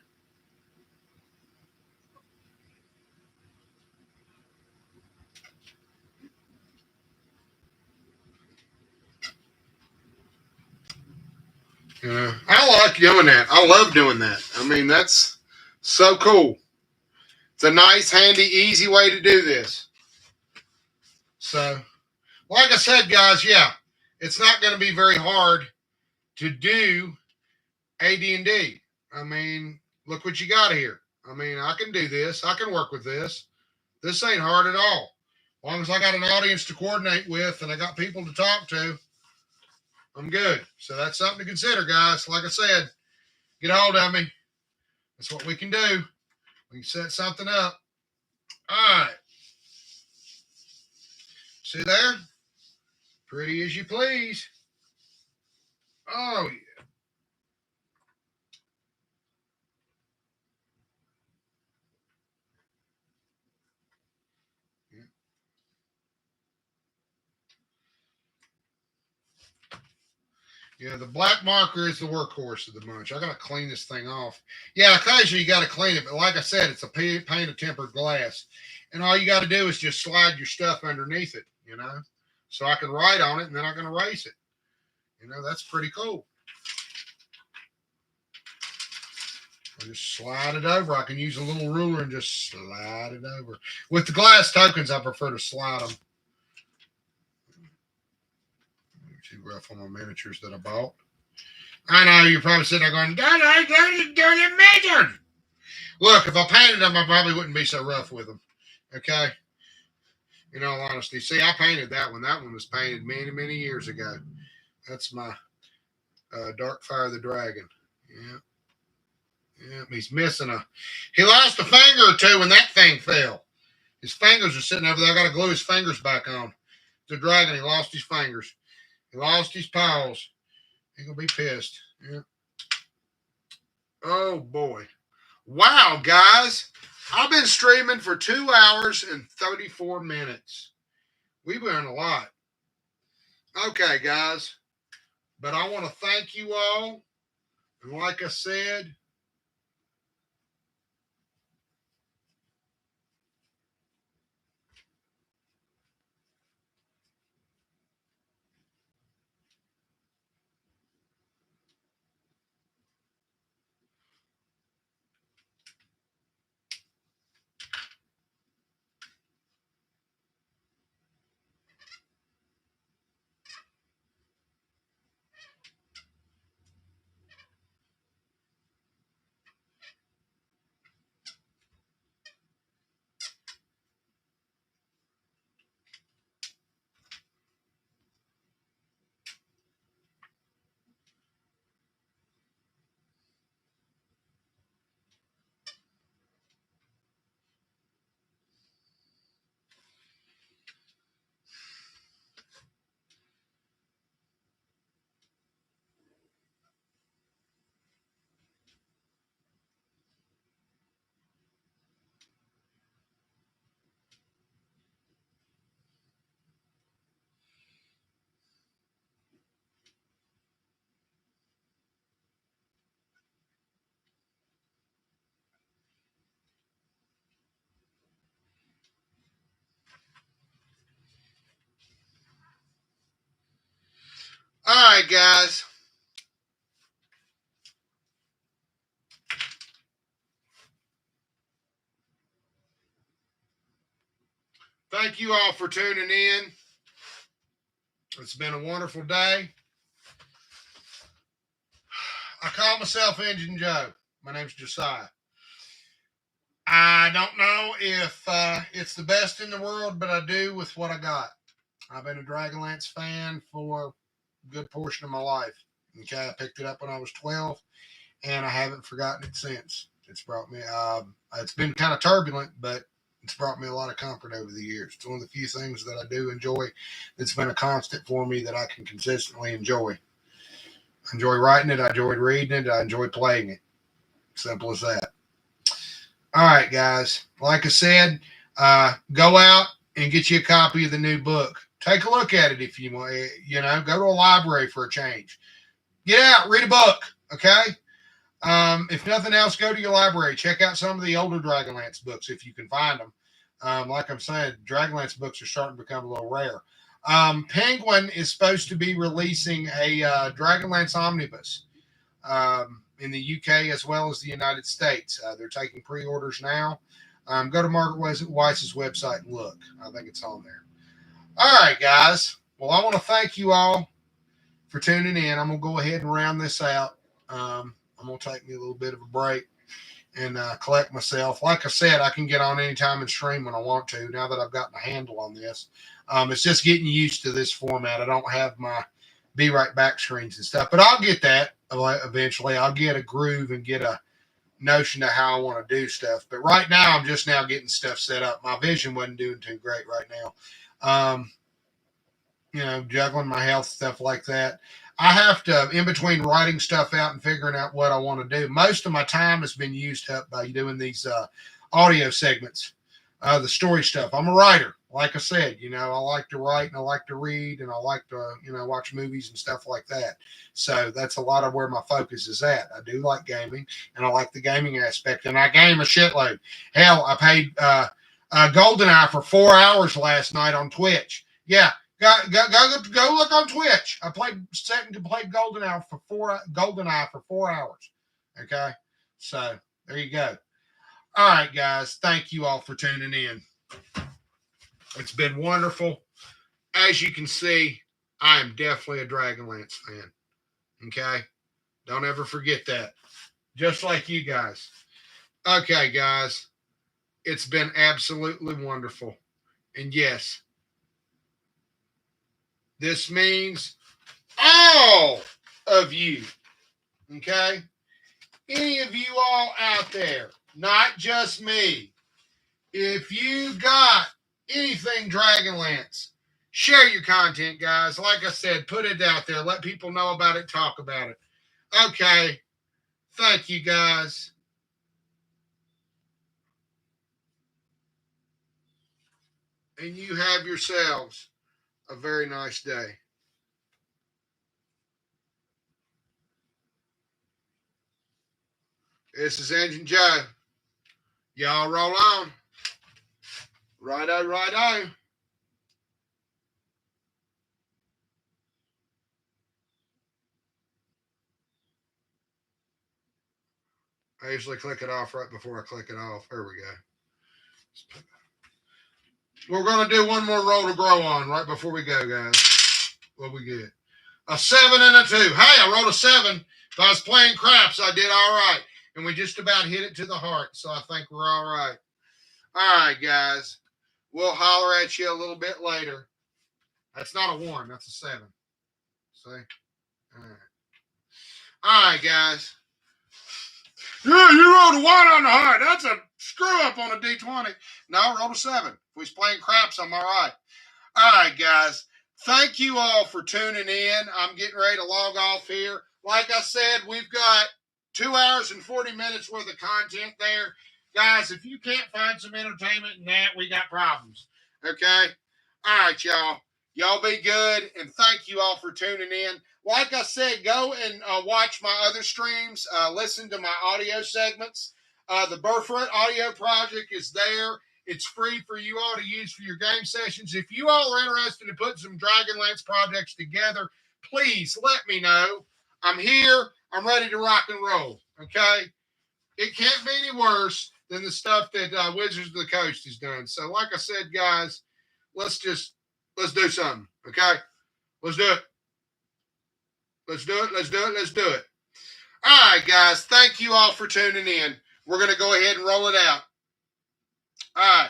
You know, I like doing that. I love doing that. I mean, that's so cool. It's a nice, handy, easy way to do this. So, like I said, guys, yeah, it's not going to be very hard to do AD&D. I mean, look what you got here. I mean, I can do this. I can work with this. This ain't hard at all. As long as I got an audience to coordinate with and I got people to talk to, I'm good. So that's something to consider, guys. Like I said, get a hold of me. That's what we can do. We can set something up. All right. See there? Pretty as you please. Oh, yeah. Yeah, the black marker is the workhorse of the bunch. I got to clean this thing off. Yeah, occasionally you got to clean it, but like I said, it's a painted tempered glass. And all you got to do is just slide your stuff underneath it, you know, so I can write on it and then I can erase it. You know, that's pretty cool. I just slide it over. I can use a little ruler and just slide it over. With the glass tokens, I prefer to slide them. Too rough on my miniatures that I bought. I know you're probably sitting there going, don't imagine. Look, if I painted them, I probably wouldn't be so rough with them. Okay? In all honesty. See, I painted that one. That one was painted many, many years ago. That's my Dark Fire of the Dragon. Yeah. Yeah, he's missing he lost a finger or two when that thing fell. His fingers are sitting over there. I got to glue his fingers back on. The dragon, he lost his fingers. He lost his paws. He's going to be pissed. Yeah. Oh, boy. Wow, guys. I've been streaming for 2 hours and 34 minutes. We've been a lot. Okay, guys. But I want to thank you all. And like I said, all right, guys. Thank you all for tuning in. It's been a wonderful day. I call myself Engine Joe. My name's Josiah. I don't know if it's the best in the world, but I do with what I got. I've been a DragonLance fan for a good portion of my life. Okay, I picked it up when I was 12, and I haven't forgotten it since. It's brought me, it's been kind of turbulent, but it's brought me a lot of comfort over the years. It's one of the few things that I do enjoy that's been a constant for me that I can consistently enjoy. I enjoy writing it. I enjoy reading it. I enjoy playing it. Simple as that. All right, guys. Like I said, go out and get you a copy of the new book. Take a look at it if you want. You know, go to a library for a change. Get out, read a book, okay? If nothing else, go to your library. Check out some of the older Dragonlance books if you can find them. Like I'm saying, Dragonlance books are starting to become a little rare. Penguin is supposed to be releasing a Dragonlance omnibus in the UK as well as the United States. They're taking pre-orders now. Go to Margaret Weiss's website and look. I think it's on there. All right, guys. Well, I want to thank you all for tuning in. I'm going to go ahead and round this out. I'm going to take me a little bit of a break and collect myself. Like I said, I can get on anytime and stream when I want to now that I've gotten a handle on this. It's just getting used to this format. I don't have my be right back screens and stuff, but I'll get that eventually. I'll get a groove and get a notion of how I want to do stuff. But right now, I'm just now getting stuff set up. My vision wasn't doing too great right now. You know, juggling my health, stuff like that. I have to, in between writing stuff out and figuring out what I want to do, most of my time has been used up by doing these audio segments, the story stuff. I'm a writer. like I said, I like to write and I like to read and I like to, watch movies and stuff like that. So that's a lot of where my focus is at. I do like gaming and I like the gaming aspect, and I game a shitload. Hell, I played GoldenEye for 4 hours last night on Twitch. Yeah, go look on Twitch. I sat and played GoldenEye for 4 hours. Okay, so there you go. All right, guys. Thank you all for tuning in. It's been wonderful. As you can see, I am definitely a Dragonlance fan. Okay? Don't ever forget that. Just like you guys. Okay, guys. It's been absolutely wonderful. And yes, this means all of you. Okay? Any of you all out there, not just me. If you got anything Dragonlance, share your content, guys. Like I said, put it out there. Let people know about it. Talk about it. Okay. Thank you, guys. And you have yourselves a very nice day. This is Engine Joe. Y'all roll on. Righto, righto. I usually click it off right before I click it off. There we go. We're going to do one more roll to grow on right before we go, guys. What we get? A 7 and a 2. Hey, I rolled a 7. If I was playing craps, I did all right. And we just about hit it to the heart. So I think we're all right. All right, guys. We'll holler at you a little bit later. That's not a 1. That's a 7. See? All right. All right, guys. Yeah, you rolled a 1 on the heart. That's a screw up on a D20. No, I rolled a 7. If we was playing craps, I'm all right. All right, guys. Thank you all for tuning in. I'm getting ready to log off here. Like I said, we've got 2 hours and 40 minutes worth of content there. Guys, if you can't find some entertainment in that, we got problems. Okay? All right, y'all. Y'all be good, and thank you all for tuning in. Like I said, go and watch my other streams. Listen to my audio segments. The Burfoot Audio Project is there. It's free for you all to use for your game sessions. If you all are interested in putting some Dragonlance projects together, please let me know. I'm here. I'm ready to rock and roll. Okay? It can't be any worse than the stuff that Wizards of the Coast has done. So, like I said, guys, let's do something. Okay? Let's do it. Let's do it. Let's do it. Let's do it. All right, guys. Thank you all for tuning in. We're going to go ahead and roll it out. All right.